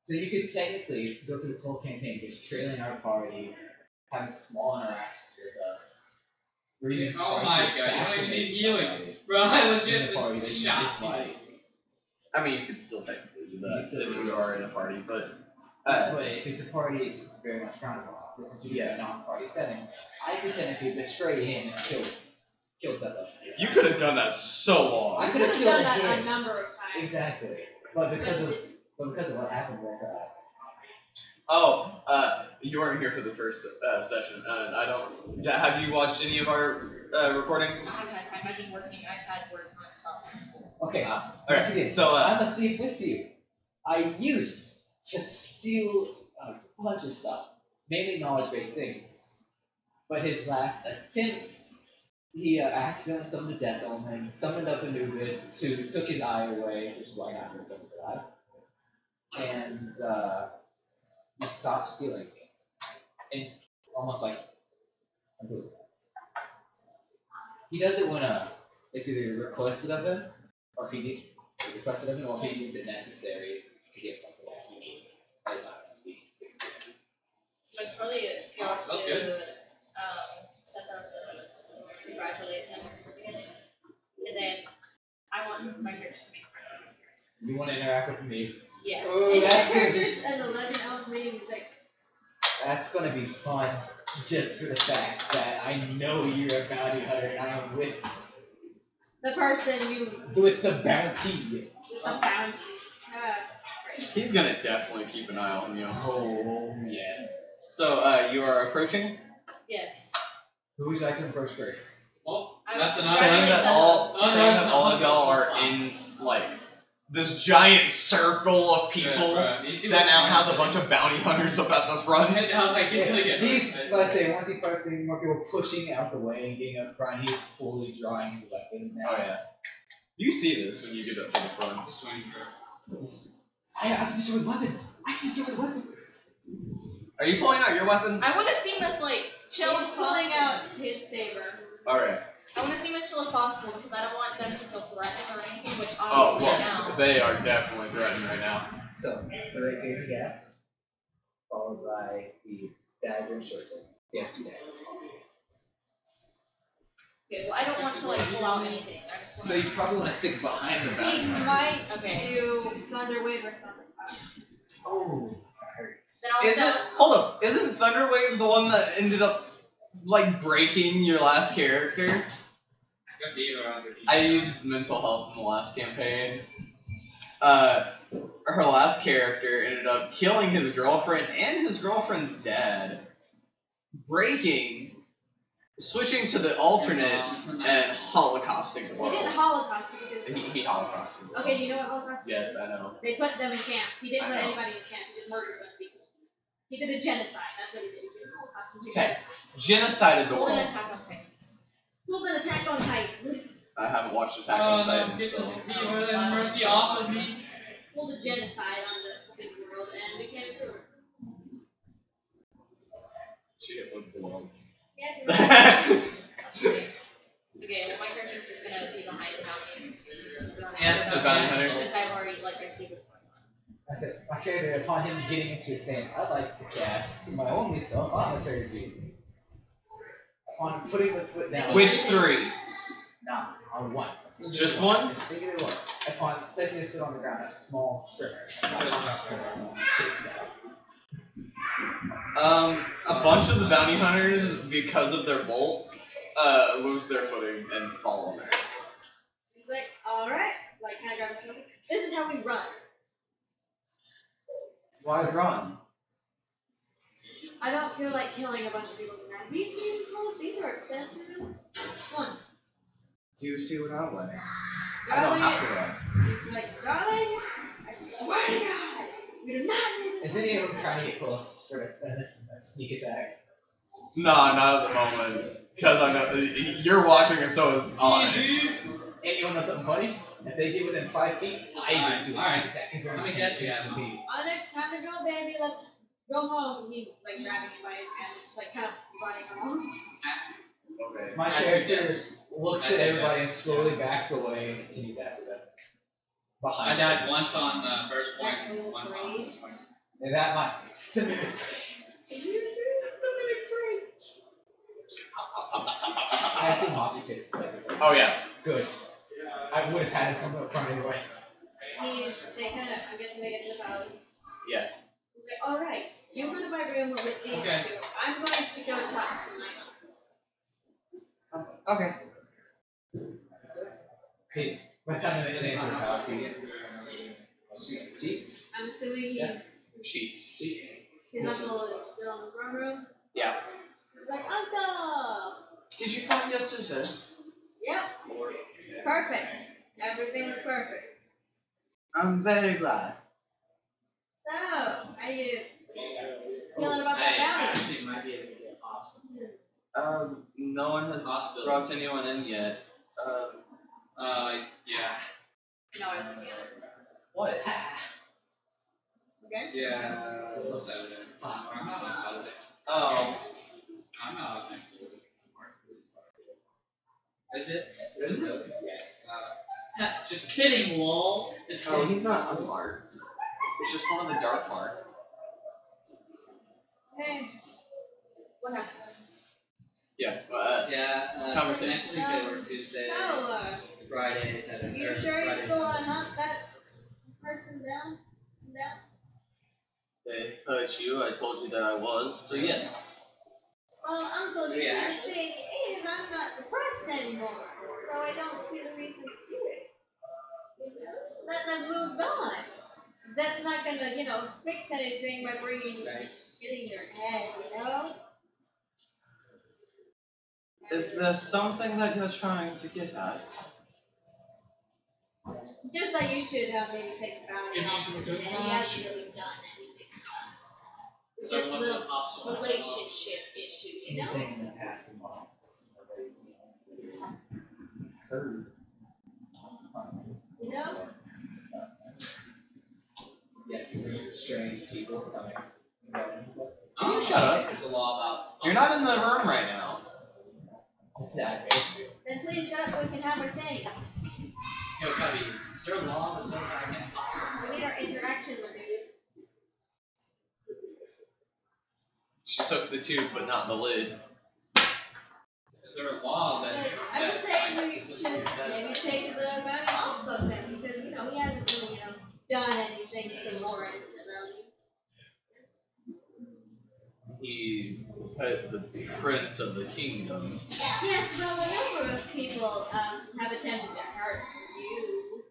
So you could technically go through this whole campaign just trailing our party, having small interactions with us. Or even Oh trying my to god, you don't even need assassinate healing. somebody Bro, I in legit the party that just you shot dislike. I mean, you could still technically do that if you are in a party, but But if it's a party, it's very much frowned upon. This is usually a non-party setting. I could technically betray him and kill Sethos. you could have done that so long. I You could could have have killed done that him. a number of times. Exactly. But because of what happened with Oh, you weren't here for the first session. I don't. Have you watched any of our recordings? I haven't had time. I've been working. I've had work non-stop. okay. Alright, Once again, so I'm a thief with you. I used to steal a bunch of stuff, mainly knowledge-based things. But his last attempts, he accidentally summoned a death omen, summoned up Anubis, who took his eye away, which is why I got rid of the eye. And he stopped stealing. And almost like he does it when it's either requested of him, or if he requested of him, or if he deems it necessary to get something that he needs. That is not going to be. I'd probably go That's to good. Sethos and congratulate him, I guess. And then I want my character to be You want to interact with me? Yeah. Oh, Is your that's character's an 11 elf reading like That's gonna be fun, just for the fact that I know you're a bounty hunter and I am with the person you the bounty. bounty? he's gonna definitely keep an eye on you. Oh yes. So you are approaching. Yes. Who would you like to approach first? Well, I that's was another Saying Congratulate that Sethos. all of y'all are in like this giant circle of people that now has a bunch of bounty hunters up at the front. I was like, he's gonna get He's, like I say, once he starts seeing more people pushing out the way and getting up front, he's fully drawing his weapon now. Oh yeah. You see this when you get up to the front. Swing for I can destroy weapons. I can destroy weapons. Are you pulling out your weapon? I want to seem as like chill He's as pulling possible. out his saber. All right. I want to seem as chill as possible because I don't want them to feel threatened or anything, which Oh obviously well, now. they are definitely threatened right now. So, the right here, yes. Followed by the dagger and short sword. Yes, 2 daggers. Okay, well, I don't want to like pull out anything. I just want So you probably want to stick behind the He bounty hunter. might Okay. do Thunder Wave or Thunder Cloud. Oh, that hurts. Then I'll Isn't set. hold up? Isn't Thunderwave the one that ended up like breaking your last character? I used mental health in the last campaign. Her last character ended up killing his girlfriend and his girlfriend's dad, breaking, switching to the alternate and holocausting the He world. didn't Holocaust because. He holocausted the world. Okay, do you know what Holocaust is? Yes, I know. They put them in camps. He didn't I put know. anybody in camps. He just murdered a bunch of people. He did a genocide. That's what he did. He did a Holocaust. He did Okay. genocide. Genocided the Hold an world. attack on Titans. Pulled an attack on Titans. I haven't watched Attack on Titan, get so. the mercy off of me. Pulled a genocide on the fucking world and became a ruler. She hit with the world. Yeah, you're right. Okay, well, my character's just gonna be behind the bounty. Yes, the bounty hunters. Since I've already like I see what's going on. I said, my character, upon him getting into his stance, I'd like to cast my only spell, Thaumaturgy. Upon putting the foot down. Which three? Nah, on one. Just one? A singular one. Upon placing his foot on the ground, a small tremor. Shakes out. A bunch of the bounty hunters, because of their bolt, lose their footing and fall on their ass. He's like, alright, like kind of grab his shoulder. This is how we run. Why run? I don't feel like killing a bunch of people tonight. These clothes, these are expensive. Come on. Do you see what I'm wearing? I don't have to run. He's like, darling, I swear to God, we do not need Is any of them trying to get close for a sneak attack? No, not at the moment. Because I know you're watching and so is Onyx. And you want to know something funny? If they get within 5 feet, I get to do a sneak attack. How many guests do you have? Onyx, time to go, baby. Let's go home. He's like grabbing him by his hand, just like kind of running around. Okay. My character looks at everybody and slowly backs away and continues after them. I Behind died once on the first point, That little once on braid. this point. And that might. I assume object takes place. Oh yeah. Good. I would have had him come up front anyway. They kind of, I'm guessing they get to the palace. Yeah. He's like, alright, you go to my room with these Okay. two. I'm going to go talk to my Okay. Hey, by the time they enter the palace, Sheets? I'm assuming Sheets. his uncle is still in the throne room. Yeah. He's like, Uncle! Did you find Justice Head? Yep. Perfect. Everything was perfect. I'm very glad. So, how you feeling about that Hey, bounty? actually, it might be able to get awesome. No one has Possibility. brought anyone in yet. Yeah. No, it's the other. What? Okay. Yeah, what's Saturday? I'm not on Saturday. Oh. I'm not next week. Is it? Is it really? Yes. Just kidding, lol. Just Oh, kidding. he's not unmarked. It's just one of the dark mark. Hey. What happens? Yeah. Yeah, Conversation. next week they work Tuesday, So, Friday, Saturday. you or sure you Friday, still want to Saturday. hunt that person down? Down? They hurt you. I told you that I was. So yes. Well, Uncle, the Yeah. sad thing is I'm not depressed anymore, so I don't see the reason to do it. Let them move on. That's not gonna, fix anything by Thanks. getting your head, Is there something that you're trying to get at? Just like you should maybe take a bounty off him, and he hasn't really done anything for us. It's So just what's the the possible? relationship issue, Anything in the past months. Nobody's seen. Heard. Yes, there's strange people coming. Can you shut up? There's a law about. You're not in the room right now. It's that Then please shut up so we can have our thing. Yo, Cubby, is there a law that says I can't talk? We need our interaction limited. She took the tube, but not the lid. Is there a law that? I'm just saying we should specifically says maybe that? take the bounty off of him because, he hasn't really, done anything to warrant the bounty. He hurt the prince of the kingdom. Yes, well, a number of people have attempted to hurt you.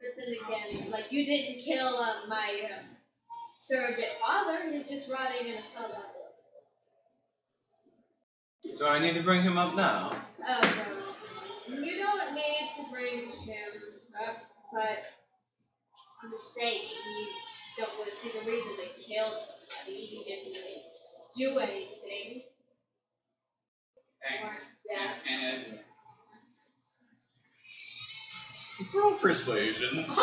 But then again, like, you didn't kill my surrogate father. He's just rotting in a cell down below. Do I need to bring him up now? Oh, no. You don't need to bring him up, but I'm just saying, you don't really see the reason to kill somebody. He didn't really do anything. Or death. And Roll persuasion. Just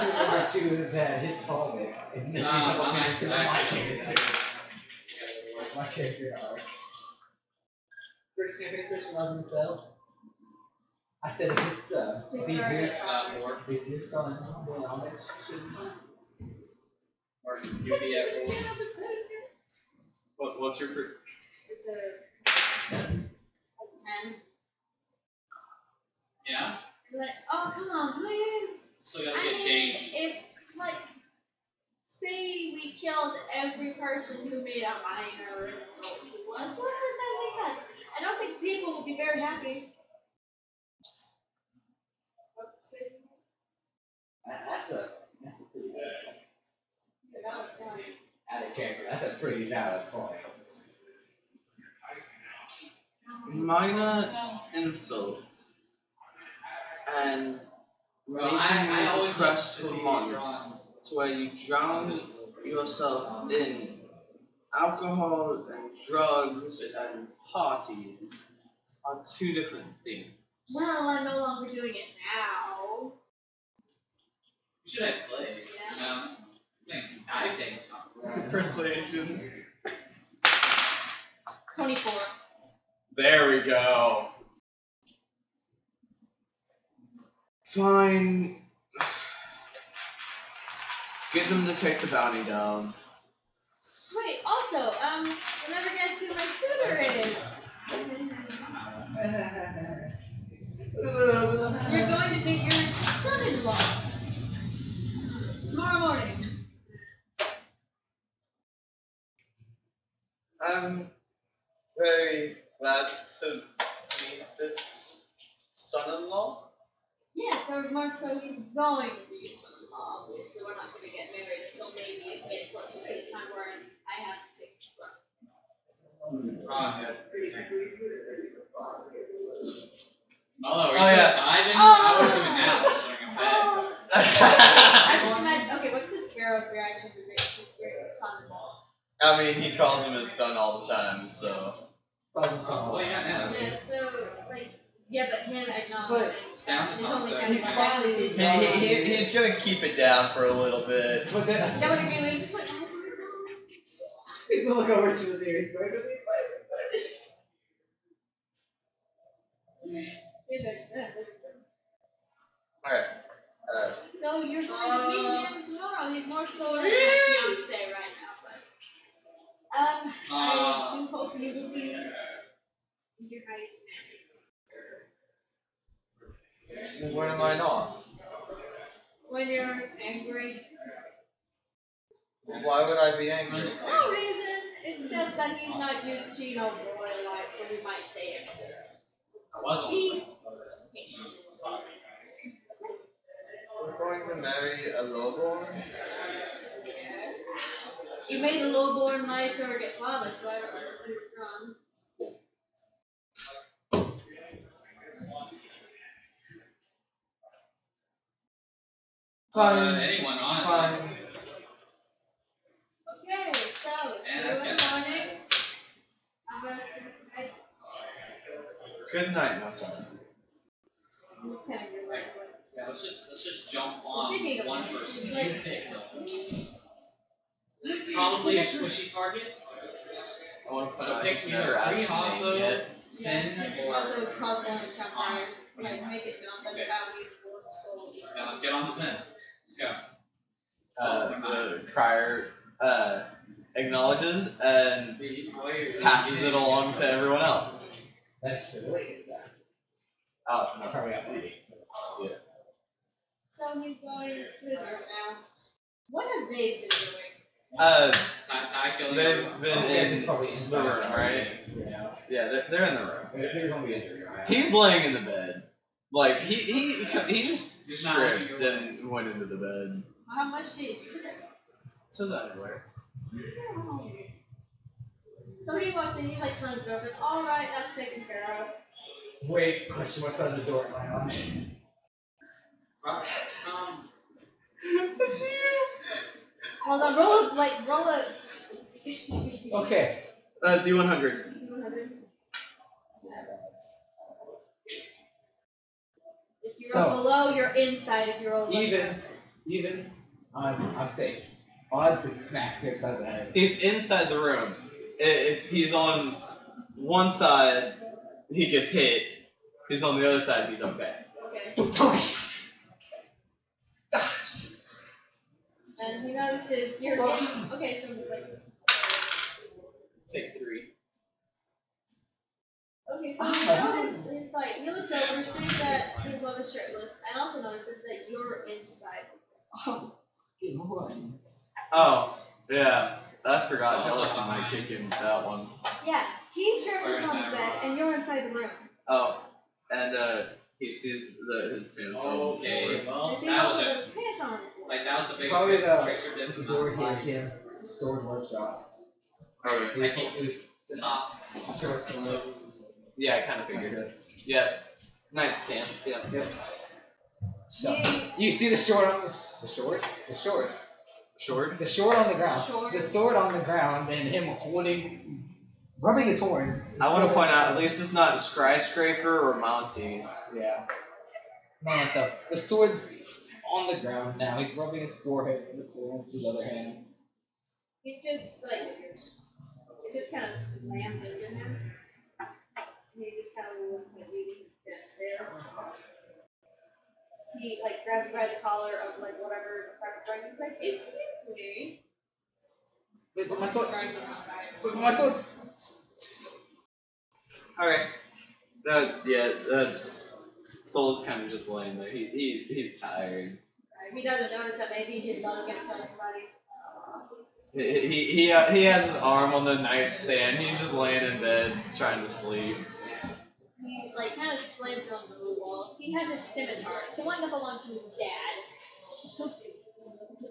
remember too that his father is missing a couple I'm characters in my actually- character. My character arcs. First campaign session I was in the cell. I said if it's Vizier's son, then I'll make sure. Or duty at war. What's your It's a 10. Yeah? Like, oh, come on, please. Still gotta get changed. If, like, say we killed every person who made a minor insult to us, what would that make us? I don't think people would be very happy. That's a pretty valid point. Out of character, that's a pretty valid point. minor insult and Well, making I you always depressed like to for see months to where you drown yourself in alcohol and drugs and parties are two different things. Well, I'm no longer doing it now. You should have played. Yeah. Playing some dice games. Persuasion. 24. There we go. Fine. Get them to take the bounty down. Wait, also, you'll never guess who my suitor is. You're going to meet your son-in-law tomorrow morning. I'm very glad to meet this son-in-law. Yes, or more so, he's going to be your son-in-law. Obviously, we're not going to get married until maybe it's getting closer to the time where I have to take the throne. Although, Oh, yeah. Ivan, I would do it now, so I can bet. I just imagine, okay, what's his Pharaoh's reaction to this son-in-law? I mean, he calls him his son all the time, so. Oh, yeah, now. Yeah, so, like, yeah, but him acknowledging Down to his only sunset. kind of like actually sees He's gonna keep it down for a little bit. But then, Is that what he really just like, oh my god. he's gonna look over to the nearest door. Alright. So you're going to meet him tomorrow. He's more so like my fiance right now, but I do hope you will be in your highest manners. When am I not? When you're angry. Why would I be angry? No reason. It's just that he's not used to, royal life, so we might say it. I was He- We're going to marry a lowborn? You made the lowborn my surrogate father, so I don't understand what's wrong. Fine. Anyone, honestly. Fine. Okay, so And see that's you in good. the morning. Good night, my son. I'm just kind of realizing. Yeah, let's just jump on Speaking of one which, person. it's like- Probably a squishy target. I want to So put pick never either asked me Rihanto, yet. Sin, or Also, cause one encounter fires, like make it known that the bounty for the soul is. yeah, let's get on the Sin. Let's go. The crier acknowledges and passes it along to everyone else. That's the way it's at. Oh, no. Probably got money. So he's going to his earth now. What have they been doing? Ty killing They've everyone. been Okay, it's in probably the inside, room, right? Yeah. Yeah, they're in the room. They're gonna be in there. Right? He's laying in the bed. Like, he just He's not stripped looking away. and went into the bed. How much do you strip? To the underwear. So he walks in, he like slams the door, but alright, that's taken care of. Wait, question marks on the door. Hold on, roll a. Okay. D100. If you're So- below, you're inside. If you're over. Evens. I'm safe. Odds it smacks me upside the head. He's inside the room. If he's on one side, he gets hit. He's on the other side. He's okay. Okay. And he notices you're in. Okay, so like. Take 3. Okay, so you notice he's like he looks over, sees that his love is shirtless, and also notices that you're inside. Oh, good ones. Oh, yeah. I forgot. Jealousy might kick in that one. Yeah, he's shirtless on the bed, and you're inside the room. Oh, and he sees his pants on. Okay, well, And he that was also a, has pants on. like, that was the biggest Probably trickster did the not door like. hit him. Sword workshops. Oh, It was to top. Short sword. yeah, I kind of figured it. Yeah. Nightstands, yeah. Yep. So, He, you see the sword on the sword? The sword. Short? The sword on the ground. Sword. The sword on the ground and him holding, rubbing his horns. I want to point out, at least it's not skyscraper or Mounties. Yeah. No, so the sword's on the ground now. He's rubbing his forehead with the sword with his other hands. he just like it just kind of slams into him. And he just kind of looks at you dead stare. He like grabs by the collar of like whatever private drink. He's like, "Excuse me." Wait, but my sword. Drives on the side. But my sword. Okay. Soul's kind of just laying there. He's tired. He doesn't notice that maybe his love is gonna kill somebody. He has his arm on the nightstand. He's just laying in bed trying to sleep. He like kind of slams it on the wall. He has a scimitar, the one that belonged to his dad, who,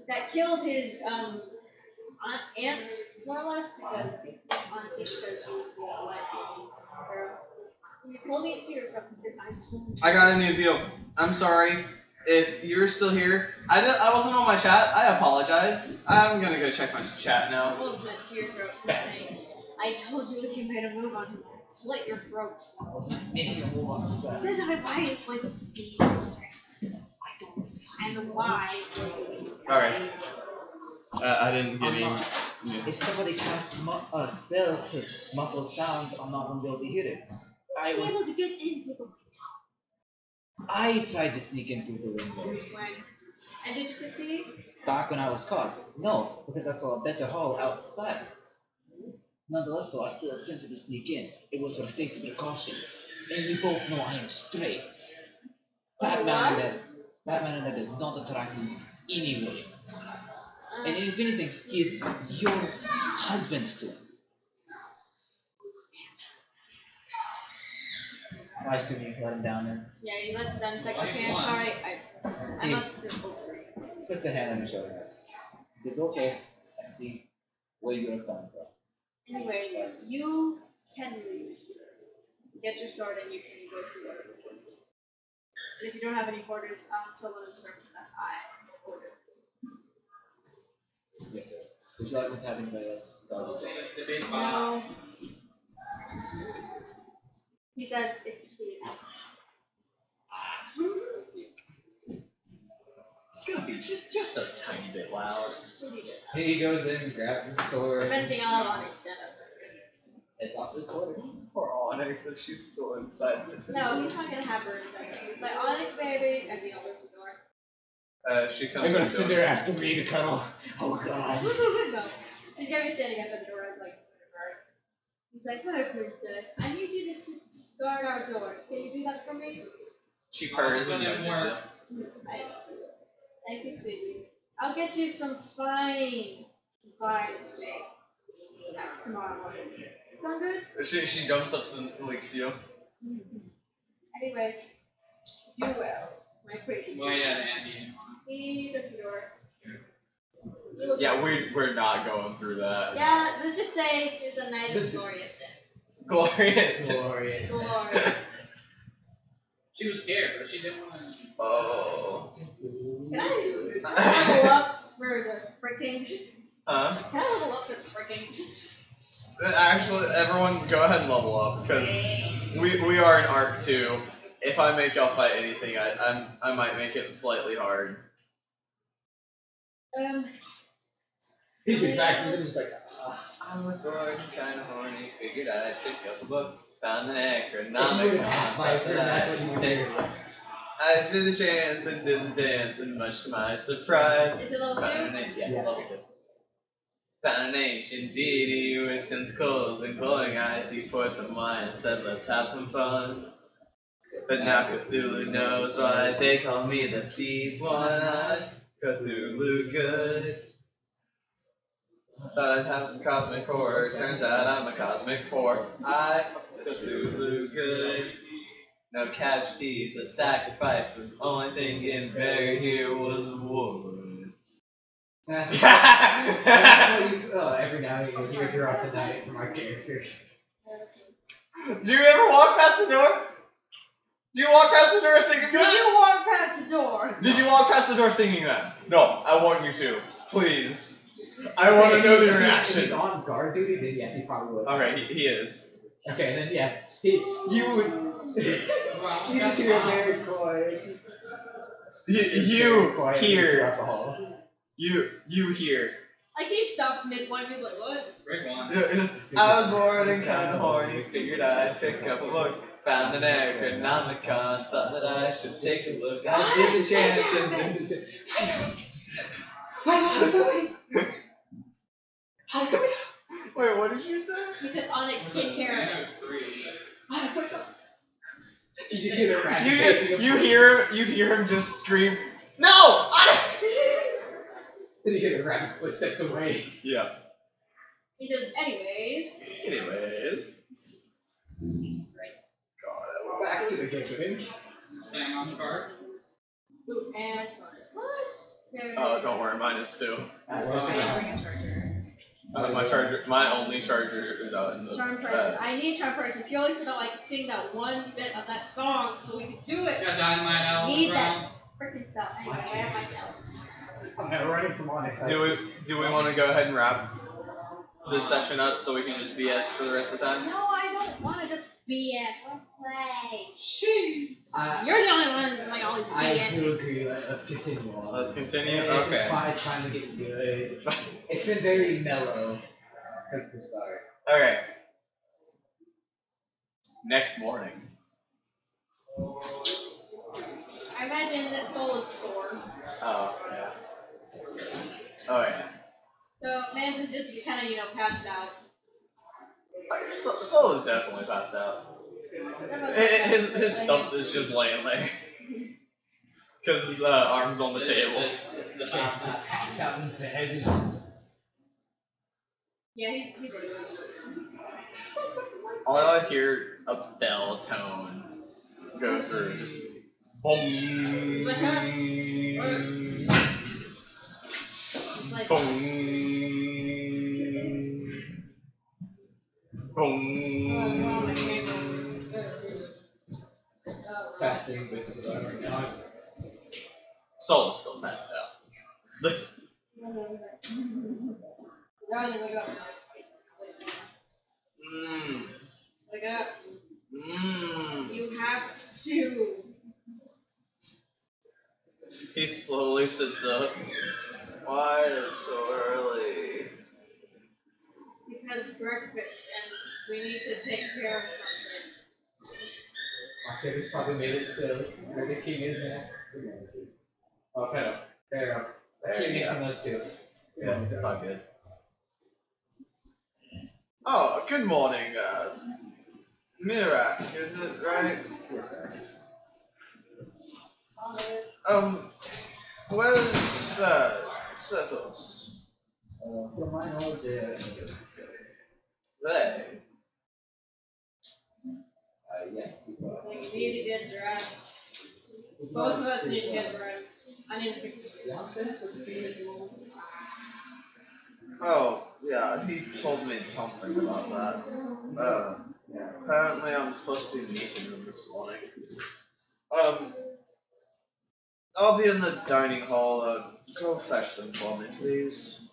that killed his aunt more or less because his auntie because she was the wife of the girl. And he's holding it to your front and says, "I swear." I got a new deal. I'm sorry if you're still here. I wasn't on my chat. I apologize. I'm gonna go check my chat now. Holding it to your throat and saying, "I told you if you made a move on him, I'd slit your throat." I wasn't making a move on the side. Because I was being strict. I don't. And why? Alright. I didn't get I'm any. not. If somebody casts a spell to muffle sound, I'm not gonna be able to hear it. Be able to get into the I tried to sneak in through the window. when. And did you succeed? Back when I was caught. No, because I saw a better hall outside. Nonetheless, though, I still attempted to sneak in. It was for safety precautions. And we both know I am straight. That man that does not attract me anyway. And if anything, he is your husband soon. I assume you let him down then. Yeah, he lets it down. He's like, "Okay, I'm sorry. I must have overreacted." Puts a hand on your shoulder. It's okay. I see where you're coming from. Anyways, you can leave. Get your sword and you can go to whatever quarters. And if you don't have any quarters, tell one of the servants that I ordered. Yes, sir. Would you like me to have anybody else guard the door? The base No. He says it's completely out. It's gonna be just a tiny bit loud. He goes in, grabs his sword, If anything, I'll have Onyx stand outside. heads off to his quarters. Poor Onyx, if she's still inside. No, he's not gonna have her inside. He's like, "Onyx, baby," and he opens the door. She comes. I'm gonna to sit the there after me to cuddle. Oh god. No. She's gonna be standing outside the door as like guard. He's like, "Hi, princess. I need you to guard our door. Can you do that for me?" She purrs and Doesn't nudges work. Thank you, sweetie. I'll get you some fine steak tomorrow morning. Sound good? you. She jumps up and licks you. Anyways, do well, my pretty. Well, yeah, the auntie. He shuts the door. Yeah, we're not going through that. Yeah, let's just say it's a night of glorious death. Glorious. Glorious. Glorious. She was scared, but she didn't want to. Oh. Can I level up for the frickings? Huh? Can I level up for the frickings? Actually, everyone, go ahead and level up because we are in Arc 2. If I make y'all fight anything, I might make it slightly hard. He gets back to him, he's like, I was bored and kind of horny. Figured I'd pick up a book. Found an If you would Necronomicon. have passed by a turn, that's what you would Take a do. look. I did the chance and did the dance, and much to my surprise, Is it level found 2? an Yeah. level 2. Found an ancient deity with tentacles and glowing eyes. He poured some wine and said, "Let's have some fun." But now Cthulhu knows why they call me the deep one-eyed Cthulhu good. Thought I'd have some cosmic horror. Turns out I'm a cosmic whore. I Cthulhu good. No casualties, a sacrifice. The only thing getting buried here was wood. That's what you every now and then you hear throughout the night from our character. Do you ever walk past the door? Do you walk past the door singing Did that? you walk past the door? Did you walk past the door singing that? No, I want you to. Please. I want to know the If reaction. he's on guard duty, then yes, he probably would. Okay, he is. Okay, then yes, you would. You just hear very quiet. You Quiet hear. throughout the halls. You hear. Like he stops midpoint and he's like, what? Great one. I was bored and kind of horny. Figured I'd pick up a book. Found an Necronomicon. Thought that I should take a look. I did the chance and did Wait, what did you say? He said, Onyx, take care of it. You just hear the rat chasing him. You hear him just scream, "No!" Then you hear the rat footsteps away. Yeah. He says, anyways. Anyways. Back to the game. Staying on the card. Ooh, and bonus. What? Oh, don't worry, mine is too. I didn't bring a charger. My only charger is out in the Charm person. I need charm person purely so that I can sing that one bit of that song so we can do it. Got dynamite out on the Need ground. that freaking spell. Anyway, I have my spell. I'm not running from Onyx. Do we want to go ahead and wrap this session up so we can just BS for the rest of the time? No, I don't want to just BS. I want to play. Jeez. You're the only one who's like always I BS. do agree. Let's continue on. Let's continue. It's Okay. fine. It's trying to get good. It's fine. It's been very mellow since the start. Okay. Next morning. I imagine that Soul is sore. Oh yeah. Oh yeah. So Mans is just kind of, passed out. Soul is definitely passed out. His stump is just laying there. Because his arm's on the table. It's the I'm not passed out in bed. Yeah, he's All I hear a bell tone go through, just boom, It's like, It's like, oh, my camera. Fasting bits of the right now. Soul is still passed out. Darling, wake up. Mmm. Wake up. Mmm. You have to. He slowly sits up. Why is it so early? Because breakfast and we need to take care of something. My kid has probably made it to where the king is now. Okay, there you go. There Keep you mixing go. those two. Yeah, it's all good. Oh, good morning, Mirak, is it right? Yes, sir. Where's, Setos? From my knowledge, They? yes, he was. We need to get dressed. Both of us need to get dressed. I need to fix it. Oh, yeah, he told me something about that. Apparently I'm supposed to be meeting him this morning. I'll be in the dining hall, go fetch them for me, please.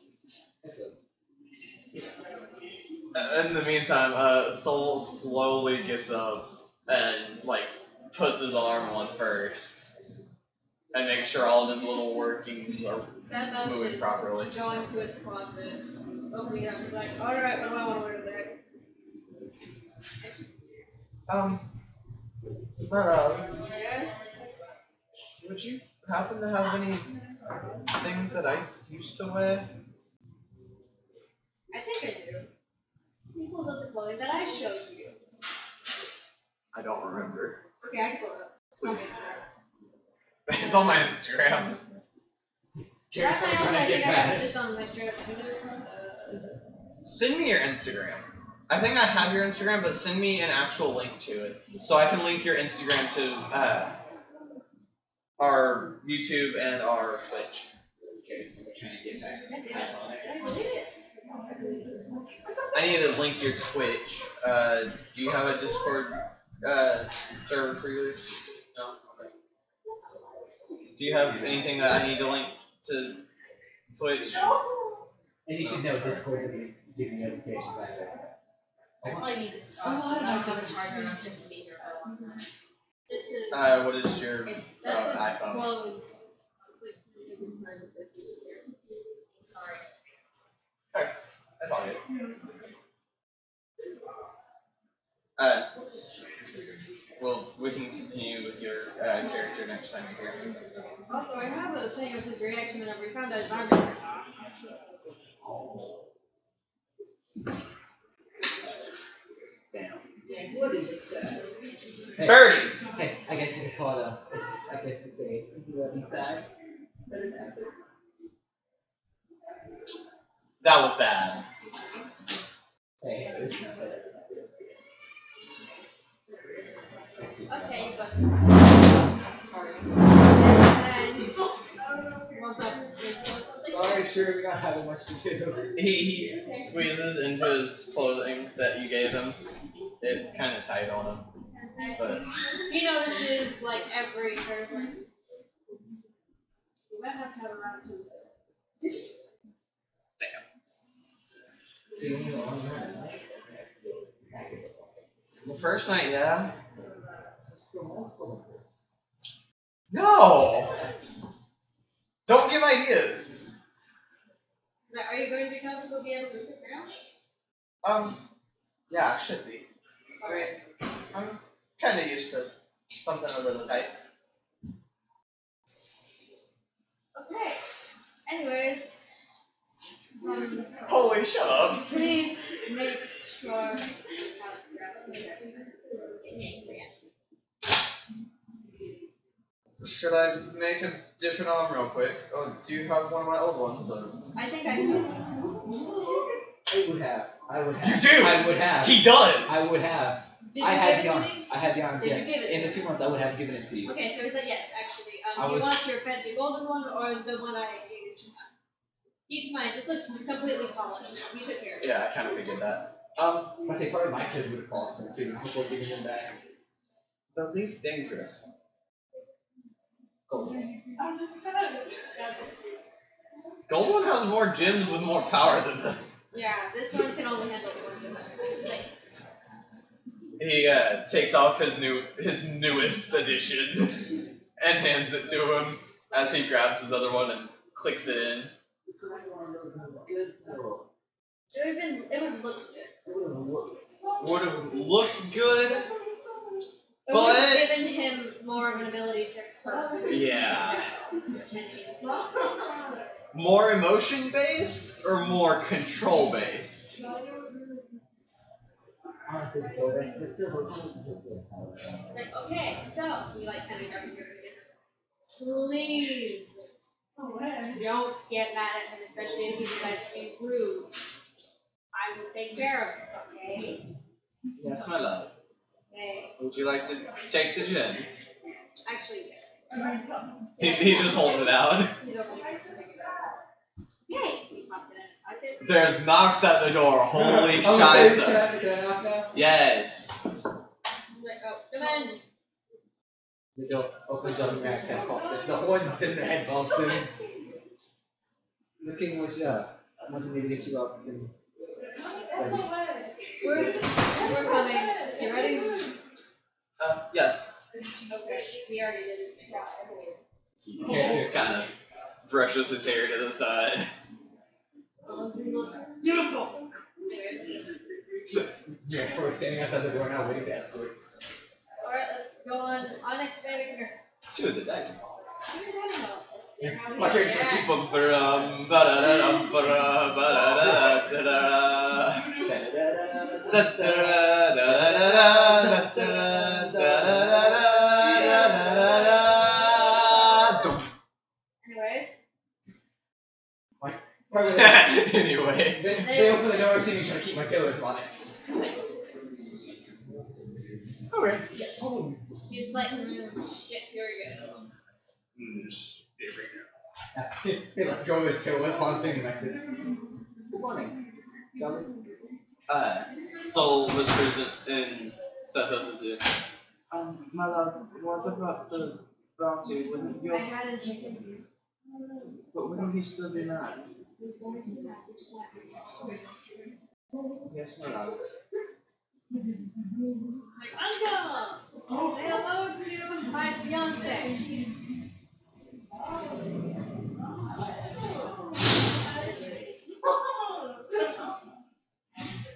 In the meantime, Soul slowly gets up and, puts his arm on first. And make sure all of his little workings are Sethos moving is properly. going to his closet, opening it up, he's like, alright, what do I want to wear today? My love, Yes? would you happen to have any things that I used to wear? I think I do. People love the clothing that I showed you. I don't remember. Okay, I can pull it up. It's on my Instagram. It's on my Instagram. Last night also, trying I to think get I got back. it just on my strip images. Send me your Instagram. I think I have your Instagram, but send me an actual link to it, so I can link your Instagram to our YouTube and our Twitch. Trying to get back. I did it. I need to link your Twitch. Do you have a Discord server for yours? No. Okay. Do you have anything that I need to link to Twitch? And you should know Discord doesn't give you notifications either. I probably need to stop. I was on the charger and I'm supposed to be here for a long time. This is. What is your That's his iPhone? clothes. Sorry. Okay, that's all good. Well, we can continue with your character next time you're here. Also, I have a thing of his reaction whenever he found out his arm had off. What is it? Hey, Birdie! hey, I guess you could call it a. I guess you could say it's something that's inside. Let it happen. That was bad. Hey, it's not bad. Okay, but. Sorry. What's up? Sorry, sure, we don't have much to do. He squeezes into his clothing that you gave him. It's kind of tight on him, but He notices like every curve. Like, we might have to have around two. See you on that night. the first night, yeah. No! Don't give ideas. Now, are you going to be comfortable being able to sit down? Yeah, I should be. I mean, I'm kind of used to something a little tight. Okay. Anyways, Holy, shut up. please make sure. Should I make a different arm real quick? Or do you have one of my old ones? Or? I think I still. I would have. You do? I would have. He does! I would have. Did you I had give the it to arms. me? I had the arms, Did you yes. give it In to the me? 2 months, I would have given it to you. Okay, so he said yes, actually. I Do you was- want your fancy golden one or the one I used to have? Keep in mind, this looks completely polished now. He took care of it. Yeah, I kind of figured that. I say probably my kid would have cost him too before giving him back. The least dangerous. Gold. I'm just gonna. Gold one has more gems with more power than the. Yeah, this one can only handle one. Like, He takes off his newest edition and hands it to him as he grabs his other one and clicks it in. Good. No. it would have looked good. Would have looked good, It would have but given him more of an ability to hurt. yeah. Enemies. More emotion based or more control based? Honestly, the gold rest is still Like, okay, so he like kind of grabs your fingers. Please don't get mad at him, especially if he decides to be rude. I will take care of it, okay? Yes, my love. Okay. Would you like to take the gem? Actually, yes. He just holds it out. He's over here. Yay! He pops it in his pocket. There's knocks at the door. Holy Can shiza. I knock now? Yes. He's like, oh, come in. The door opens up and Max head pops in. The horns in the head pops in. The king was wanting me to get you up and We're coming. You ready? Yes. Okay. He already did his makeup. He just kind of brushes his hair to the side. You look beautiful. Anyway. The escort standing outside the door now waiting to escort. Alright, let's go on next day. Here. To the dining hall. Give me that note. My character's gonna keep Bum, ba-dum, ba-da-da-dum, ba-da, ba-da-da-da-da-da. Da-da-da-da-da-da-da-da-da-da-da-da-da-da-da-da-da. Anyways, Anyway. They open the door, see me trying to keep my tailor honest. Okay. he's like, shit, here we go. Hey, let's go with this tailor upon seeing the exits. Good morning. Shall we? Soul whispers in Sethos' ear. My love, what about the bounty? Wouldn't I you? hadn't taken you. But wouldn't he still be mad? He's going to have to slap you. Yes, my love. It's like, Uncle! Say hello to my fiance.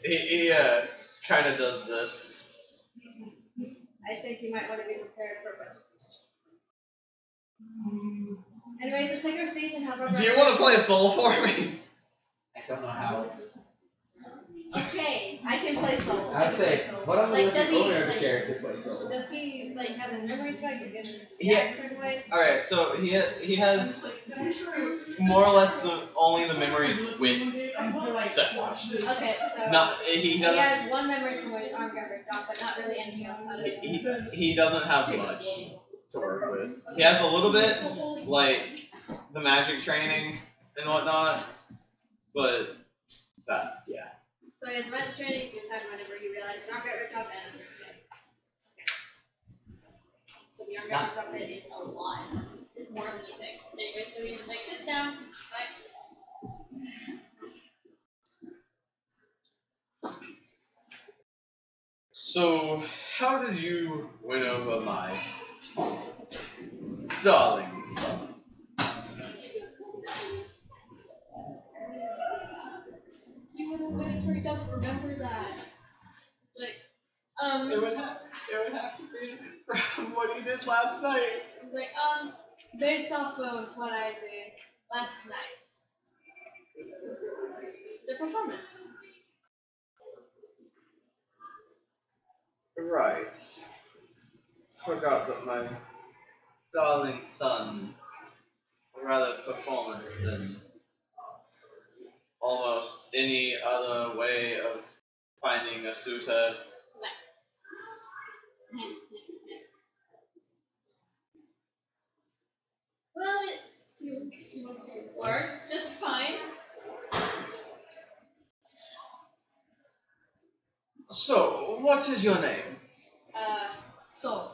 He kind of does this. I think you might want to be prepared for a bunch of questions. Anyways, let's take our seats and have our Do you want to play Soul for me? I don't know how. Okay, I can play Soul. I would say, what I'm Like, like, does the he, owner of the like- character play solo. Does he like have his memories back and get his Yeah. certain ways? Alright, so he has more or less only the memories with Sethos. Okay, so Not he he doesn't has one memory from when his arm got ripped off, but not really anything else other than he doesn't have much to work with. He has a little bit like the magic training and whatnot, but that yeah. So he has magic training, good time whenever he realized his arm got ripped off and his okay. So the arm got ripped off and it's a lot. It's more than you think. Anyway, so he like sits down, right? So how did you win over my darling son? You would have been sure he doesn't remember that. Like, It would have to be from what he did last night. like, based off of what I did last night. The performance. Right. Forgot that my darling son, or rather performance than almost any other way of finding a suitor. Well, it works just fine. So, what is your name? So.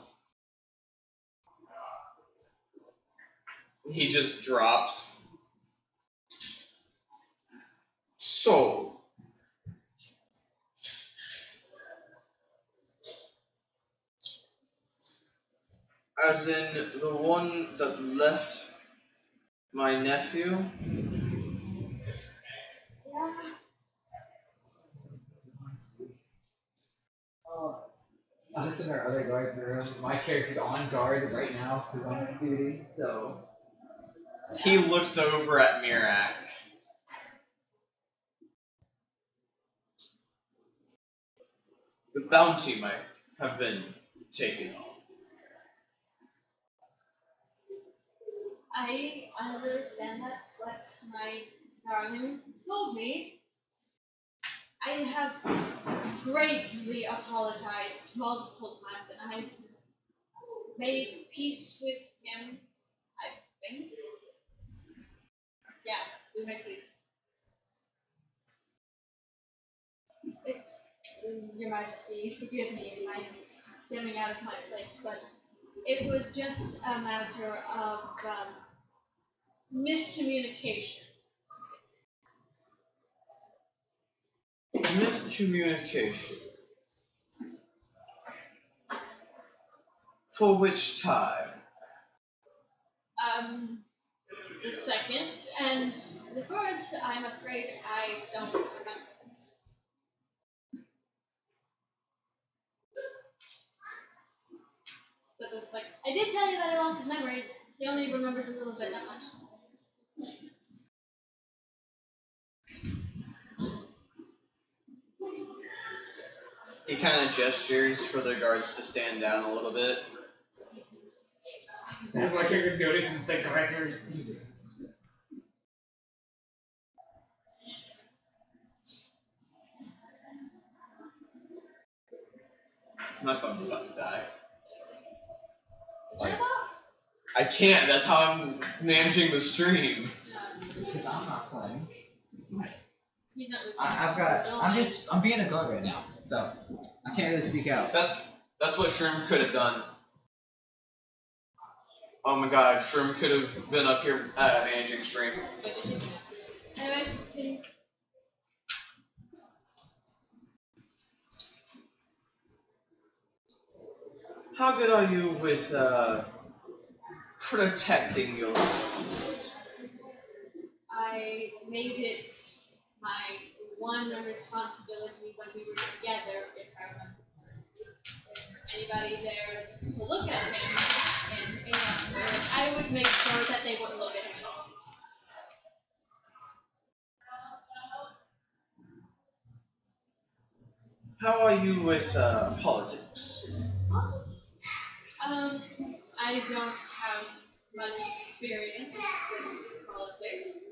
He just drops. Soul. As in the one that left my nephew? Us and our other guards in the room. My character's on guard right now who's on duty, so. He looks over at Mirak. The bounty might have been taken off. I understand that's what my darling told me. I have greatly apologized multiple times, and I've made peace with him, I think. Yeah, we made peace. It's, Your Majesty, forgive me, I'm getting out of my place, but it was just a matter of miscommunication. Miscommunication. For which time? The second, and the first, I'm afraid I don't remember. But this is like, I did tell you that I lost his memory. He only remembers a little bit, not much. He kind of gestures for the guards to stand down a little bit. That's what you're gonna notice is the corrector. My phone's about to die. Turn it off. I can't. That's how I'm managing the stream. Because I'm not playing. He's not really I'm being a guard right now, so I can't really speak out. That's what Shroom could have done. Oh my god, Shroom could have been up here managing stream. Anyways, continue. How good are you with protecting your lives? I made it my one responsibility when we were together, if I remember. If anybody dared to look at him in anger, I would make sure that they wouldn't look at him at all. How are you with politics? I don't have much experience with politics,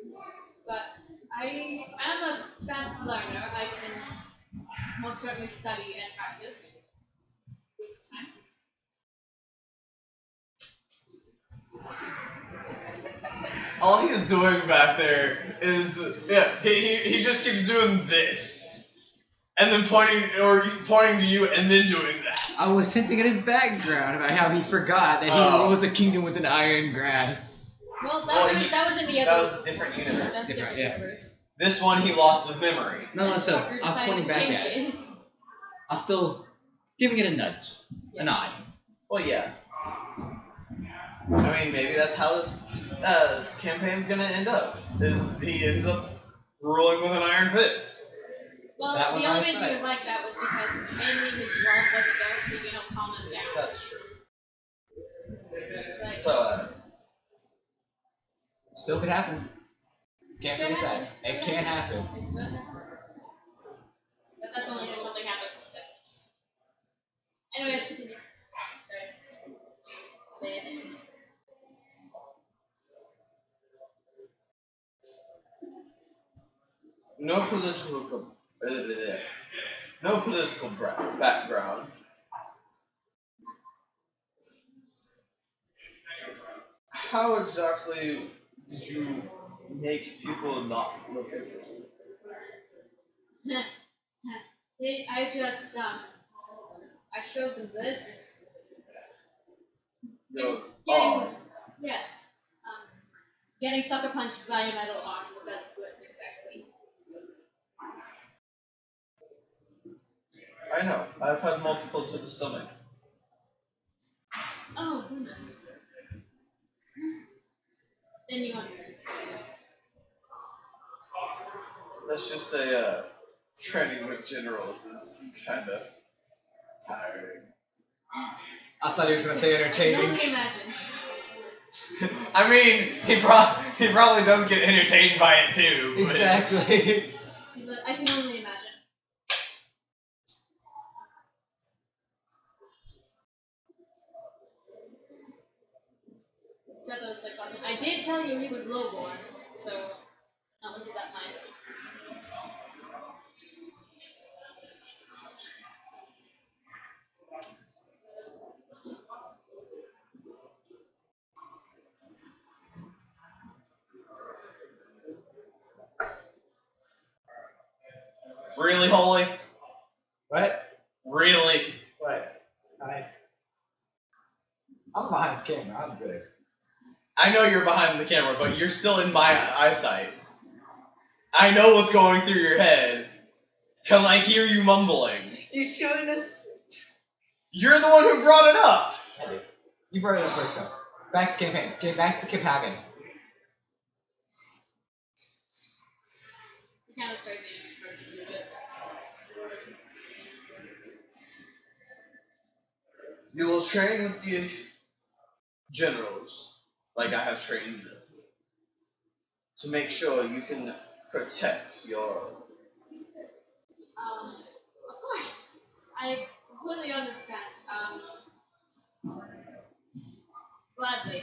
but I am a fast learner. I can most certainly study and practice with time. All he's doing back there is he just keeps doing this. And then pointing to you and then doing that. I was hinting at his background about how he forgot that he rules a kingdom with an iron grasp. Well, that was in the other. That was a different universe. That's different universe. This one he lost his memory. No, still, Walker I was decided pointing to back change at it. it. I'm still giving it a nudge, a nod. Well, yeah. I mean, maybe that's how this campaign's gonna end up. Is he ends up ruling with an iron fist. Well, That the one only I reason said. he was like that was because mainly his love wasn't there to, calm him down. That's true. Like, So, Still could happen. Can't could forget that. happen. It can happen. It could happen. But that's only if something happens to second. Anyways, continue. Sorry. no political background. How exactly did you make people not look at you? I just, I showed them this. No. Getting, yes. Getting sucker punched by a metal arm, that's good, exactly. I know. I've had multiple to the stomach. Oh, goodness. Then you understand. Let's just say, training with generals is kind of tiring. I thought he was going to say I can entertaining. only imagine. I mean, he probably does get entertained by it too. But Exactly. He's like, I can only imagine. So that was like, I did tell you he was lowborn, so I'll keep that in mind. Really, Holy? What? Really? What? I'm behind the camera. I'm good. I know you're behind the camera, but you're still in my eyesight. I know what's going through your head, because I hear you mumbling. You showing us? You're the one who brought it up! I did. You brought it up first, though. Back to campaign. Back to Campaign. He kind of starts eating his burgers a bit. You will train with the generals, like I have trained them, to make sure you can protect your. Of course. I completely understand. Gladly.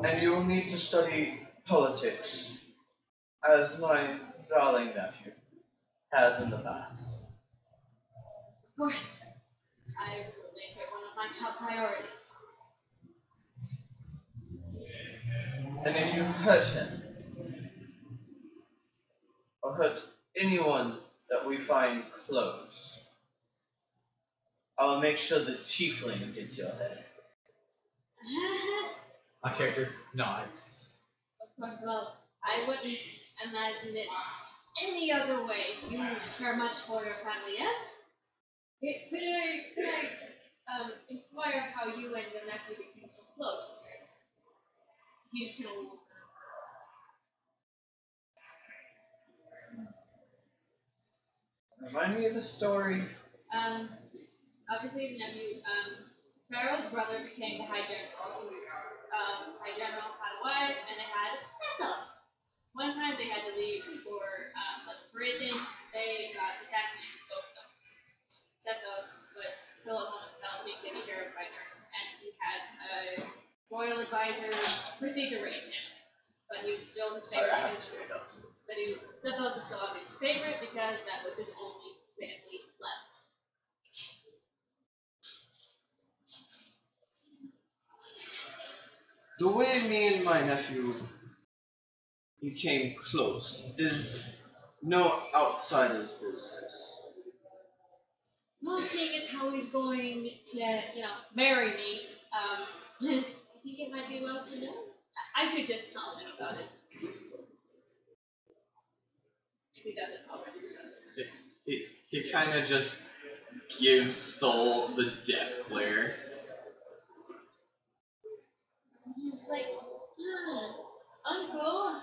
And you will need to study politics, as my darling nephew has in the past. Of course. I will make it one of my top priorities. And if you hurt him, or hurt anyone that we find close, I will make sure the tiefling gets your head. My character nods. Of course, well, I wouldn't imagine it any other way. You care much for your family, yes? Could I inquire how you and your nephew became so close? You just kind of look Remind me of the story. Obviously his nephew, Pharaoh's brother became the High General. High General had a wife, and they had a son. One time they had to leave for like Britain. They got assassinated, both of them. Sethos was still at home in the palace being taken care of by nurse, and he had a royal advisor proceed to raise him. But he was still his Sorry, favorite. I have to say that. Sethos was still obviously his favorite because that was his only family left. The way me and my nephew became close is no outsider's business. Well, seeing as how he's going to, marry me, I think it might be well to know. I could just tell him about it. If he doesn't already know. He kind of just gives Soul the death glare. He's like, Uncle,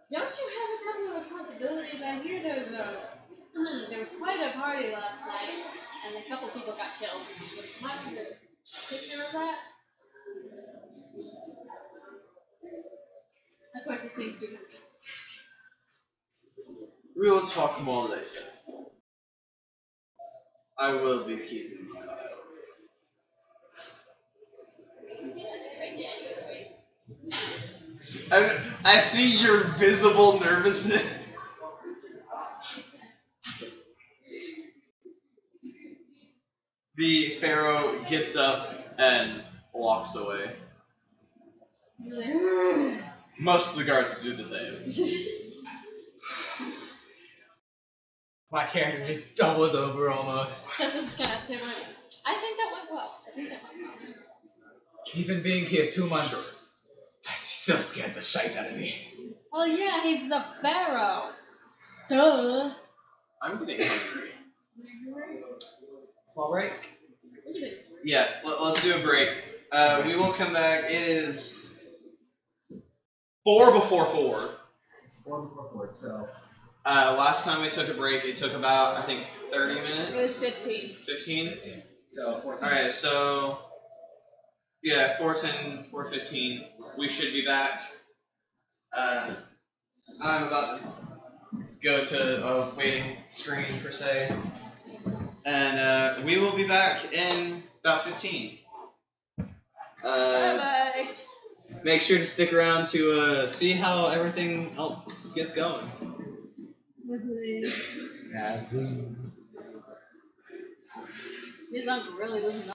don't you have a couple of responsibilities? I hear there was quite a party last night, and a couple people got killed. Would you mind to take care of that? Of course, these things do happen. We will talk more later. I will be keeping my eye on You didn't expect it any other way. you. I see your visible nervousness. The pharaoh gets up and walks away. Most of the guards do the same. My character just doubles over almost. Seth is kind of different. I think that went well. Even being here 2 months, that still scares the shite out of me. Well, yeah, he's the pharaoh. Duh. I'm getting hungry. Small break. Yeah, let's do a break. We will come back. It is 4 before 4. 4 before 4, so. Last time we took a break, it took about, I think, 30 minutes? It was 15. 15? So, 14. Alright, so, yeah, 4:10, 4:15, we should be back. I'm about to go to a waiting screen, per se, and we will be back in about 15. Bye-bye. Make sure to stick around to see how everything else gets going. His uncle really doesn't know.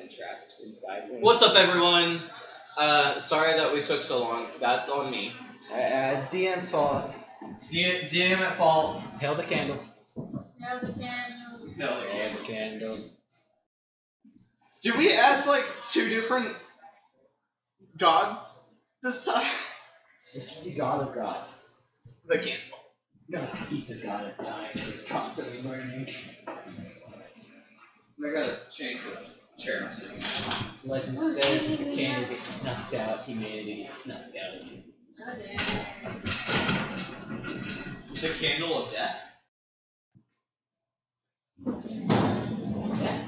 been trapped inside. What's up, everyone? Sorry that we took so long. That's on me. DM fault. DM at fault. Hail the candle. Now the candle. No. Hail the candle. Did we add like 2 different gods this time? This is the god of gods. The candle. No, he's the god of time. He's constantly learning. I gotta change the chair. Legend says if the candle gets snuffed out, humanity gets snuffed out. Oh, damn. The candle of death. Yeah.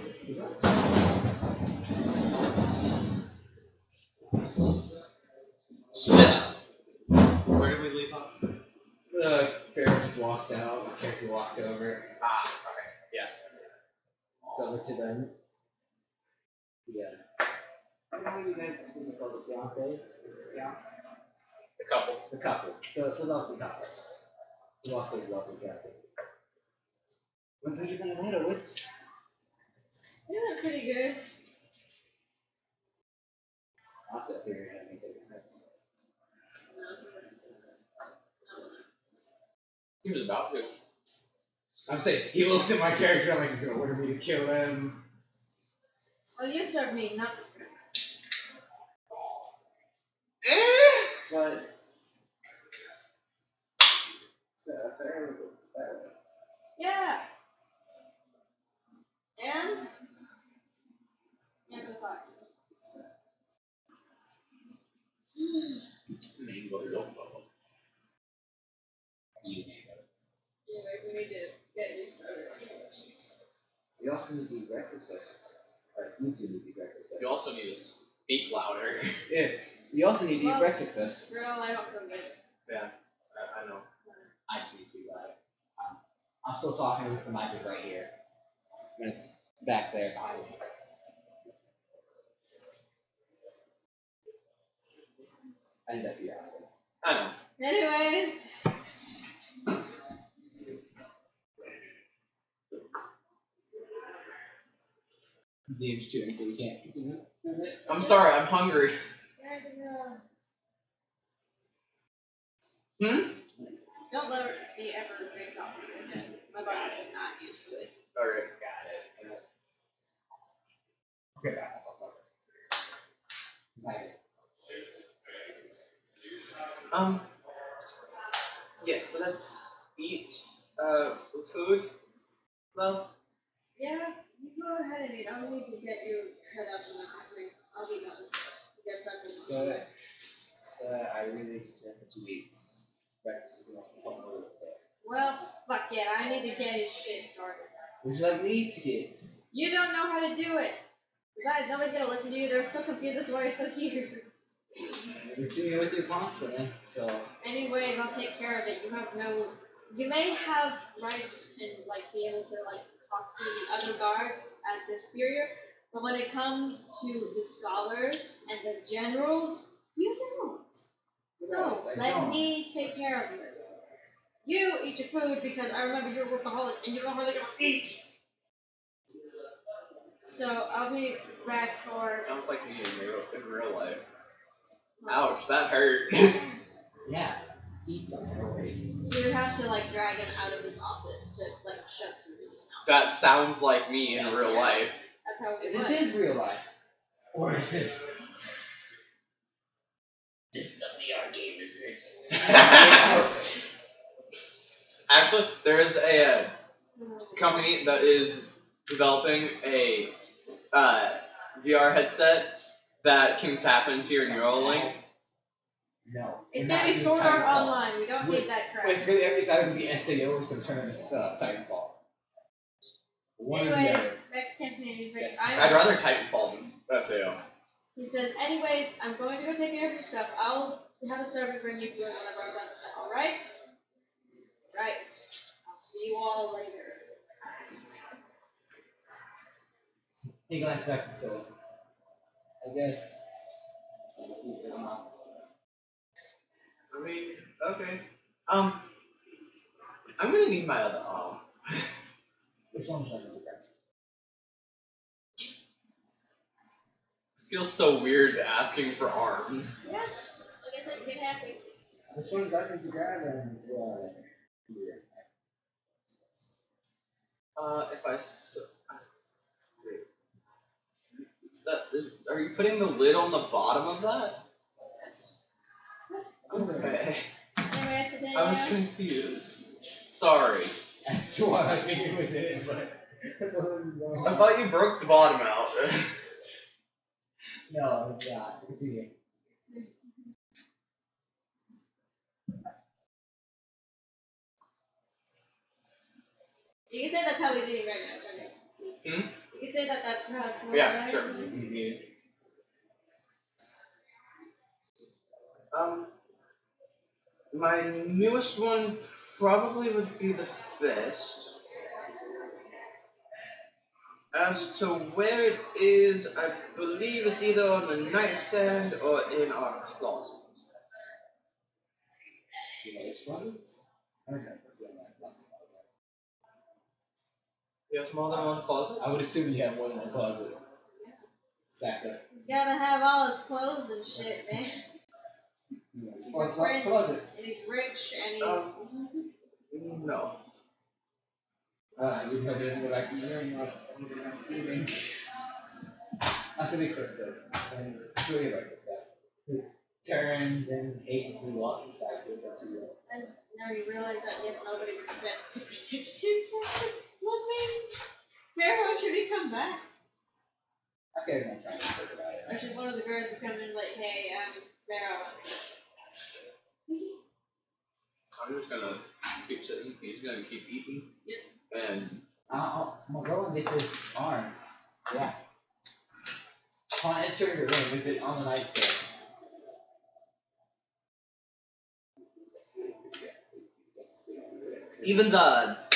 Sit up. Where did we leave off? The character just walked out, the character walked over. Ah, okay, yeah. It's over to them. Yeah. I don't know what you guys would call the fiancés. The couple. The couple. The lovely couple. Who also is lovely couple. What are you gonna later, Woods? Yeah, pretty good. Also, I figured I can take a snap. He was about to. I'm saying, he looks at my character like he's gonna order me to kill him. Well, you serve me, not But fair was a fair. yeah. And yeah, just like anyway, we need to get you started on this. We also need to eat breakfast first. Or you two need to eat breakfast first. You also need to speak louder. Yeah. You also need to eat Well, breakfast first. Girl, I don't know that. Yeah, I know. I just need to speak loud. I'm still talking with the mic is right here. And it's back there behind me. I need that to be out. I know. Anyways, Dave's chewing, so we can't continue. I'm sorry, I'm hungry. don't let me ever drink coffee again. My body's not used to it. Alright, got it. Okay, back. Yeah, so let's eat, food, love. Yeah, you go ahead and eat. I'll need to get you set up in the offering. I'll be done. Get something. So I really suggest that you eat breakfast is the most important meal of the day. Well, fuck yeah, I need to get his shit started. Would you like me to get? You don't know how to do it. Besides, nobody's gonna listen to you. They're still confused as to why you're still here. You see me with you constantly, so. Anyways, I'll take care of it. You may have rights and like be able to like talk to the other guards as their superior, but when it comes to the scholars and the generals, you don't. So let me take care of this. You eat your food because I remember you're a workaholic and you don't really gonna eat. So I'll be back for. Sounds like me in real life. Ouch, that hurt. Yeah, eat something already. You would have to like drag him out of his office to like shut through his mouth. That sounds like me in real life. That's how it This was. is real life. Or is this? This is a VR game, isn't it? Actually, there is a company that is developing a VR headset that can tap into your Neuralink. No. It's gonna be Sword Art Online. We don't need that crap. It's either gonna be SAO or it's gonna turn into Titanfall. One or the other. Anyways, next campaign, he's like, I'd rather Titanfall than SAO. He says, anyways, I'm going to go take care of your stuff. I'll have a servant bring you food whenever I'm done. Alright? Right. I'll see you all later. He glanced back to so. I guess. I mean, okay. I'm gonna need my other arm. Which one was that? Feels so weird asking for arms. Yeah. Like I said, get happy. Which one button to grab and If I are you putting the lid on the bottom of that? Yes. Okay. Anyways, continue. I was confused. Sorry. As to what I think it was in it, but I thought you broke the bottom out. no, it's not. Continue. You can say that's how he's eating right now, right? You can say that that's how it's smelling Yeah, right sure. My newest one probably would be the best. As to where it is, I believe it's either on the nightstand or in our closet. Do you know which closets? You have more than one closet? I would assume you have more than one closet. Exactly. He's gotta have all his clothes and shit, man. He's What a prince, closets? and he's rich, and he... No. You probably have to go back to your unless I'm stealing. That's a big quick though. And really about this stuff. He turns and hastily walks back to the two. And now you realize that if nobody presents to protection, look, man, Pharaoh, should he come back? Okay, I'm trying to think about it. Or should one of the guards come in like, hey, Pharaoh? I'm just gonna keep sitting. He's gonna keep eating. Yep. And I'm gonna go and get this arm. Yeah. Upon entering the room, is it on the nightstand? Evens odds.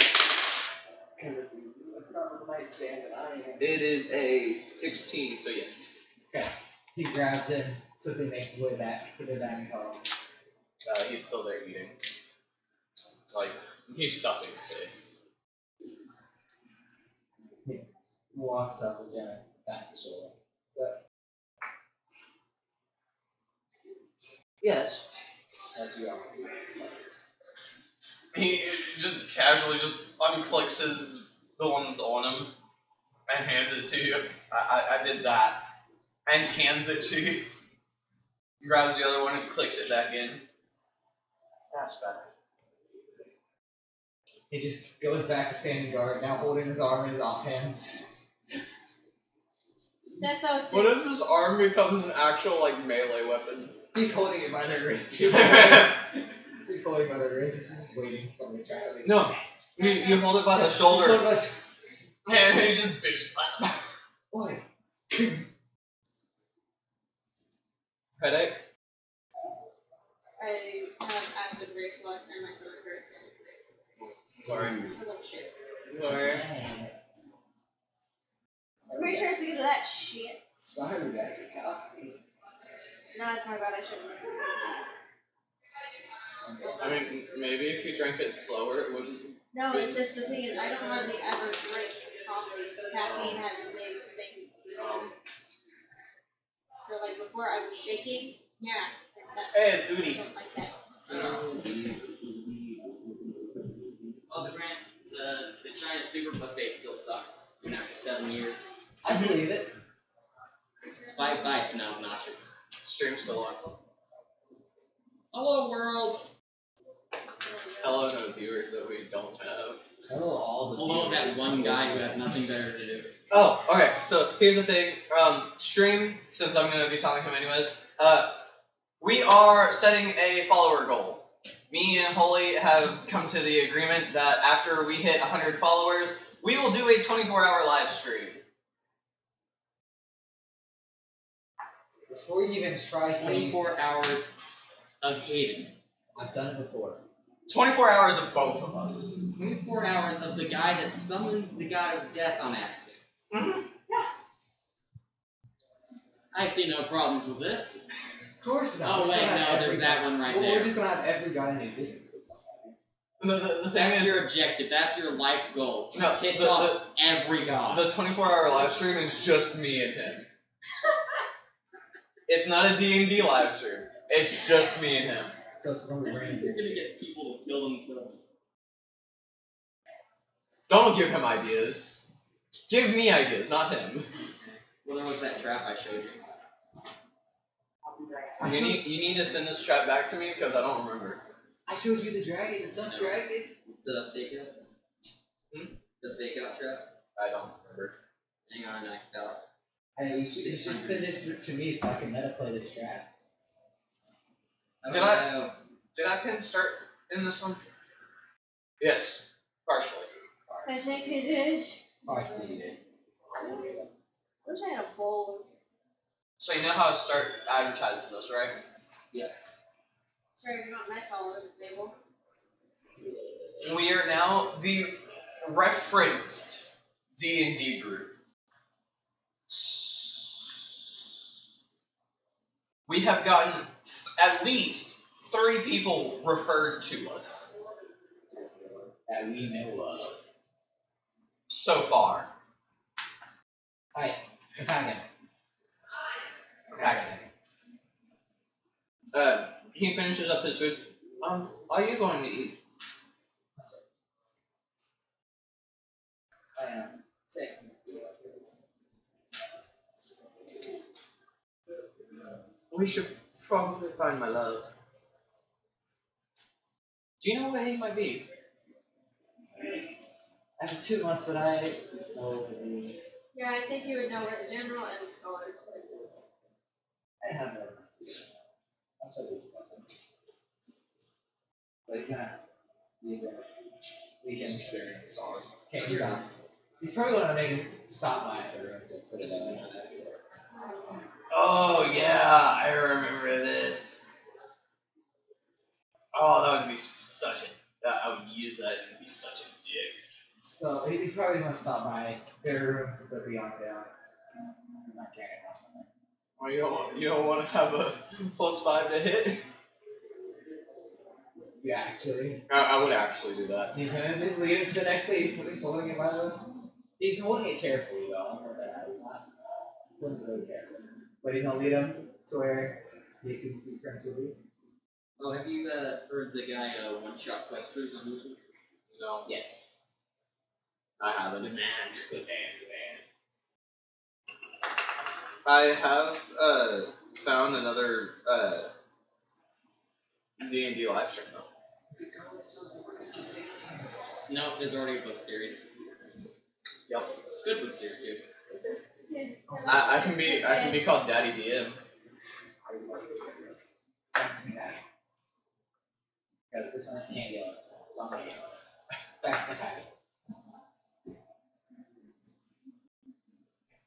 Because if you look on the nightstand and I am. It is a 16, so yes. Okay. He grabs it, quickly makes his way back to the dining hall. He's still there eating. Like, he's stuffing his face. He walks up again, taps the shoulder. Yes. That's you. He just casually just unclicks the one that's on him and hands it to you. I did that. And hands it to you. Grabs the other one and clicks it back in. That's better. He just goes back to standing guard, now holding his arm in his offhand. What if this arm becomes an actual, like, melee weapon? He's holding it by the wrist too. He's holding it by the wrist, he's just waiting for somebody to try something. No. You hold it by the shoulder. And he just bitch slap. Why? Headache? I have acid reflux and my stomach hurts. Sorry. A little shit. Sorry. I'm pretty sure it's because of that shit. Sorry, that's your coffee. No, it's my bad. I shouldn't. I mean, maybe if you drank it slower, it wouldn't. No, it's just the thing is, I don't hardly ever drink coffee, so caffeine has a big thing. So, like, before I was shaking, yeah. Hey, it's Duty. Something like that. Oh, the China Super Buffet still sucks, even after 7 years. I believe it. 5 bites now is nauseous. Stream's still on. Hello, world! Hello to the viewers that we don't have. Hello, all the Hello, that viewers. one guy who has nothing better to do. Oh, okay. So here's the thing. Stream, since I'm gonna be telling him anyways. We are setting a follower goal. Me and Holy have come to the agreement that after we hit 100 followers, we will do a 24-hour live stream. Before you even try saying 24 hours of hating. I've done it before. 24 hours of both of us. 24 hours of the guy that summoned the god of death on accident. Mm-hmm. I see no problems with this. Of course not. Oh, wait, no, there's that one right well, there. We're just gonna have every guy in existence. The thing That's is, your objective. That's your life goal. No, Piss off every god. the 24-hour live stream is just me and him. It's not a D&D live stream. It's just me and him. So it's only You're random. gonna get people to kill themselves. Don't give him ideas. Give me ideas, not him. Well, there was that trap I showed you. You need to send this chat back to me because I don't remember. I showed you the dragon, the stuffed dragon. The fake out? The fake out trap? I don't remember. Hang on, I got. I know, you should just send it to me so I can meta play this trap. Did I pin start in this one? Yes, partially. I think he did. Partially you did. Wish I had a bowl. So you know how to start advertising this, right? Yes. Sorry, you're not mess all over the table. We are now the referenced D&D group. We have gotten at least 3 people referred to us That we know of. so far. Hi, companion. He finishes up his food. Are you going to eat? I am sick. We should probably find my love. Do you know where he might be? After 2 months, but I know the. Yeah, I think you would know where the general and the scholars place is. I have no idea. I'm so good about it. But he's gonna leave it. Weekend experience on. Okay, he's on. He's probably gonna make it stop by for him to put it on. Oh yeah, I remember this. Oh, that would be such a. I would use that and be such a dick. So he's probably gonna stop by their room to put the arm down. He's not carrying off something. Well, you don't want to have a +5 to hit. Yeah, actually. I would actually do that. He's gonna just lead it to the next phase. He's holding it by the. He's holding it carefully though. I remember that. He's holding it really carefully. But he's gonna lead him to where he seems to be currently. Oh, have you heard the guy one-shot questers on YouTube? No, Yes. I haven't. Good man. I have found another D&D live stream though. No, there's already a book series. Yep. Good book series too. I can be called Daddy DM. Because this one can't get us. Somebody else. That's the fact.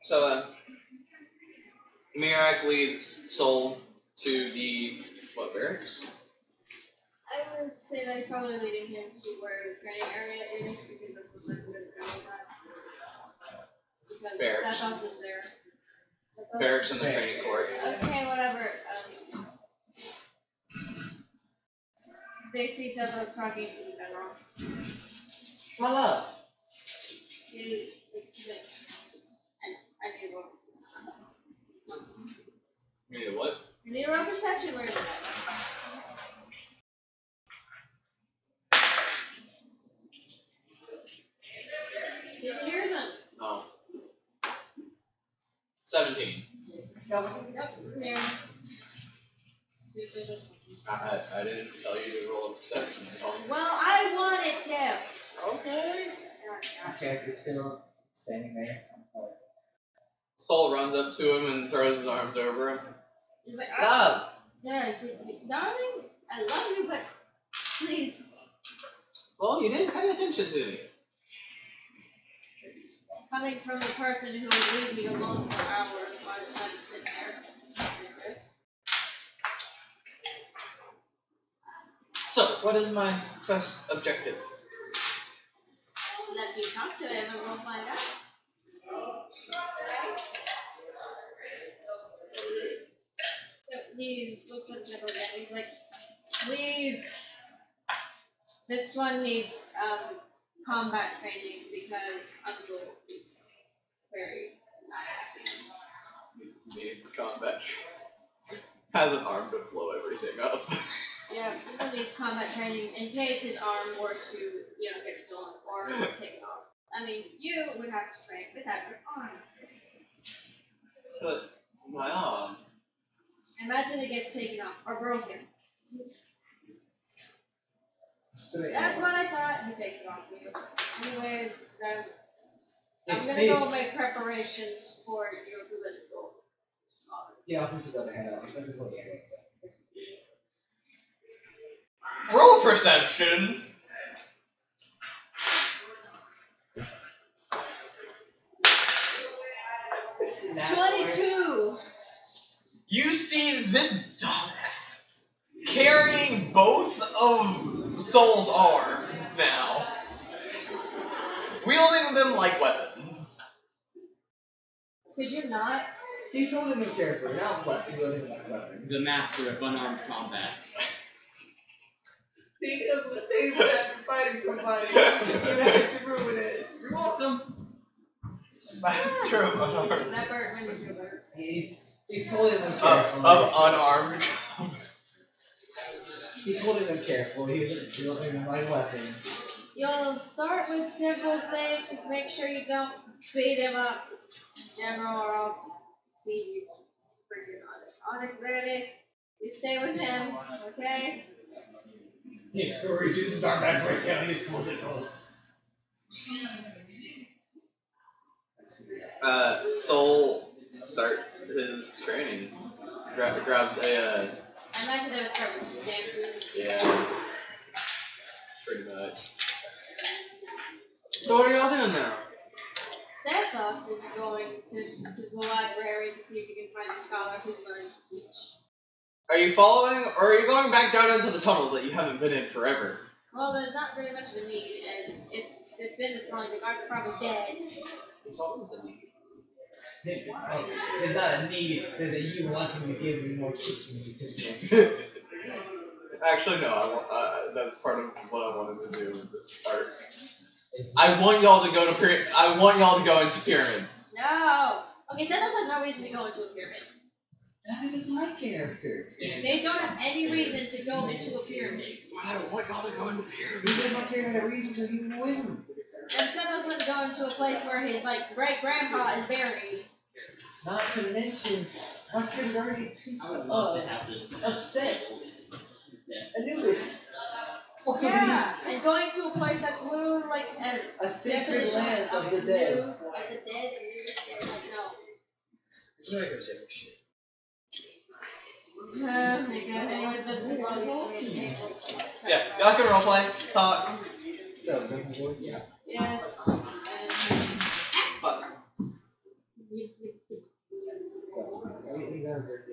So Mirak leads Soul to the barracks? I would say that he's probably leading him to where the training area is because that's the where the training Because Barracks. Sethos is there. Barracks in the training court. Okay, whatever. They see Sethos talking to the general. My love. He's like, I need a roll. You need what? You need a roll perception. Where is it? See if he hears him. No. 17. Yep, there. I didn't tell you to roll a perception. Well, I wanted to. Okay. Character's still standing there. Soul runs up to him and throws his arms over him. He's like, Love! yeah, darling, I love you, but please. Well, you didn't pay attention to me. Coming from the person who would leave me alone for hours while I decided to sit there. So, what is my first objective? Let me talk to him and we'll find out. So he looks at Jekyll again. He's like, please, this one needs combat training because Uncle is very not happy. Needs combat. has an arm to blow everything up. Yeah, this one needs combat training in case his arm were to, get stolen or taken off. That means you would have to train without your arm. But my arm. Imagine it gets taken off or broken. Straight That's on. what I thought. He takes it off you. Anyways, I'm gonna Hey, go make preparations for your political. he offers his other hand out. He's like, "Hold on, Roll perception. wait." 22. You see this dumbass carrying both of Soul's arms now, wielding them like weapons. Could you not? He's holding them carefully, not wielding them like weapons. The master of unarmed combat. He does the same thing as fighting somebody. You have to ruin it. You're welcome. Master of unarmed. That bird went into a bird. He's holding them Of carefully. unarmed. He's holding them carefully. He isn't wielding them like weapons. You'll start with simple things. Make sure you don't beat him up, General, or I'll beat you to freaking Onyx. Onyx, baby, you stay with him, okay? He reaches his arm back for his tail and just pulls it close. Soul starts his training. Grabs a, I imagine they would start with just dances. yeah, pretty much. So what are y'all doing now? Santos is going to the library to see if he can find a scholar who's willing to teach. Are you following, or are you going back down into the tunnels that you haven't been in forever? Well, there's not very much of a need, and if it's been this long, the guards are probably dead. It's always a need. There's not a need, there's a you wanting to give me more kitchen utensils. Actually, no. That's part of what I wanted to do with this part. I want y'all to go to I want y'all to go into pyramids. No! Okay, Santos has no reason to go into a pyramid. That is my characters. They don't have any reason to go into a pyramid. But I want y'all to go into Even pyramids. if my character had a reason to, he wouldn't. And Santos wants to go into a place where his great grandpa is buried. Not to mention, my character's already a piece I would love to have this. upset. Anubis. Yeah, and going to a place that's literally like A sacred definition land of the Of dead. the dead, and they're like, no. I'm gonna go take a shit. Oh my god, anyways, that's the wrong Yeah, y'all can roleplay, talk. So, yeah. Yes, But So, you guys are,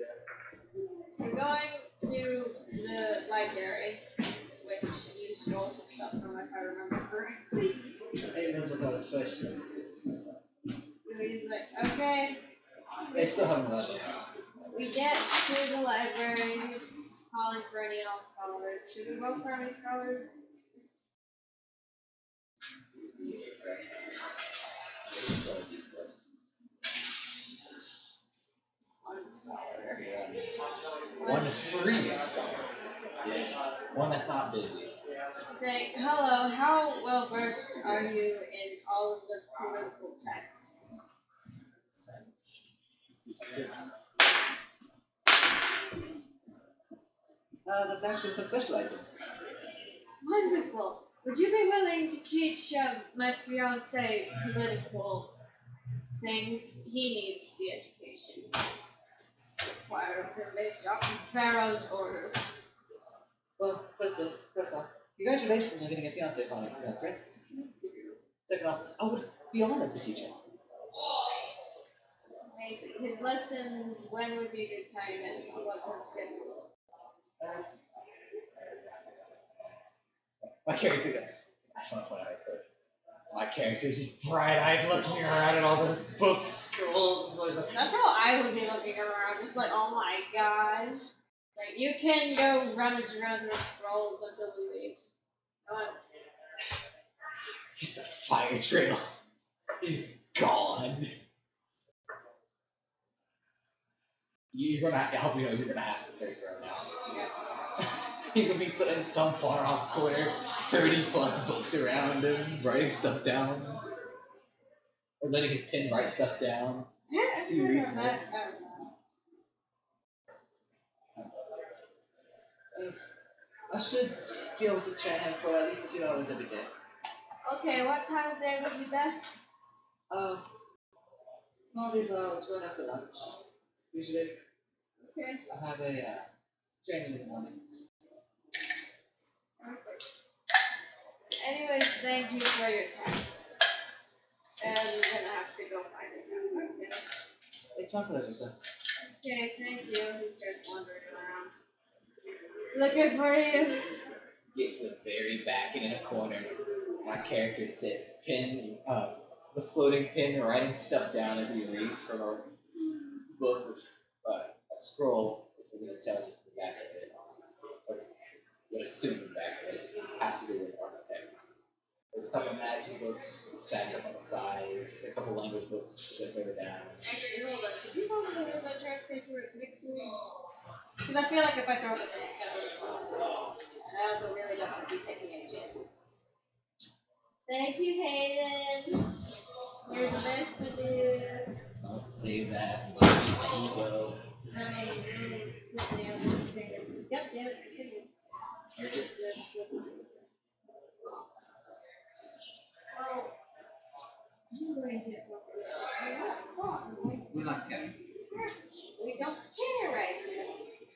we're going to the library, which you stole some stuff from, if I remember correctly. Hey, that's what I was first doing. So he's like, okay, They still haven't done it. we get to the library, he's calling for any and all scholars. Should we vote for any scholars? One scholar. One free scholar. One that's not busy. Say, hello, how well versed are you in all of the political texts? That's actually what I specialize in. Wonderful. Would you be willing to teach my fiance political things? He needs the education. It's required of him based off of Pharaoh's orders. Well, first off, congratulations on getting a fiance upon it, Prince. Second off, I would be honored to teach him. Amazing. His lessons, when would be a good time, and what kind of schedules? My character, I just want to point out my character is just bright-eyed looking around at all the books, scrolls, and so he's like, That's how I would be looking around, just like, oh my gosh. Like, you can go rummage around the scrolls until we leave. Come on. just a fire trail. He's gone. you're gonna have to help. You're gonna have to search for him now. He's gonna be in some far off corner, 30 plus books around him, writing stuff down, or letting his pen write stuff down. Yeah, I've See, heard reads of more. that. I should be able to train him for at least a few hours every day. Okay, what time of day would be best? Probably about right after lunch. Usually, Okay. I have a training in the mornings. Anyways, thank you for your time. And I'm gonna have to go find it now. Okay. It's my pleasure, sir. Okay, thank you. He starts wandering around. Looking for you. Gets to the very back and in a corner. My character sits, the floating pin, writing stuff down as he reads from a book, a scroll, which we're going to tell you the back of it. Or would assume the back of it has to do with architect. There's a couple of magic books stacked up on the sides, a couple language books that further down. Actually, hold on. Could you possibly hold that trash can to where it's next to me? Because I feel like if I throw it at this, it's gonna and I also really don't want to be taking any chances. Thank you, Hayden. You're the best to do. Don't say that. My ego. Yep, damn it. Is it? Well, I'm going to We're not counting. we don't care right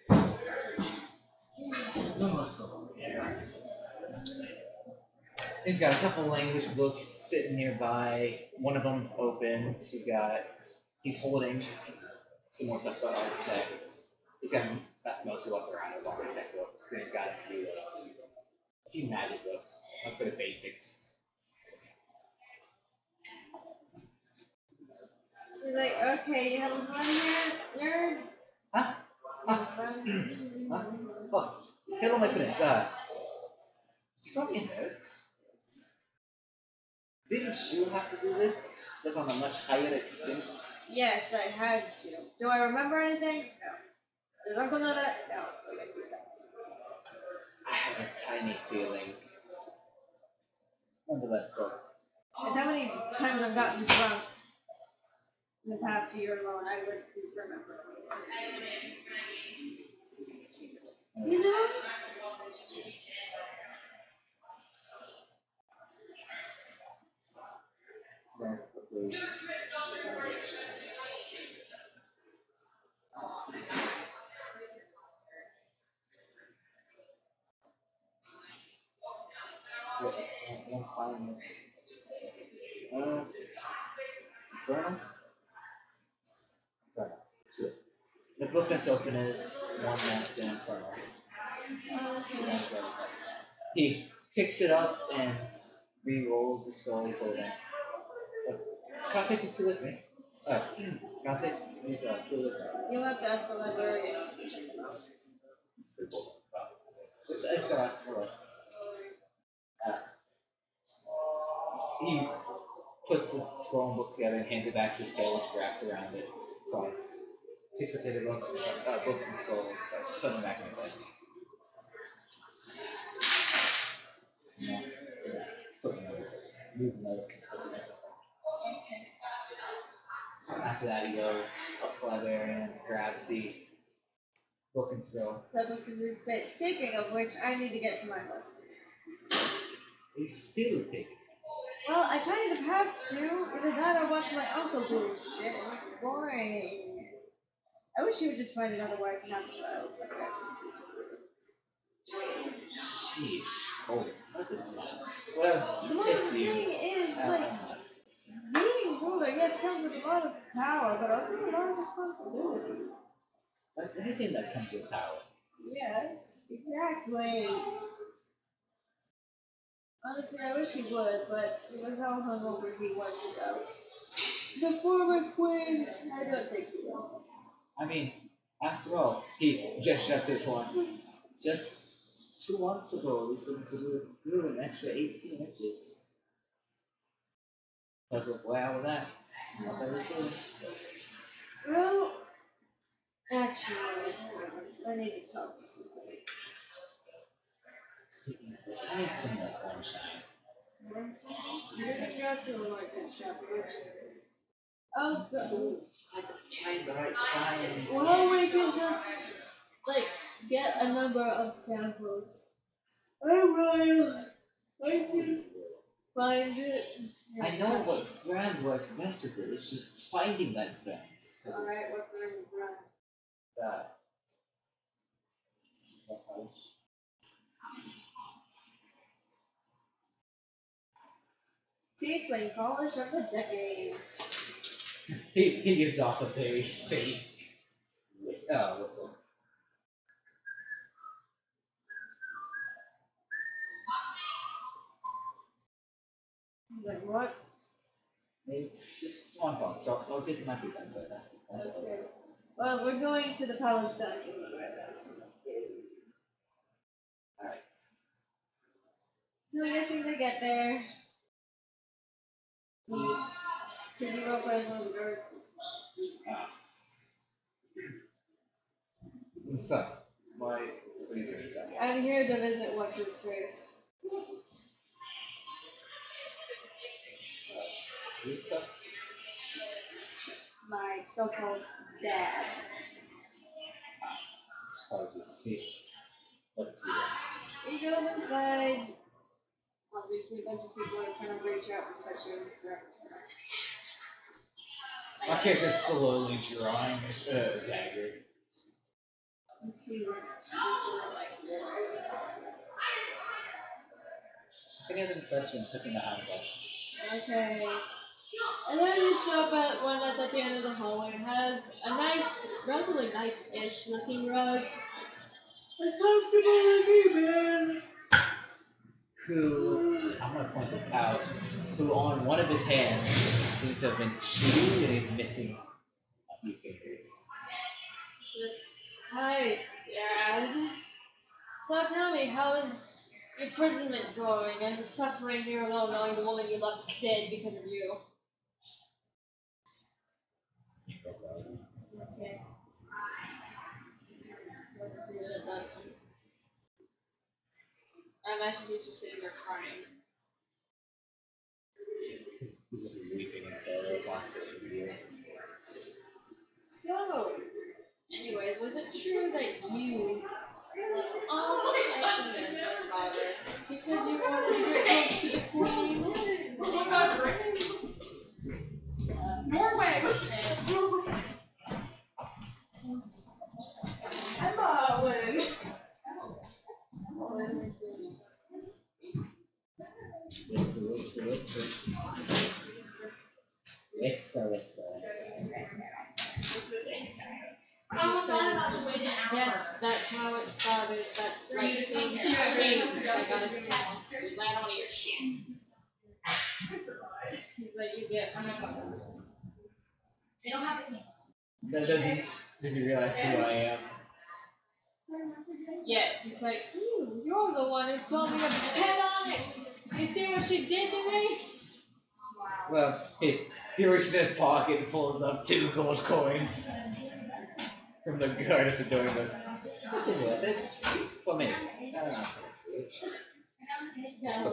now. No, still. He's got a couple language books sitting nearby. One of them opened. He's holding some more stuff about architects. That's mostly what's around his architect books. And he's got a few magic books, like for the basics. He's like, okay, you having fun here, nerd? Huh? Having fun? Huh? Oh, hello, my friends. Did you call me a nerd? Didn't you have to do this, but on a much higher extent? Yes, I had to. Do I remember anything? No. Does Uncle know that? No. Okay. I have a tiny feeling. Nonetheless, though. And how many times I've gotten drunk in the past year alone, I would remember. You know? One final. Infernal? Infernal. Good. The book that's open is one that's in Infernal. He picks it up and re-rolls the scroll he's holding. Can I take these two with me? Can I take these two with me? You'll have to ask the librarian. I just gotta ask for us. He puts the scroll and book together and hands it back to his tail, which wraps around it twice. Picks up the other books and scrolls and starts putting them back in place. Yeah. Putting those, using those. After that, he goes up to the librarian, grabs the book and scroll. So this was just speaking of which, I need to get to my lessons. You still take it. Well, I kind of have to. Either that or watch my uncle do shit. It's boring. I wish he would just find another wife and have a child. Like that. Sheesh. Oh, nothing much. Well, The one it's you. thing is, like, being ruler, yes, comes with a lot of power, but also a lot of responsibilities. That's anything that comes with power. Yes, exactly. Honestly, I wish he would, but with how hungover he was about the former queen, I don't think he will. I mean, after all, he just shut his one. Just 2 months ago, these things grew an extra 18 inches. Because of where I was at, and what I was doing. So, Well, Actually, I need to talk to somebody. Speaking of which, I need some like sunshine. You're gonna go to a market shop first. Oh, Find the right kind. well, we can just like get a number of samples. Alright, I can find it. I know what brand works best with it. It's just finding that brand. Alright, what's the name of the brand? That. Tiefling polish of the decades. He gives off a very fake whistle. Like what? It's just one point, so I'll get to my pretense like that. Okay. Well, we're going to the palace dining room right now. Alright. So I'm guessing they get there. Can you go play one of the guards? So, what are you doing? I'm here to visit what's his face. Stuff? My so-called dad. How does it see? Let's see. He goes inside. Obviously, a bunch of people are trying to reach out and touch him. My character's slowly drawing a dagger. Let's see what people are like. Any other touch and putting the hands up. Okay. And then you stop at one that's at the end of the hallway. It has a nice, relatively nice-ish looking rug. A comfortable looking bed. Who, I'm gonna point this out, who on one of his hands seems to have been chewed and he's missing a few fingers. Hi, Dad. So tell me, how is imprisonment going and suffering here alone knowing the woman you love is dead because of you? Okay. I imagine he's just sitting there crying. He's just weeping in sorrow while sitting here. So, anyways, was it true that you recommend my father because you wanted to get close to the queen? Norway! Emma, Lynn! Whisper. I almost thought about you waiting an hour. Yes, that's how it started. That like things changed. I got a text. We land on your shit. He's like, you get. They don't have it. Does he realize who I am? Yes, he's like, you're the one who told me to bet on it. You see what she did to me? Well, he reaches in his pocket and pulls up 2 gold coins from the guard at the door and goes, which is worth it for me. Not so much for you. Yeah,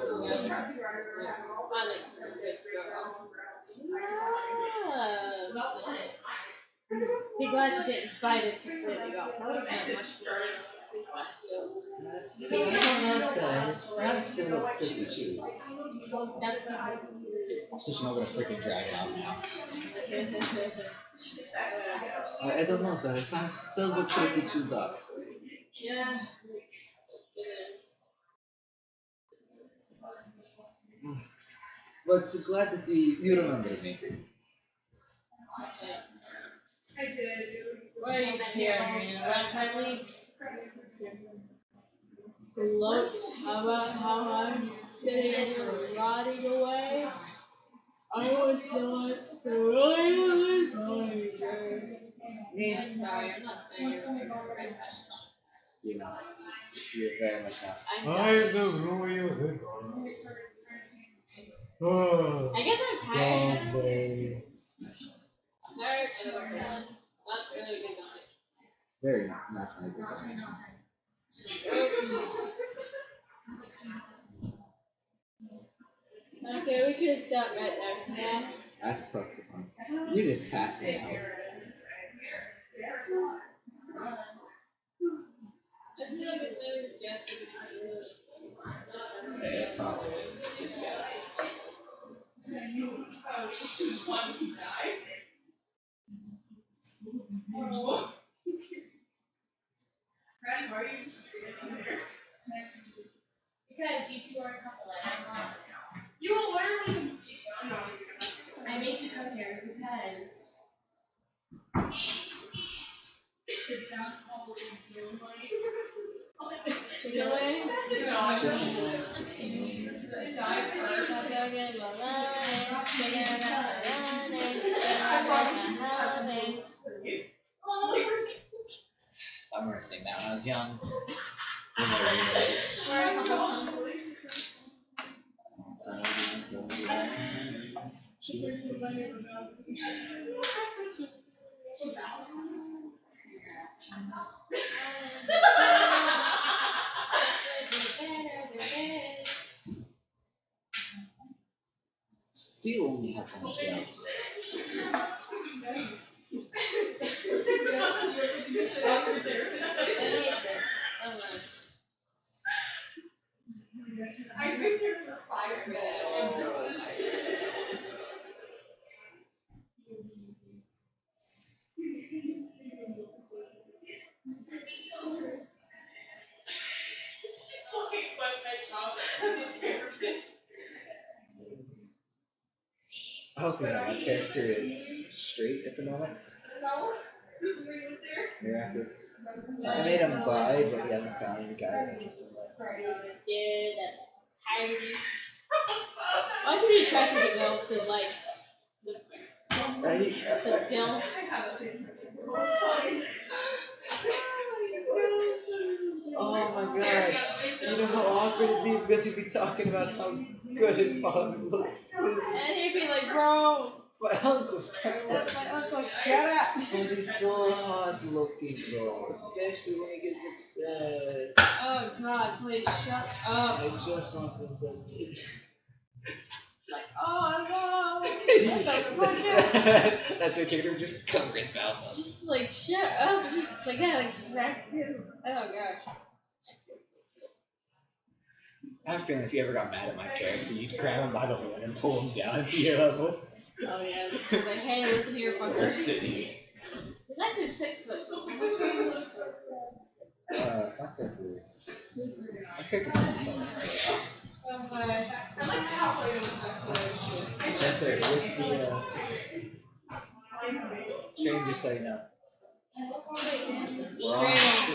be glad she didn't bite it completely off. That would have been much better. To be honest, Brad still looks pretty cheap. Well, that's because So she's not gonna freaking drag it out now. I don't know, sir. Sam does look pretty chewed up. yeah, it is. But glad to see you remember me. I did. What are you here, man? Around kindly? Gloat about how I'm sitting rotting away? I was not the royal advisor. I'm sorry, I'm not saying you're right. You're not. You're very much not. I'm the royal advisor. Oh, I guess I'm tired. Dumbo. Tired and overwhelmed. Not really good night. Very nationalistic. Okay, we can stop right there. Yeah. That's perfectly fine. You're just passing out. Yeah, it probably is. Just guess. Because you two are a couple and I'm not. You will learn when you speak. I made you come here because sit down all Chicken wings. Chicken wings, chicken I remember seeing that when I was young. When they were still only have one job. I've been here for 5 minutes. I hope you know my character is straight at the moment. Miraculous. I made him bi, but he hasn't found any guy interested in that. Yeah, that why should be attracted to girls to like sit down? Oh my god. You know how awkward it'd be because he'd be talking about how good his father looks. And he'd be like, bro, It's my uncle, stop. that's my uncle, shut up. And he's so hot looking, bro. Especially when he gets upset. Oh god, please shut up. I just want him to be. Like, oh no. That's your character, just cover his mouth up. Just like, shut up. Just like that, like smacks you. Oh gosh. I have a feeling if you ever got mad at my character, you'd grab him by the horn and pull him down to your level. Oh yeah. Like, hey, listen here, fucker. City. The neck is 6 foot. What's wrong with My character is. My character's something. okay. I'm like halfway with my Yes, sir. With the stranger so you know.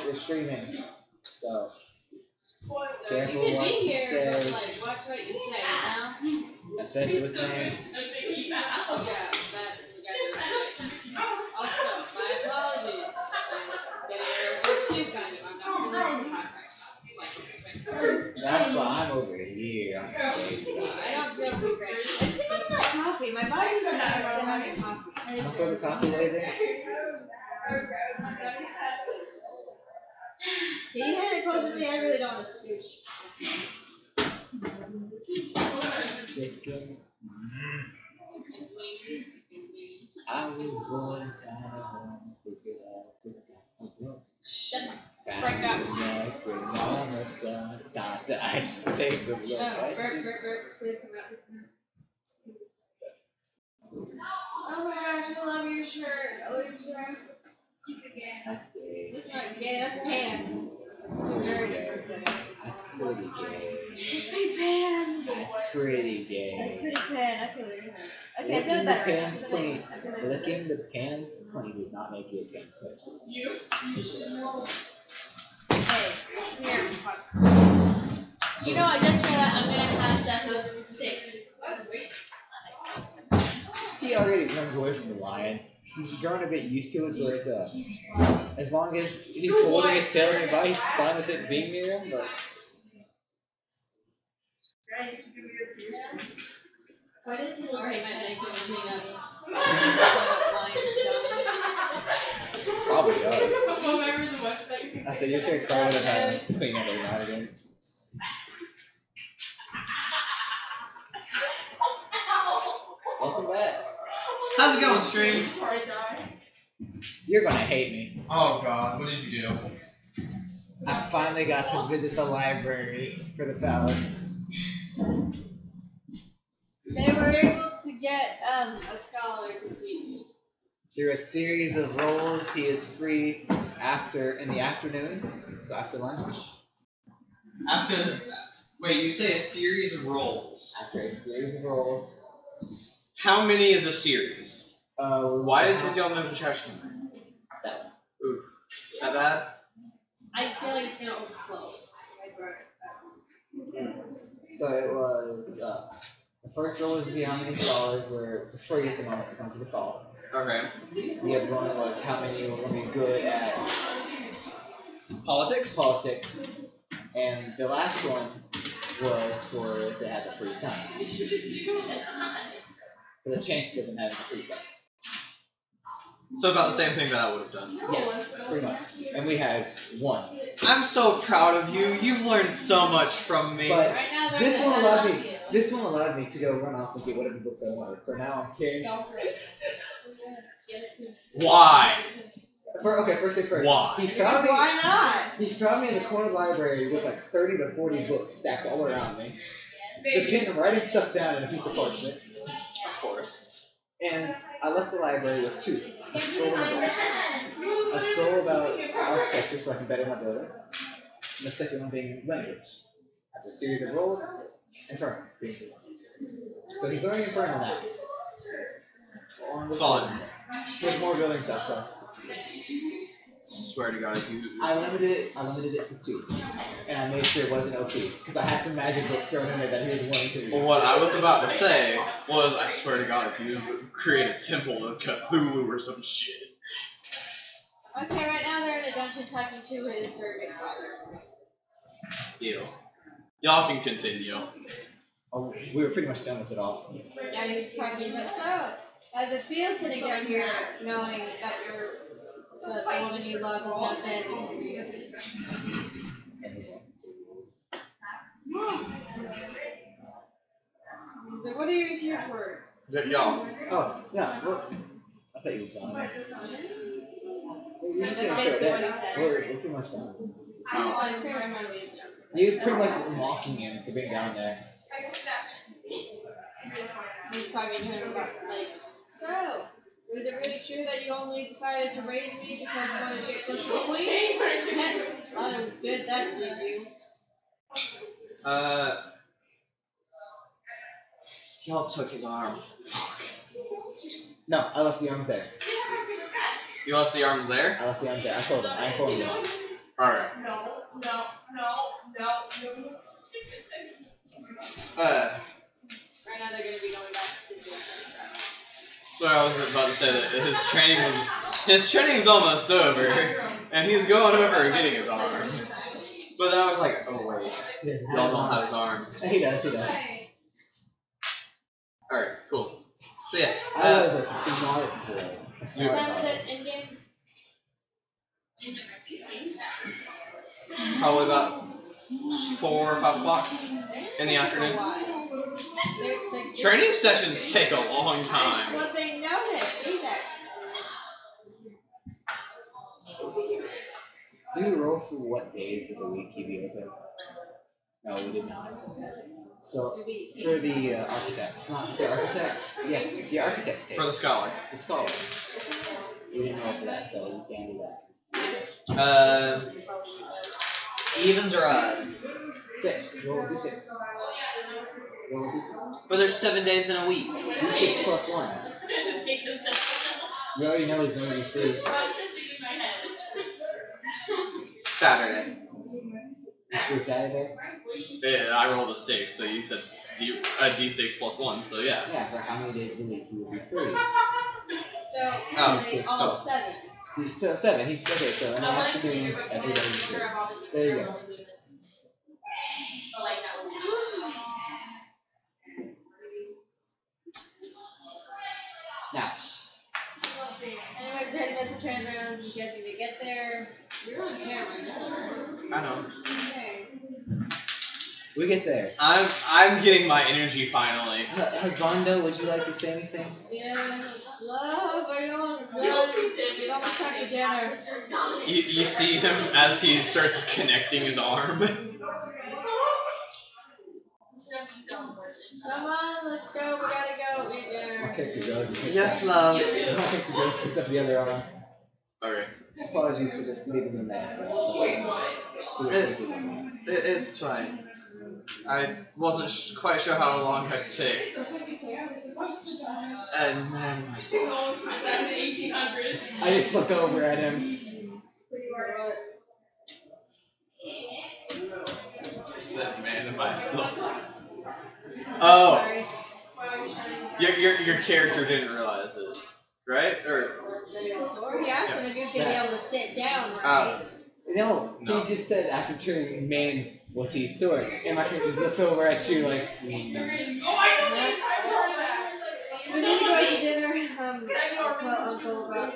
We're streaming. So careful you what can be you here, say. but like, watch what you say, you know? Especially with names. Oh yeah, that you guys. Also, my apologies. I'm getting a little kind of. I'm not really too hot right now. That's why I'm over here on the safe So side. I don't feel too great. I think I'm not coffee. My body's not used to having coffee. I'll throw the coffee away there. Can you hand it closer to me? I really don't want to scooch. Chicken. I was born kind of home. Shut up. Fast enough when mama thought that I should take the look. Shut up. Burp, burp, burp. Please come out. Oh my gosh, I love your shirt. I love your shirt. That's gay. It's not gay, that's pan. Two very different things. That's pretty gay. It's pretty pan. That's pretty gay. That's pretty pan. I feel it. Okay, I Licking feel the better. pants I feel clean. it. I feel it. Licking the pants clean does not make you a pansexual. Hey, listen here. You know, I just read that I'm gonna have that goes sick. He already runs away from the lions. He's grown a bit used to it, where it's as long as he's holding his tail nearby, he's fine with it being near him. But Why does he look like my neck is being Probably does. Whatever the website. I said your character probably would have had clean up every now and again. Welcome back. How's it going, stream? You're gonna hate me. Oh God, what did you do? I finally got to visit the library for the palace. They were able to get a scholar to teach. Through a series of roles, he is free in the afternoons, so after lunch. Wait, you say a series of rolls. After a series of roles. How many is a series? Why did y'all move the trash can? That Ooh, that bad? I feel like it's gonna overflow. So it was, the first role was to see how many scholars were free at the moment to come to the call. Okay. The other one was how many were going to be good at Politics? politics. And the last one was for if they had the free time. For the chances of them having the free time. So about the same thing that I would have done. Yeah, pretty much. And we had one. I'm so proud of you. You've learned so much from me. But Right now, this they're one gonna allowed love me. you. This one allowed me to go run off and get whatever books I wanted. So now I'm carrying. Why? First thing first. Why? He found me. Why not? He found me in the corner of the library with like 30 to 40 books stacked all around me. The pen writing stuff down in a piece of parchment. Of course. And I left the library with two. A scroll about architecture so I can better my buildings. And the second one being language. After a series of roles, Infernal. So he's learning Infernal now. Fun. There's more building stuff, so. Swear to God, if you. I limited it to two. And I made sure it wasn't OP. Because I had some magic books thrown in there that he was wanting to read. Well, what I was about to say was, I swear to God, if you create a temple of Cthulhu or some shit. Okay, right now they're in a dungeon talking to his surrogate father. Ew. Y'all can continue. Oh, we were pretty much done with it all. Yeah, he's talking about, so, as it feels sitting down here, knowing that the woman you love is now standing for you. He's like, what are you here for? Y'all. Oh, yeah. Well, I thought you was done. That's basically what he said. We're pretty much done. Oh, it's pretty much what he said. He was pretty much just mocking him for being down there. He's talking to him about, like, so, was it really true that you only decided to raise me because you wanted to get close to the queen? A lot of good that did you. Y'all took his arm. Fuck. No, I left the arms there. You left the arms there? I left the arms there. I told him. I informed him. Alright. No. Right now they're going to be going back to the So I was about to say that his training's almost over, and he's going over and getting his arm. But then I was like, oh wait, y'all don't have his arms. He does. Alright, cool. So yeah, I was a smart boy. A What smart time was boy. it in game? probably about 4 or 5 o'clock in the afternoon. Training sessions take a long time. Well, they noted. Jesus. Do you roll for what days of the week he'd be open? No, we didn't. So, for the architect. The architect? Yes, the architect takes. For the scholar. The scholar. We didn't roll for that, so we can't do that. Evens or odds? 6. Roll d6. Roll d6. But there's 7 days in a week. D6 plus 1. You already know he's going to be free. Saturday. It's free Saturday? Yeah, I rolled a 6, so you said a D6 plus 1, so yeah. Yeah, for how many days a week he will be free? So, Oh, they all so- 7. So 7. He's okay, so in the afternoons, every day he's free. There you go. Now, Anyway, pretty much turn around. You guys are gonna get there. You're on camera. I know. Okay. We get there. I'm getting my energy finally. Husbando, would you like to say anything? Yeah. Love, are you almost done? It's almost time for dinner. You see him as he starts connecting his arm. Come on, let's go. We gotta go eat dinner. My character goes. and picks Yes, up- love. My character goes, picks up the other arm. Okay. Apologies for just leaving them there. It's fine. I wasn't quite sure how long I'd take. And then Back in the 1800s. I just look over at him. I said, man, am I still? Oh, Sorry. your character didn't realize it, right? Or Or he asked him if he was gonna be able to sit down, right? No, No. he just said after turning man was he sword. And my character just looks over at you like, Oh, I don't need time for that. We need to go to dinner. I'll tell Uncle about that.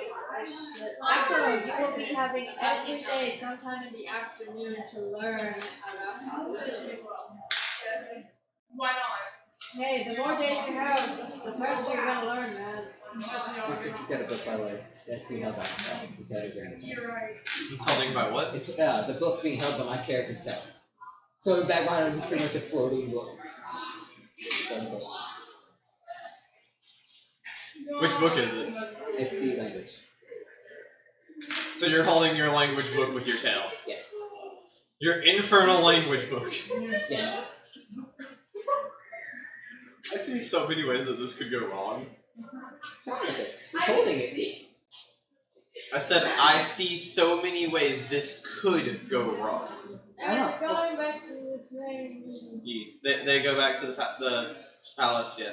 Also, you will be having every day, sometime in the afternoon, to learn about how to do. Why not? Hey, the more days you have, the faster you're gonna learn, man. my character's got a book by the way. That's being held by himself. It's at his own. You're right. it's holding by what? It's the book's being held by my character's stuff. So the back behind him is pretty much a floating book. Which book is it? It's the language. So you're holding your language book with your tail. Yes. Your infernal language book. Yes. I see so many ways that this could go wrong. What's with it? He's holding it. I said I see so many ways this could go wrong. And we're going back to the train. They go back to the palace, yeah.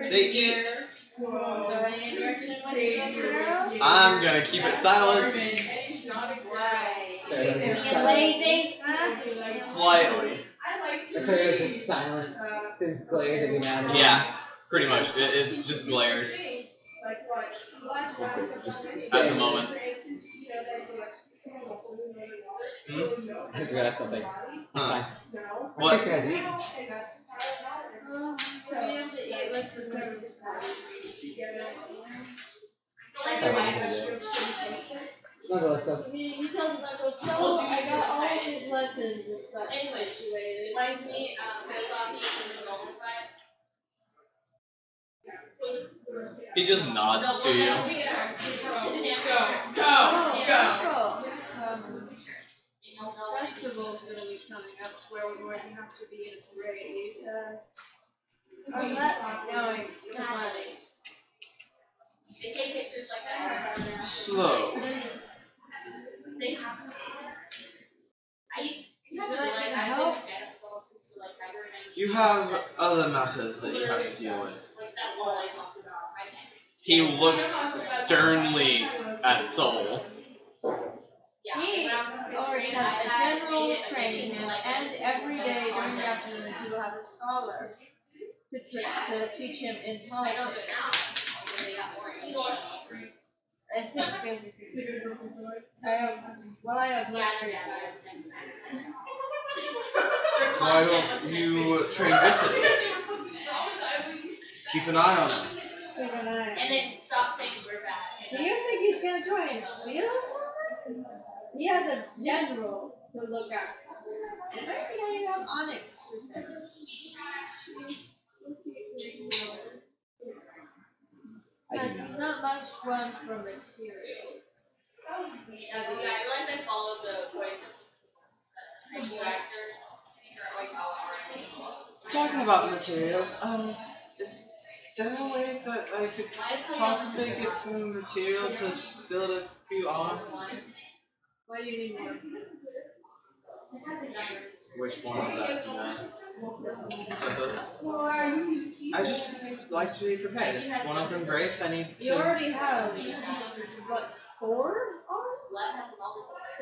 They eat. So any direction with the I'm gonna keep it silent. You're lazy, huh? Slightly. The player is just silent since glares every now and then. Yeah, pretty much. It's just glares Just at the moment. I just realized something. Huh. My What? character has eaten. We have to eat like the servants. Nonetheless, so He tells his uncle, so I got all of his lessons and such situated. Reminds me of Philosophy and the Golden Vibes. He just nods to you. Festival's gonna be coming up to where we're going to have to be in a parade. How's that going? Planning. They take pictures like that. Slow. They have. You have to Would I realize need I've help? been a fan of Philosophy for like ever, and You have other matters that you have to deal with. like that's all I talk about. I can't. He looks sternly at Soul. Yeah. He when I was in sixth already grade, has I a had general made it a training, mission to, like, and every day during the on afternoon he will have a scholar to teach him in I know that politics. now. They got more. I think I have much free time. Why don't you train with him? Keep an eye on him. Keep an eye. And then stop saying we're bad. Do you think he's gonna try and steal something? He has a general to look out for. Maybe they have Onyx with them. Since he's not much one for materials. Yeah, I realized I followed the voice. Talking about materials, is there a way that I could possibly get some material to build a few arms? Why do you need more? Which one was asking that? Said this? I just like to be prepared. If one of them breaks, I need You to. already have, what, 4 arms?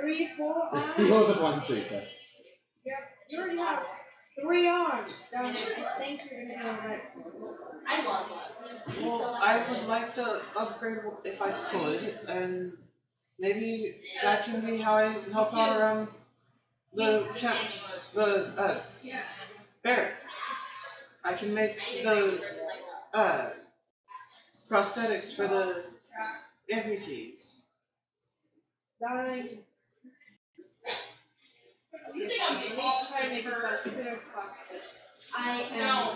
3, 4 he arms? holds up 1 3, so. You already have 3 arms. Darn it, I think you're gonna go right. I love it. Well, I would like to upgrade if I could, and maybe that can be how I help out around the barracks. I can make the prosthetics for the amputees. Darn. You think I'm Let being me all try to make this for- much clear as possible. I No.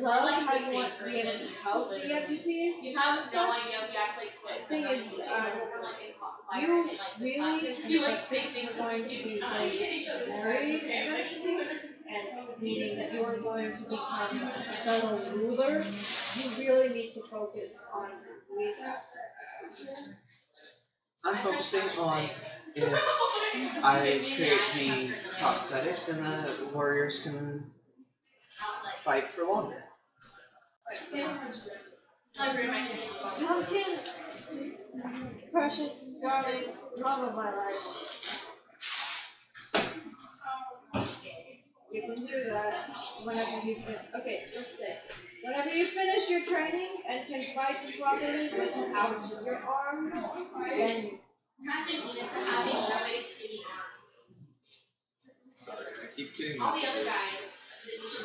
love how you want to be able to help the amputees. You have and no such. idea if you act like quick. The thing is, you really think since you're going to be married eventually, and meaning that you're going to become a fellow ruler, you really need to focus on these aspects. I'm focusing on if I create the prosthetics, then the warriors can fight for longer. Pumpkin, precious, darling, love of my life. You can do that whenever you finish. Okay, let's say. Whenever you finish your training and can fight properly without your arm, then Imagine having really skinny arms. Sorry, I keep getting All the other messages. guys.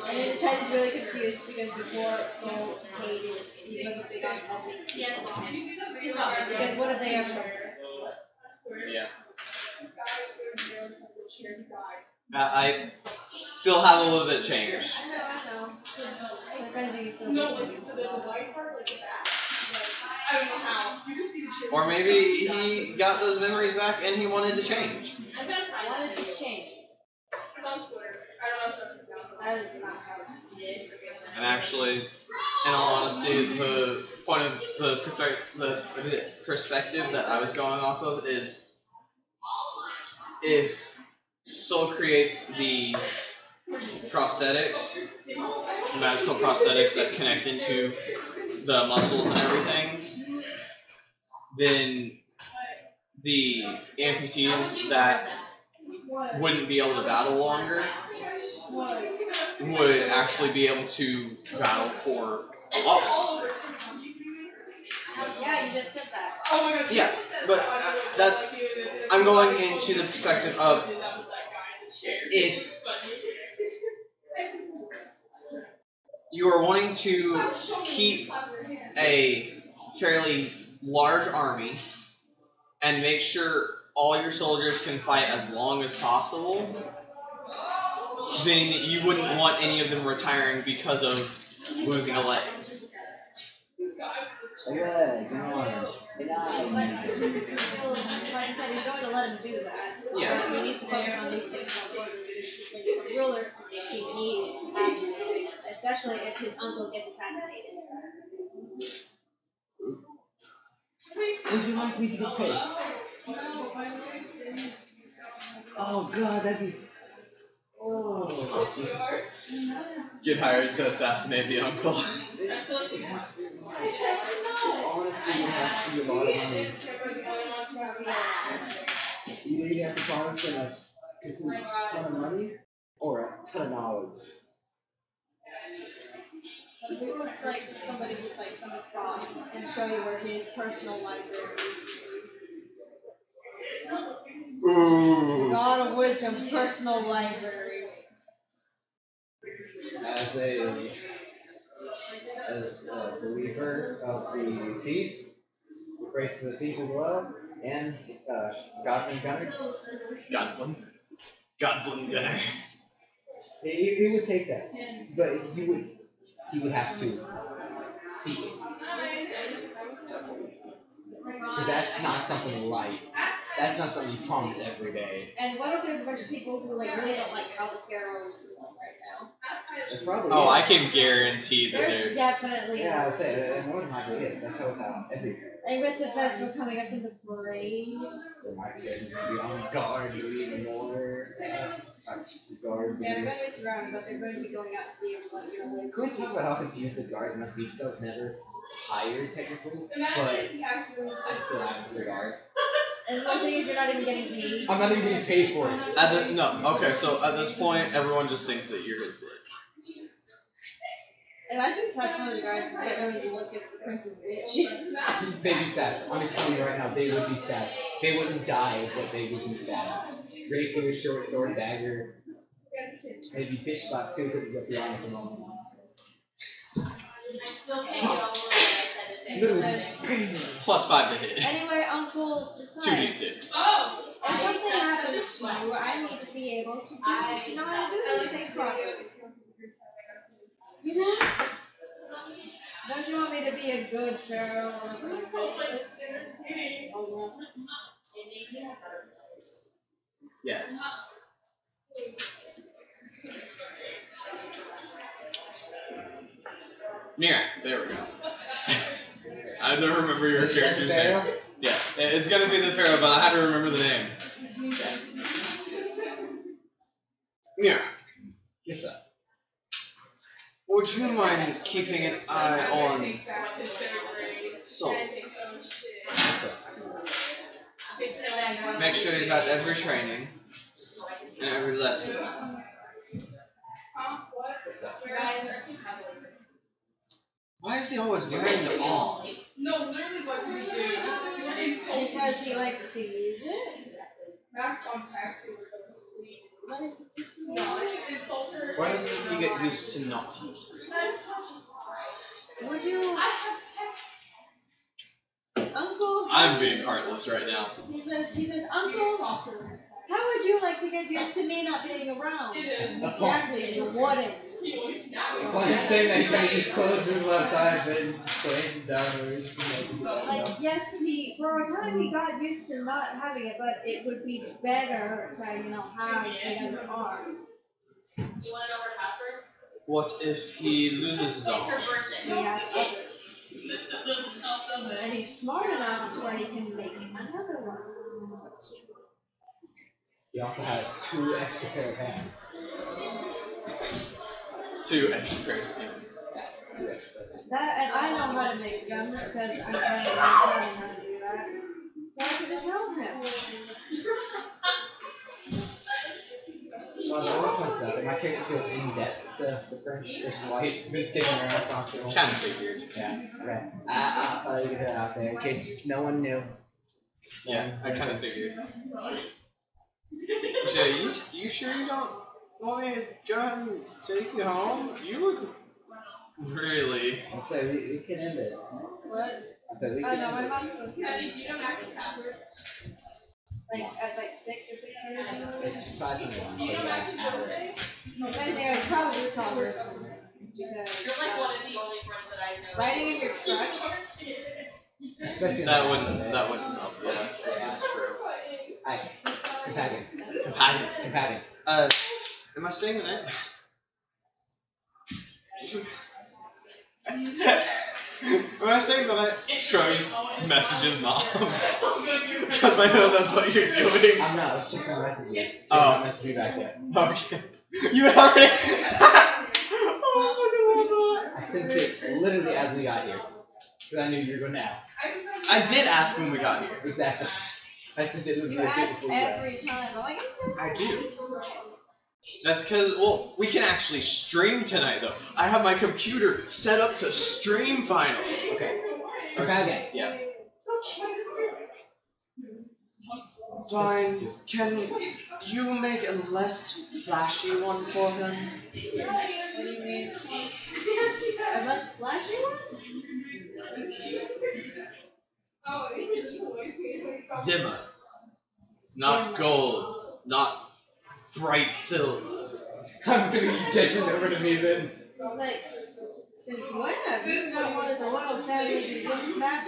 and then his head is really confused because before so Hades, he was a big on heavy. Yes. Because what if they ever Yeah. I still have a little bit of change. I know. So if anything, he's still No, confused. so the white part, like the back. I don't know how. You can see the chip. Or maybe he got those memories back and he wanted to change. I'm gonna I find wanted that. to change. It's on Twitter. I don't know if that's That is not how it's did. And actually, in all honesty, the point of the perspective that I was going off of is if Soul creates the prosthetics, the magical prosthetics that connect into the muscles and everything, then the amputees that wouldn't be able to battle longer would actually be able to battle for a lot longer. Yeah, you just said that. Oh my god. Yeah, but that's I'm going into the perspective of if you are wanting to keep a fairly large army and make sure all your soldiers can fight as long as possible, then you wouldn't want any of them retiring because of losing a leg. Yeah, come on. But Martin said he's going to let him do that. Yeah. But he needs to focus on these things more important because the ruler he needs to have his way, especially if his uncle gets assassinated. Would you like me to get paid? Oh god, that'd be. Oh. Get hired to assassinate the uncle. Honestly, it would have to be a lot of money. Either you have to promise them a complete ton of money or a ton of knowledge. It's like somebody who plays some fraud and show you where his personal library. Ooh. God of Wisdom's personal library. As a believer of the thief, he prays to the thief as well, and Godwin Gunner. Godblin dinner. He would take that, but he would have to see it. Because that's not something light. That's not something you promise every day. And what if there's a bunch of people who like really don't like how the Pharaoh is ruling right now? That's probably Oh, it. I can guarantee that There's there's. definitely. Yeah, I would say that more than likely it. That's how every And with the festival coming up in the parade. there might be on guard even more. Guard. Yeah, they're going to be surrounded, but they're going to be going out to be able to let you know. Could we talk about how confused the guards must be? Because I was never hired technically, but I still act as a guard. And one thing is, you're not even getting paid. I'm not even getting paid for it. Okay, so at this point, everyone just thinks that you're his bitch. Imagine if that's one of the guards that really look at the prince's bitch. They'd be sad. I'm just telling you right now, they would be sad. They wouldn't die, but they would be sad. Rapier, short sword, dagger. Maybe bitch slap too, because he's at the arm at the moment. I still can't get over what I said the same thing. +5 to hit. Anyway, Uncle, besides, 2d6. Oh! if something happens to you, I need to be able to do these things properly. You know? Don't you want me to be a good pharaoh? Yes. Mira, there we go. I don't remember your character's name. Yeah, it's gonna be the pharaoh, but I had to remember the name. Mira. Yes, sir. Would you mind keeping an eye on Soul? Make sure he's at every training and every lesson. Why is he always wearing the arm? Because he likes to use it. Why doesn't he get used to not using it? Would you, Uncle? I'm being heartless right now. He says, Uncle, how would you like to get used to me not being around? Exactly, you wouldn't. Well, he's saying that he kind of just closes a lot of time, but slams down. Like, yes, for a time he got used to not having it, but it would be better to, have the other arm. Do you want to know her password? What if he loses his arm? He has others. And he's smart enough to where he can make another one. He also has 2 extra pair of hands. 2 extra pair of hands. That, and I know how to make them because I'm trying to learn how to do that. So I can just help him. Well, that points out that my character feels in debt to the prince, which is why he's been sticking around constantly. Kind of figured. Yeah, okay. I thought I'd get that out there in case no one knew. Yeah, I kind of figured. Jay, you sure you don't want me to go ahead and take you home? You would really. I said we can end it. What? I said we Oh can no, my end it. mom's supposed to. At 6 or 6:30. It's 5:01, so we have an hour. Then they would probably call it. You're like one of the only friends that I know. Riding in your truck. Especially That wouldn't help. Yeah, that's true. Alright, compacting. Compacting. Am I staying the night? Am I staying the night? Shrugs, messages mom. Because I know that's what you're doing. I'm not, let's check my messages. She Oh. hasn't messaged me back yet. Okay. You already. Oh, I fucking love I sent it literally as we got here. Because I knew you were going to ask. that. I did ask when we got here. Exactly. I sent it literally You ask before you got. every time. I'm like, I do. That's because, we can actually stream tonight, though. I have my computer set up to stream finally. Okay. Compacting. Yeah. Fine. Can you make a less flashy one for them? what do you mean? A less flashy one? Dimmer. Not gold. Not bright silver. I'm assuming you gesture over to me then. It's like, since when have you not wanted the royal family to get back?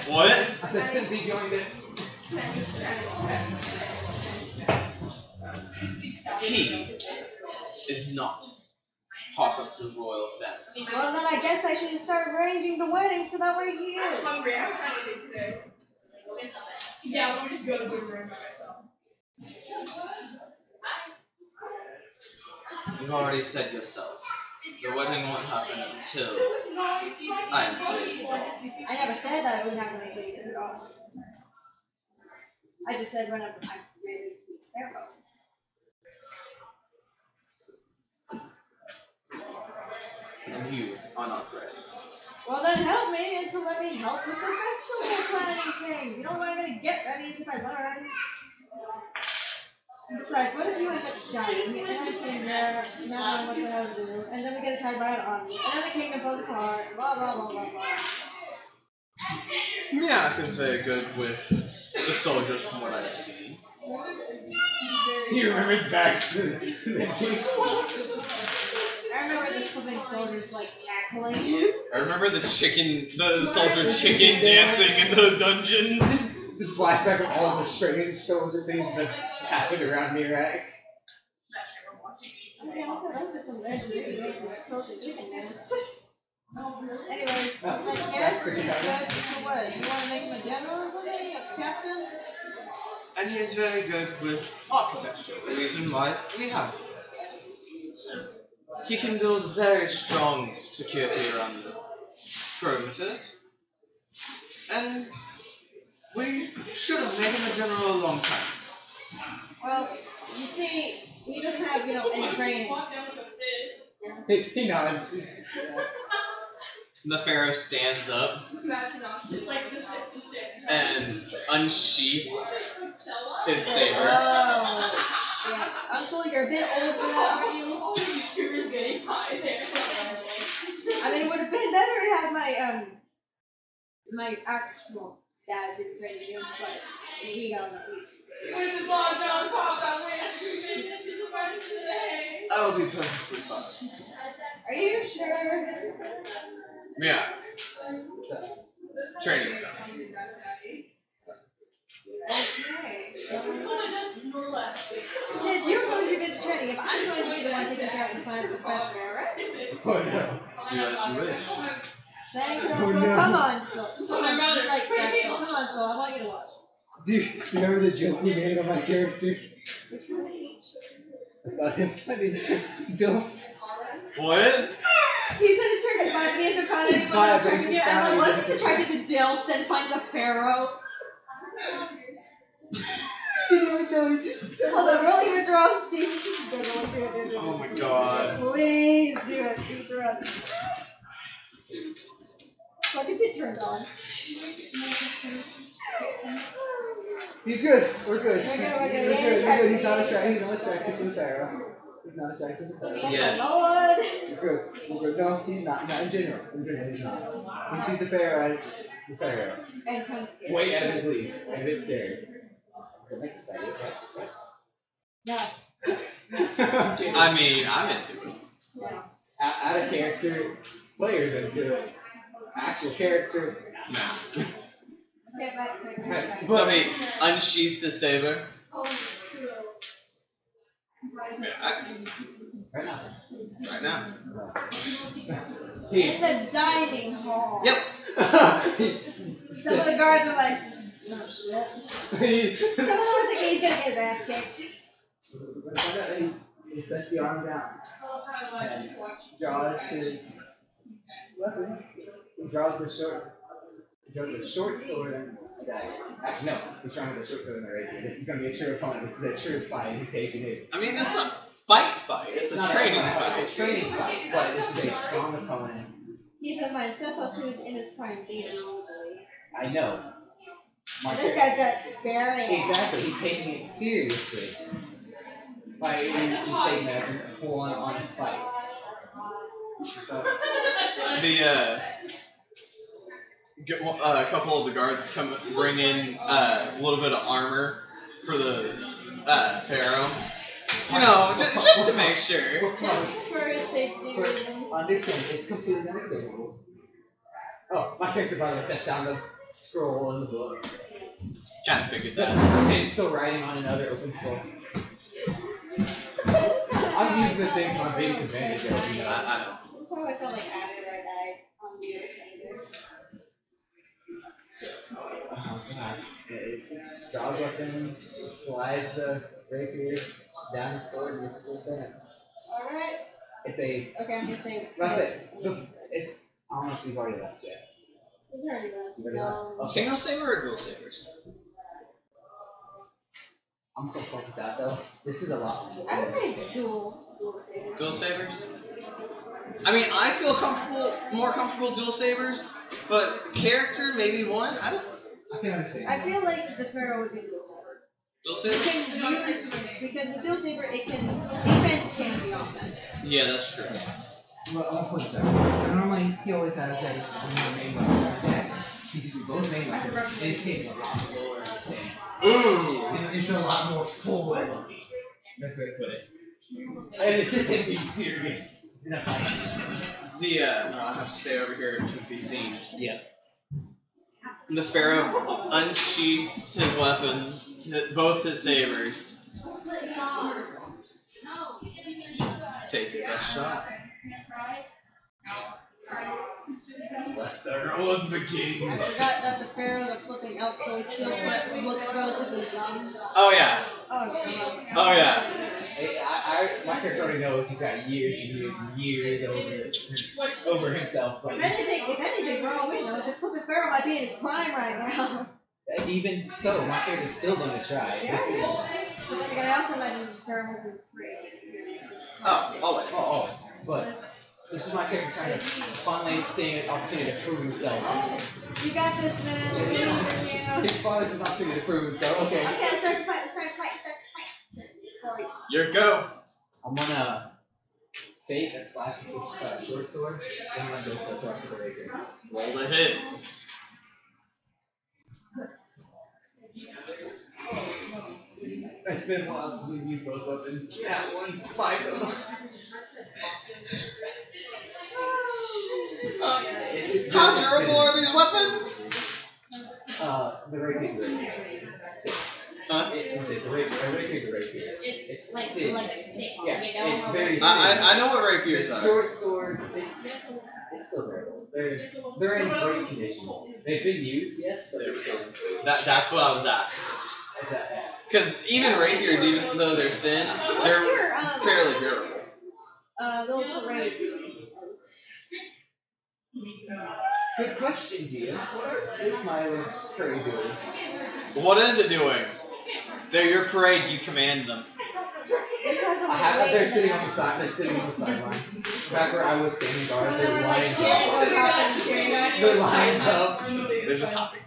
What? I said since he joined it. He is not part of the royal family. Well, then I guess I should start arranging the wedding so that way he is. Yeah, let me just go to the room by myself. You've already said yourself. The wedding won't happen until I am dead. I never said that it wouldn't happen until you did it all. I just said whenever I'm ready to be pharaoh. And you are not ready. Well then help me, and so let me help with the festival planning thing. You know what I'm gonna get ready as if I want already? Besides, what if you end up dying, and I'm sitting there, not knowing what the hell to do, and then we get attacked by an army, and then the kingdom falls apart, blah blah blah blah blah. Miak is very good with the soldiers from what I've seen. He remembers back to the king. I remember the flipping soldiers like tackling. I remember the soldier chicken dancing in the dungeon. The flashback of all the strange soldier things that happened around Iraq. Yeah, that was just some legendary soldier chicken dance. Anyways, I was like, yes, he's good. For what? You want to make him a general or something? A captain? And he is very good with architecture, the reason why we have him. He can build very strong security around the perimeters. And we should have made him a general a long time. Well, you see, he doesn't have, any training. He nods. The pharaoh stands up Just like this. and unsheaths his saber. Oh, shit. Uncle, you're a bit old for that, aren't you? You're getting high there. I mean, it would have been better had my actual dad been training him, but he got on the east. With his long down top, that way she's a bunch today. I will be perfectly fine. Are you sure? Yeah. Training time. Okay. Since you're going to be busy training him, I'm going to be the one taking care of the plans for the festival, alright? Oh no. Do as you wish. Thanks, Oh, Uncle. no. Come on, Sol. Come on, you like that, Sol. Come on, Sol. I want you to watch. Do you remember the joke we made on my character? Which one? I thought it was funny. Still. What? He said his character fine, but he ends up calling He's everyone fine, attracted but to he's you. And I'm fine, like, what he's if he's attracted to Dilfs and finds a pharaoh? He didn't even know he just said Hold on, that. roll your draw, see. Oh my god. Please do it. Please do it. Watch it get turned on. He's good. We're good. We're good, We're yeah, good. attracted. He's not attracted to the pharaoh. He's not attracted to the pharaoh. Thank Yeah. the Lord. We're good. We're good. No, he's not. Not in general. In general, he's not. He sees the pharaoh as the pharaoh. And comes scared. Way out of his league. And a bit scared. That makes it exciting, right? No. I'm kidding. I mean, I'm into it. No. Out of character, players into it. Actual character, nah. Get back to the Right. right. So he unsheaths his saber. Right now. Right now. In the dining hall. Yep. Some of the guards are like, oh shit. Some of them are thinking he's gonna get his ass kicked. He sets the arm down and draws his weapons. He draws the short sword and dagger. Actually, no, he's drawing the short sword and the rapier. This is gonna be a true opponent. This is a true fight. He's taking it. I mean, it's not fight. It's a not training fight. fight. It's a training fight, but this is a strong opponent. Keep in mind, Sethos, who is in his prime beat easily. I know. This guy's got sparing. Exactly, he's taking it seriously. By he's taking it as a full-on honest fight. So, A couple of the guards bring in a little bit of armor for the pharaoh. You know, just to make sure. Just for his safety reasons. understand, it's completely understandable. Oh, my character by the way sets down the scroll in the book. Kind of figured that. And it's still writing on another open scroll. I'm using this thing to my biggest advantage, you know. I know. That's how I felt like after I died on the other Oh god. It draws weapons, slides the rapier down the sword and gets to his stance. Alright. It's a. Okay, I'm gonna say. That's it. It's. I don't know if we've already left yet. Is there anyone? You've already left? Okay. Single saber or dual sabers? I'm so focused out though. This is a lot. I would say dual sabers. Dual sabers? I mean, I feel more comfortable dual sabers, but character maybe one. I can understand. I feel like the Pharaoh would be dual saber. Dual It sabers? can use because with dual saber it can defense can be offense. Yeah, that's true. Well, I'm gonna put this out. So normally he always has a main weapon. Yeah. He's both main weapons. And his game a lot lower in the standings. Ooh. It's a lot more forward looking. Best way to put it. And it's just to be serious in a fight. No, I have to stay over here to be seen. Yeah. The Pharaoh unsheaths his weapon, both his sabers. Take your best shot. There was the king. I forgot that the Pharaoh that's looking out so he still looks relatively young. Oh yeah. Oh yeah. Oh yeah. My character already knows he's got years and years and years over himself. But If anything, for all we know, the flipping Pharaoh might be in his prime right now. even so, my character's still going to try. Yeah. But then again, I also imagine the Pharaoh has been free. Oh, always. Oh, always. But this is my character trying to finally seeing an opportunity to prove himself. You got this, man. I believe in you. He finally sees an opportunity to prove himself. Okay. Okay, let's start the fight. Your go. I'm gonna fake a slash with this short sword, and I'm gonna go for a thrust with the rapier. Roll the hit. It's been a while since we've used both weapons. Yeah, 5 total. How durable are these weapons? The rapier's a rapier. Huh? It's a rapier. A rapier's a rapier. It's like thin. a stick. Yeah, You know? it's very thin. I know what rapiers The are. short sword, it's still durable. They're in great condition. They've been used, yes, but they're still. That's what I was asking. Because even rapiers, even though they're thin, they're What's your fairly durable. little parade? Good question, dear. What is my little curry doing? What is it doing? They're your parade. You command them. Just have them I have wait they're and sitting then- on the side. They're sitting on the sidelines. Back where I was standing guard, Some of them they're are like lined cheering up. or hopping, cheering. They're lined up. They're just hopping.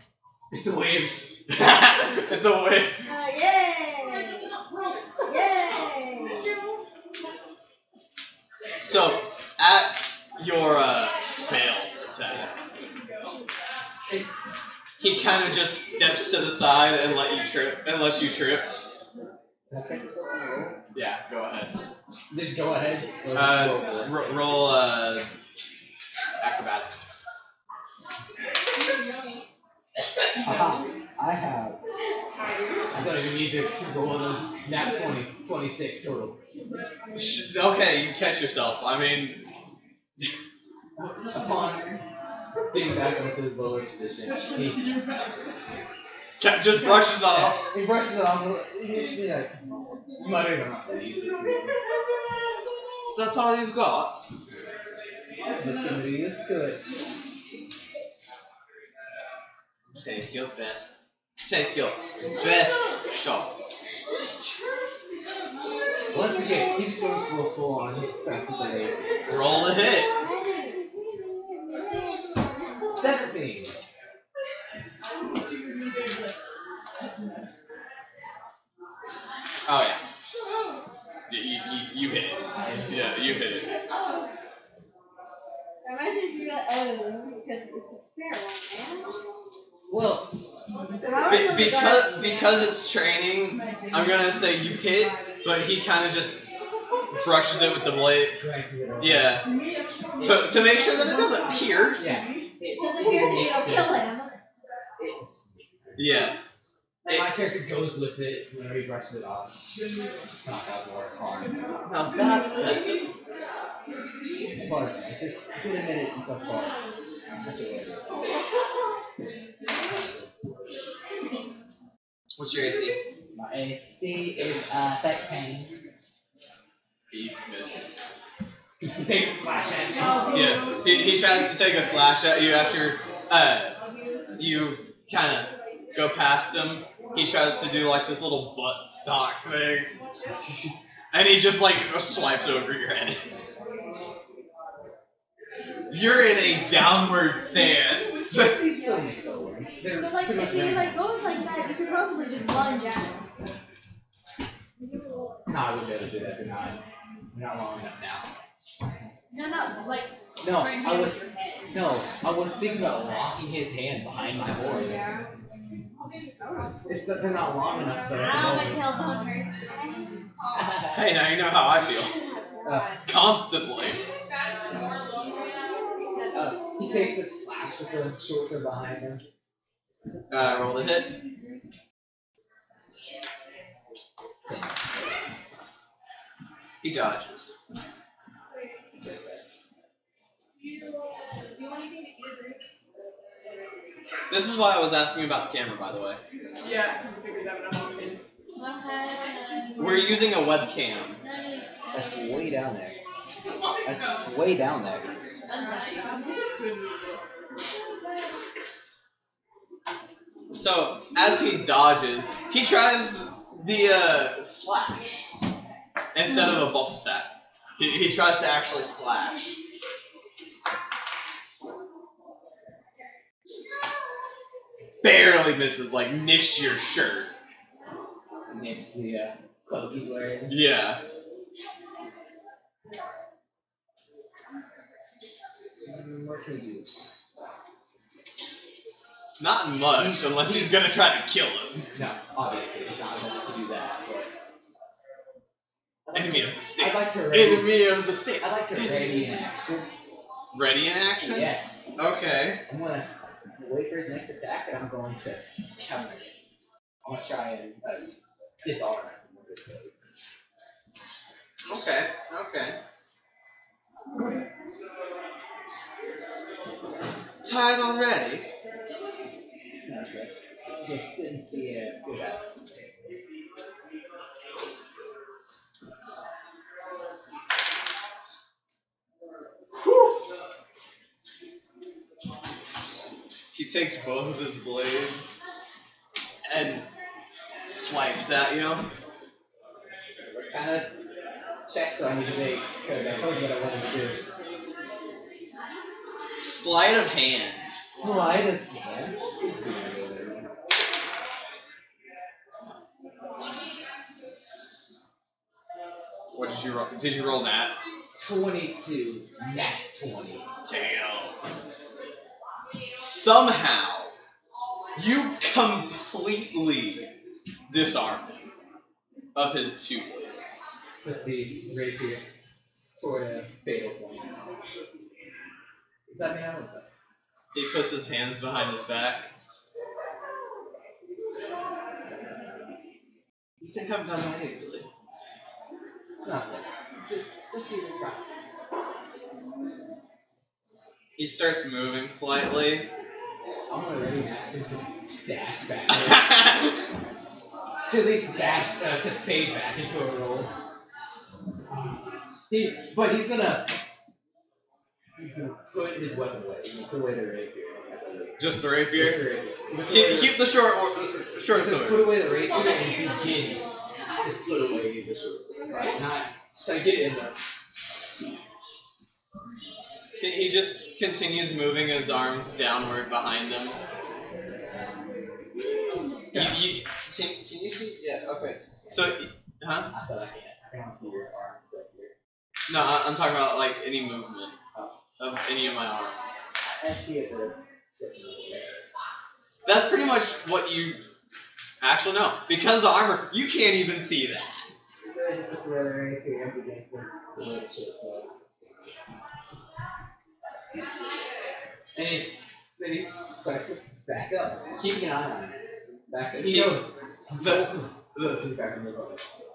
It's a wave. It's a way. Yay! Yay! So, at your failed attack, he kind of just steps to the side and lets you trip. Can I take myself on the roll? Yeah, go ahead. Just go ahead. Roll acrobatics. Aha, I have. I don't even need to roll a nat 20, 26 total. Okay, you catch yourself. I mean, Upon getting back onto his lower position, he just brushes off. He brushes it off. He's mutters on So that's all you've got. just gonna be used to it. Take your best shot. Once again, he's going for a full on fast as Roll the hit. 17. Oh yeah. You hit it. Yeah, you hit it. Imagine if you got because it's a fair one, man. Well, So how is it Because it's training, I'm gonna say you hit, but he kind of just brushes it with the blade. Yeah. So to make sure that it doesn't pierce. yeah. It doesn't pierce and you don't kill him. Yeah. And my character goes with it whenever he brushes it off. Not that more hard. Now that's better. But it's just been a minute since I've fought. Such a way. What's your AC? My AC is 13. He misses. Just take a slash at me. Yeah, he tries to take a slash at you after you kind of go past him. He tries to do like this little butt stock thing, and he just like swipes over your head. You're in a downward stance. He's still make forward. They're So like pretty if much he random. like goes like that, you could possibly just lunge at him. No, I wouldn't be able to do that. They're not long enough now. No, like No, turn I him was your head. I was thinking about locking his hand behind my horns. It's that they're not long enough though. Ow, my tail's on hurt. Hey, now you know how I feel. Constantly. He takes a slash with the short sword behind him. Roll the hit. 10. He dodges. This is why I was asking about the camera, by the way. Yeah, I figured that would happen. We're using a webcam. That's way down there. That's way down there. So, as he dodges, he tries the slash instead of a bump stack. He tries to actually slash. Barely misses, like nicks your shirt. Next to the cloak he's wearing. Yeah. What can we do? Not much, unless he's gonna try to kill him. No, obviously he's not going to do that. But Enemy of the state. I'd like to ready. Enemy of the state. I'd like to ready in action. Ready in action? Yes. Okay. I'm gonna wait for his next attack, and I'm going to counter it. I'm gonna try and disarm him with his blades. Okay. Okay. Tied already? That's it. Just didn't see a good outcome. Whew. He takes both of his blades and swipes at you. What kind of checks do I need to make? Because I told you what I wanted to do. Sleight of hand. Sleight of hand? What did you roll? Did you roll that? 22, nat 20. Damn. Somehow, you completely disarm him of his two blades. Put the rapier toward a fatal point. Does that mean I win something? He puts his hands behind his back. You think I've done that easily? Nothing. Just see the practice. He starts moving slightly. I'm gonna ready an action to dash back. To at least dash, to fade back into a roll. But he's gonna put his weapon away. He's gonna put away the rapier. Just the rapier? Just the rapier. Keep the short He's sword. gonna put away the rapier and begin to put away the short sword. Right? Not try to get in there. He just continues moving his arms downward behind him. Can you see? Yeah, okay. So, huh? I said I can't. I can't see your arm right here. No, I'm talking about like any movement of any of my arms. I see it there. That's pretty much what you actually know. Because of the armor, you can't even see that. So it's where the rapier and begin to put away the short sword. And then he starts to back up, keeping an eye on it. Backs up.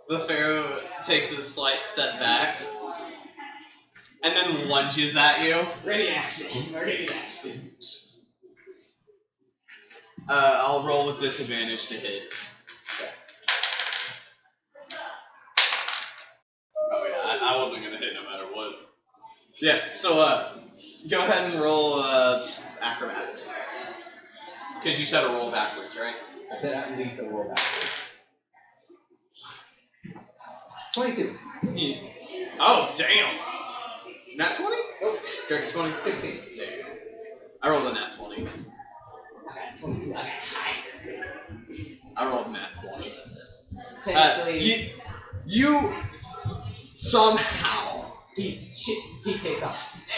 The pharaoh takes a slight step back and then lunges at you. Ready action. Ready action. I'll roll with disadvantage to hit. Oh yeah, I wasn't gonna hit no matter what. Yeah. So go ahead and roll acrobatics. Because you said a roll backwards, right? I said at least a roll backwards. 22. Oh damn! Nat 20? Nope. Dirty 20? 16. Damn. I rolled a nat 20. I got 22. I got higher. I rolled a nat 20. Technically, Somehow. he takes off.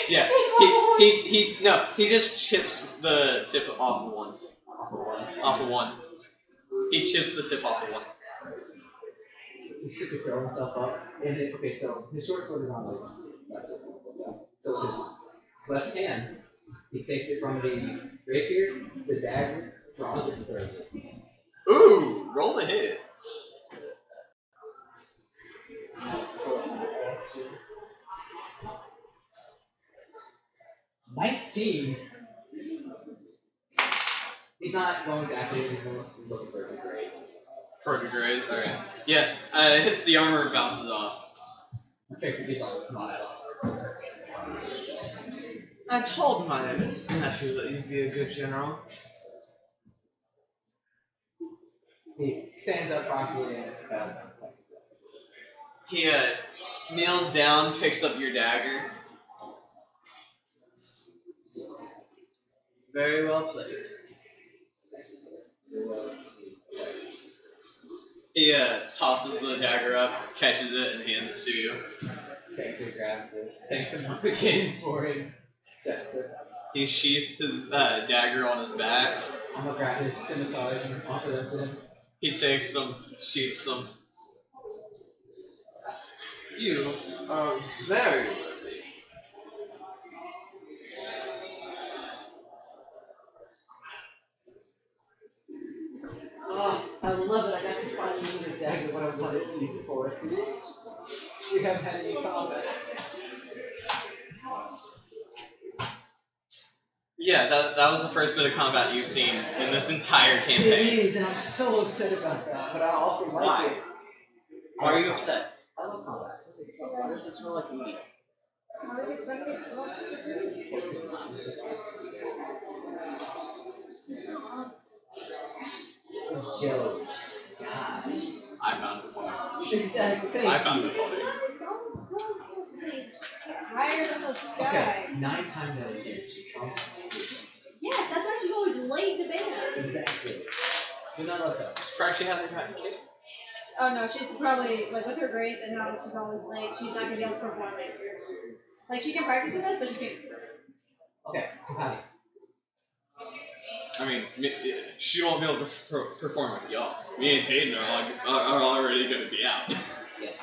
Yeah. He just chips the tip off of one. Off of one. He chips the tip off of one. He's going to throw himself up. And then, okay, so his short sword is on his left. So with his left hand, he takes it from the rapier, the dagger, draws it, and throws it. Ooh, roll the hit. $19. He's not going to actually be looking for a grace. For a degrade? Alright. Yeah, it hits the armor and bounces off. Effectively, he's on the smile. I told my nephew that you'd be a good general. He stands up properly and He kneels down, picks up your dagger. Very well played. He tosses the dagger up, catches it, and hands it to you. Tanker grabs it. Thanks him once again for it. He sheaths his dagger on his back. I'm gonna grab his scimitars and offer them to him. He takes them, sheaths them. You are very worthy. Oh, I love it. I got to finally use exactly what I wanted to use it for. We haven't had any combat. Yeah, that was the first bit of combat you've seen in this entire It campaign. is, and I'm so upset about that, but I also like Why? it. Why are you upset? I love combat. Why does it smell like meat? It's a joke. God. I found it funny. Exactly. Thank I found you. it funny. Higher than the sky. Okay, 9 times out of 10, she comes. Yes, that's why she's always late to bed. Exactly. So none of us know. Surprised she hasn't gotten kicked. Oh no, she's probably like with her grades and how she's always late. She's not gonna be able to perform next year. Like she can practice with us, but she can't. Okay, Company. I mean, she won't be able to perform with y'all. Me and Hayden are already going to be out. Yes.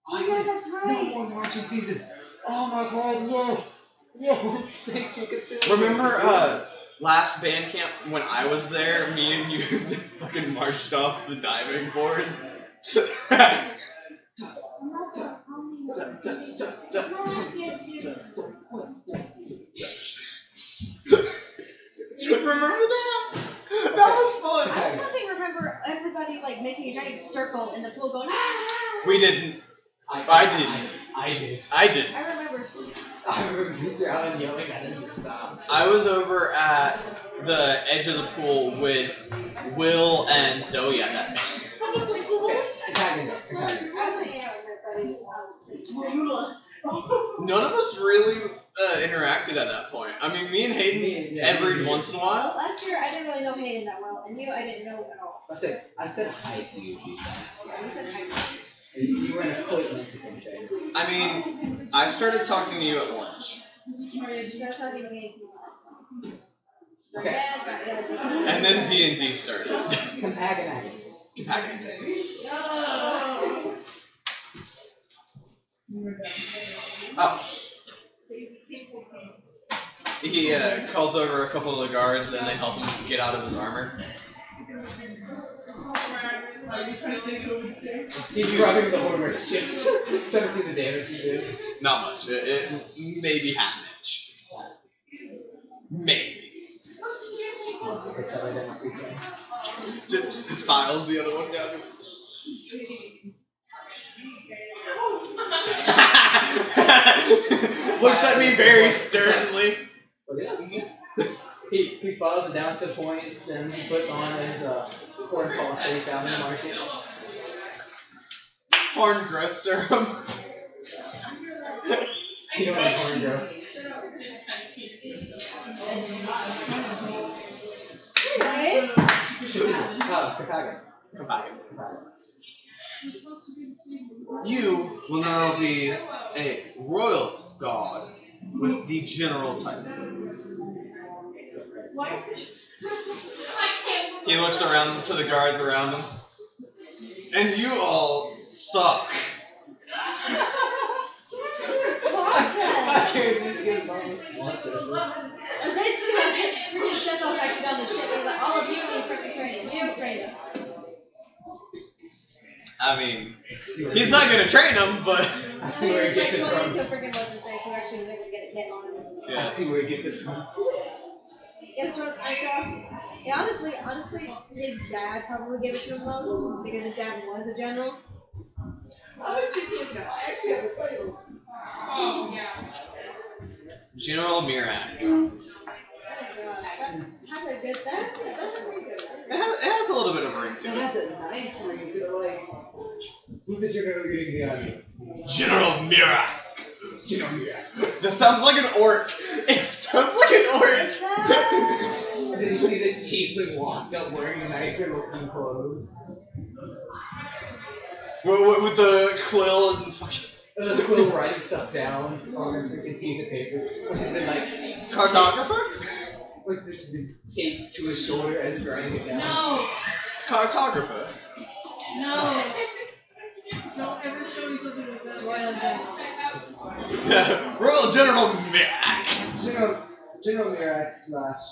Oh yeah, that's No right. more marching season. Oh my god, yes. Yes. Thank you. Remember last band camp when I was there, me and you fucking marched off the diving boards? Remember that? That was fun. I definitely remember everybody like making a giant circle in the pool going. Ah! We didn't. I didn't. I did. I didn't. I remember. I remember Mr. Allen yelling at us to stop. I was over at the edge of the pool with Will and Zoe at that time. Antagonist. I was hanging out with my buddies. None of us really interacted at that point. I mean, me and Hayden every once in a while. Last year, I didn't really know Hayden that well, and you, I didn't know at all. I said hi to you, Pete. Yeah, we said hi. You were in a quick Mexican thing. I mean, I started talking to you at lunch. You started talking to me. Okay. And then D&D started. Compaginating. Oh. He calls over a couple of the guards and they help him get out of his armor. He's rubbing the horse shit. 17 the damage he did. Not much. It maybe half an inch. Maybe. Just files the other one down. Looks at me very sternly. But yes. He files it down to points and he puts on his corn polish that he found in the market. Corn growth serum. You don't like corn growth. Anyway, Chicago. You will now be a royal god with the general title. He looks around to the guards around him. And you all suck. My character just gives all this lunch over. that's basically what freaking Sentinel's acted on the ship. He's like, all of you need freaking training. You don't train them. I mean, he's not gonna train him, but I see where he gets it Going into from. freaking what's his face, who actually was able to get a hit on him. I see where he gets it from. It's sort of like, yeah, honestly, his dad probably gave it to him most because his dad was a general. I'm a genius now. I actually have a title. Oh, yeah. General Mirak. Oh god, that's a good. That's pretty good. It has a little bit of a ring to It it. has a nice ring to it, like. Who's the general going to be on? General Mirak. It's General Mirak. That sounds like an orc. It sounds like an orc. And then you see this tiefling walk up wearing nicer looking clothes. With the quill and fucking The quill writing stuff down on a freaking piece of paper, which has been like cartographer? which has been taped to his shoulder as he's writing it down. No. Cartographer. No. Don't ever show me something like that. Royal General. Royal General Mirak. General Mirak slash.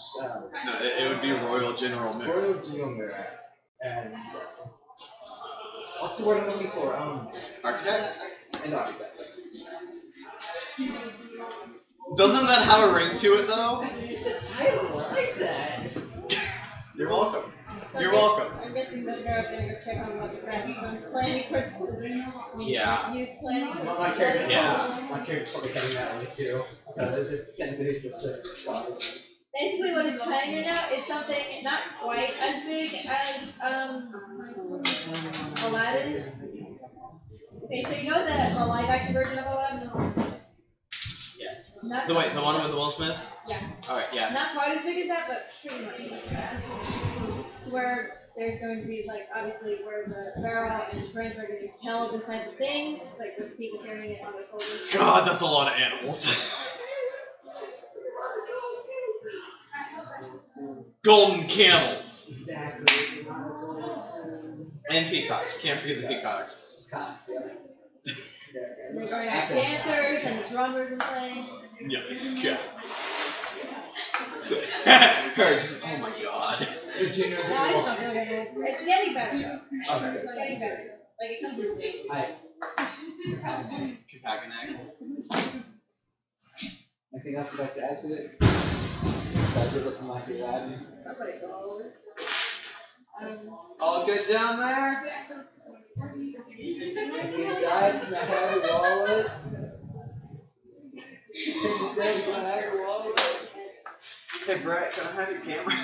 No, it would be Royal General Mirak. Royal General Mirak. And. What's the word I'm looking for? Architect? An architect. Doesn't that have a ring to it though? I like that. You're welcome. So You're welcome. I'm guessing that Garrett's gonna go check on what the grandson's planning for Yeah. youth planning. My character, Yeah. my character's probably heading that way too. Because it's 10 minutes of service. Basically, what he's planning right now is something not quite as big as Aladdin. Okay, so you know the live action version of Aladdin? Yes. Not The one with Will Smith? Yeah. Alright, yeah. Not quite as big as that, but pretty much like that. To where there's going to be like obviously where the pharaoh and prince are going to be held inside the things, like with people carrying it on their shoulders. God, that's a lot of animals. Golden camels. Exactly. And peacocks. Can't forget the peacocks. Cops, yeah. And they're going to have dancers and the drummers and playing. Yes, yeah. Her just, oh my god. The juniors No, I just don't feel like it's getting better though. Okay. It's getting better. Like it comes in waves. Compaginac. Anything else you'd like to add to it? Guys are looking like you're Aladdin. Somebody go over. All good down there? If you died, can I have your wallet? If you're dead, can I have your wallet? Hey Brett, can I have your camera?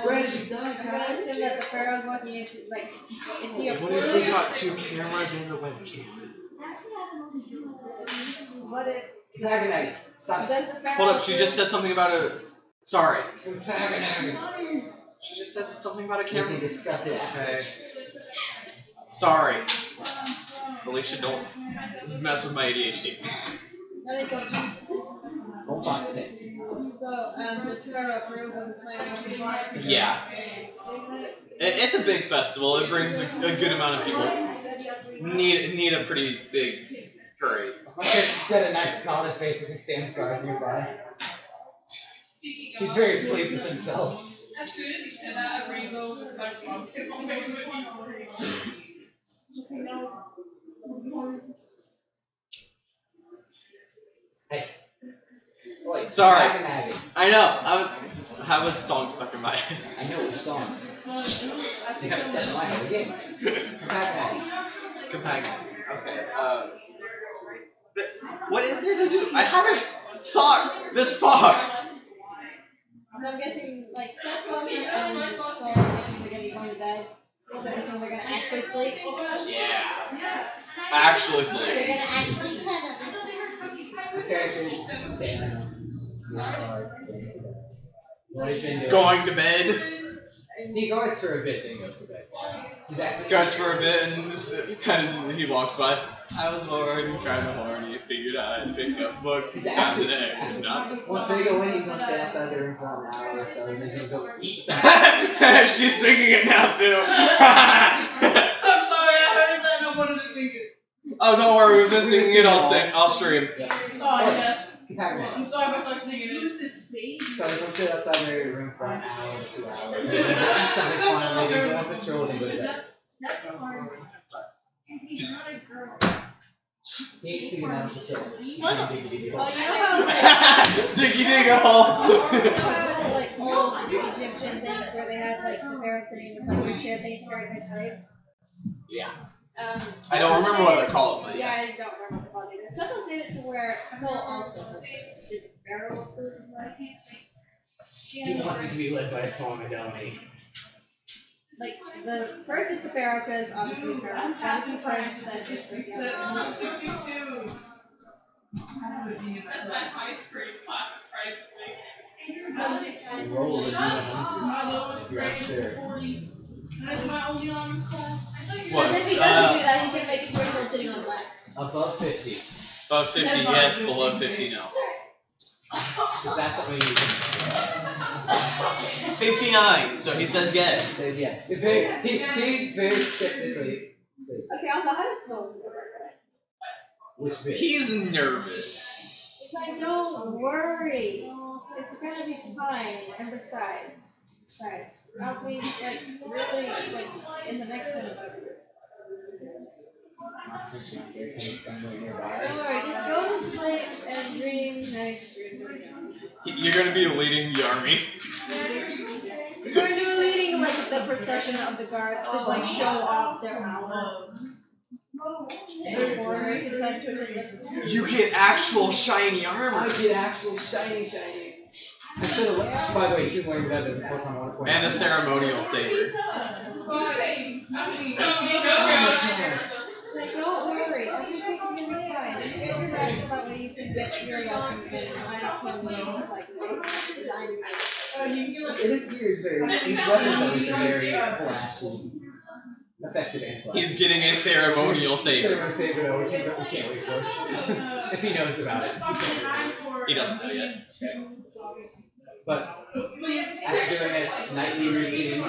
Brandon, she died, I'm gonna guys. assume that the pharaoh's walking into like if he What if we got approves. 2 cameras and the webcam? What if Protagonite. Stop. does the pharaoh? Hold up, she just said something about a. Sorry. Protagonite. She just said something about a We camera. can discuss it after. Sorry. Alicia, don't mess with my ADHD. That is going. Don't talk to it. So does the pharaoh approve of his plan? Yeah. It's a big festival. It brings a good amount of people. Need a pretty big parade. My character's got a nice smile on his face as he stands guard nearby. He's very pleased with himself. As soon as he said that, a rainbow started walking on my face. Hey. Wait, Sorry. Protagonite. I know. I have a song stuck in my head. I know which song. You haven't said it in my head again. Protagonite. Companion. Okay. What is there to do? I haven't thought this far. So I'm guessing, like, Seth, Connor, and Sora, guessing they're gonna be going to bed. So I'm guessing they're gonna actually sleep. Yeah. Actually They're sleep. gonna actually cuddle. The characters say, I know. What he's been doing. Going to bed. He guards for a bit, then goes to bed. He's actually Goes for a bit, and as he walks by, I was bored and kind of horny. Figured I'd pick up a book. He's Found actually, an egg. No. once they go in, he's gonna stay outside the room for an hour or so, and then he'll go eat something. She's singing it now too. I'm sorry, I heard that and I wanted to sing it. Oh, don't worry, we've been singing it. I'll stream. Oh, yes. Pac-Man. I'm sorry if I start singing it. So he'll sit outside the room for an hour or 2 hours. He'll eat something finally, then go on patrol, and go to bed. He ain't singing out on patrol. Well, you know how, Diggy dig a hole. you know how, like, old Egyptian things where they had, like, the pharaoh sitting in like wheelchair things carried by slaves? Yeah. I I don't remember what they're called, but Yeah, yeah. I don't remember what they're called either. Someone's made it to where Soul also has this. Did the pharaoh approve of that? He wants it to be led by a small minority. Like, the first is the pharaoh, because obviously the pharaoh has his friends, that's just the 62. That's my highest grade class prize. Roll the My D100. lowest You're grade sure. is 40. That's my only honors class. What? Because if he doesn't do that, he's gonna make it to where he's still sitting on his lap. Above 50. Above 50, yes. Below 50, no. Because that's what we need. 59, so he says yes. Says yes. He very skeptically says Okay, also, how does Soul work? which bit? He's nervous. It's like, don't worry. It's gonna be fine. And besides, I'll be, like, really, like, in the next one. Not essentially there, kind of somewhere nearby. Don't worry, just go to sleep and dream nice dreams. You're gonna be leading the army. We're gonna do leading, like, the procession of the guards to, like, show off their armor. To any foreigners who decide to attend this. You get actual shiny armor. I get actual shiny. Instead of, by the way, he's been wearing leather this whole time. I want to point And a out. ceremonial saber. It's like, don't worry, everything's gonna be fine. Just get your rest so that way you can get your lessons in. I don't know what's like design. His gear is very. His weapons always are very flashy. Effective and flashy. He's getting a ceremonial saber. Saber though, which we can't wait for. If he knows about it. He doesn't know yet. But after doing a nightly routine, I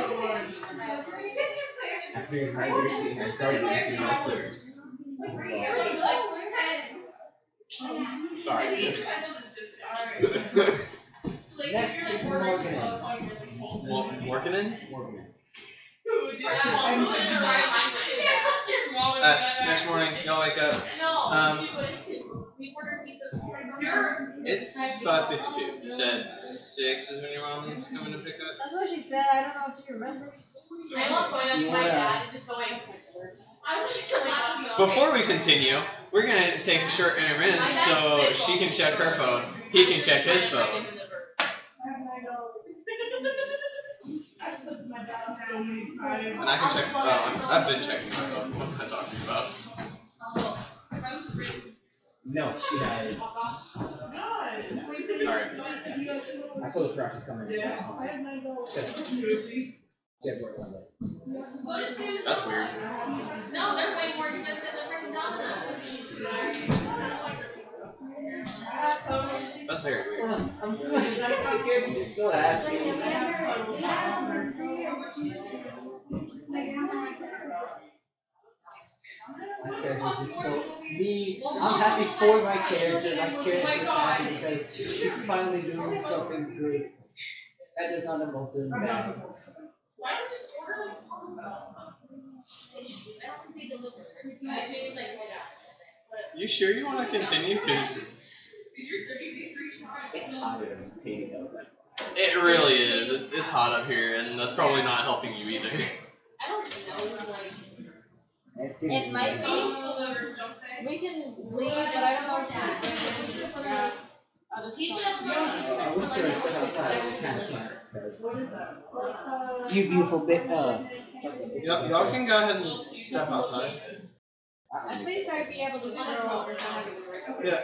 started dancing my first. Sorry. Next, Morgan. Morganin? Morgan. Next morning, y'all wake up. It's 5:52. You said 6 is when your mom's coming to pick up? That's what she said. I don't know if she remembers. I love going up to my dad and just going, I want to Before we continue, we're gonna take a short intermission so she can check her phone, he can check his phone. And I can check. I've been checking my phone. What am I talking about? No, she has. Alright. I told her she's coming. Jeff works on it. That's weird. No, they're way more expensive than freaking Domino's. That's very weird. I'm doing it. You're still happy. My character is so me. I'm happy for my character. My character is happy because he's finally doing something good. That does not involve doing bad. Why don't we just order like Taco Bell? I don't think it looks like You sure you want to continue? Because It's hotter than Hades outside. it really is. It's hot up here, and that's probably not helping you either. I don't know, like It might be. We can leave, but I don't know if we can. I'll just I wish there was stuff outside. I kind of can't. Because You beautiful bit. Y'all can go ahead and step outside. At least I'd be able to throw over time. Yeah.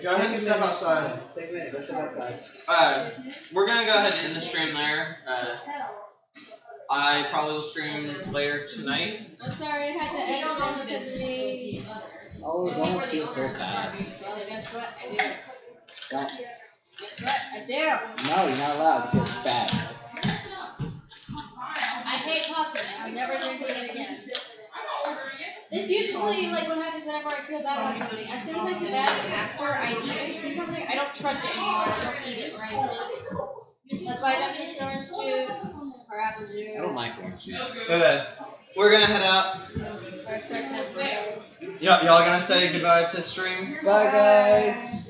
Go ahead and step outside. Take a minute. Go step outside. We're gonna go ahead and end the stream there. I probably will stream later tonight. I'm sorry, I had to edit some because of me. Oh, don't feel so bad. Well, guess what? I do. Don't. Guess what? I do. No, you're not allowed to feel bad. I hate coffee. I'm never drinking it again. This usually, like, what happens whenever I feel bad about something. As soon as I feel bad after I eat something, I don't trust it anymore. I don't eat it or anything. That's why I don't trust orange juice or apple juice. I don't like orange juice. Okay. We're gonna head out. Or certain Y'all gonna say goodbye to stream? Bye, guys.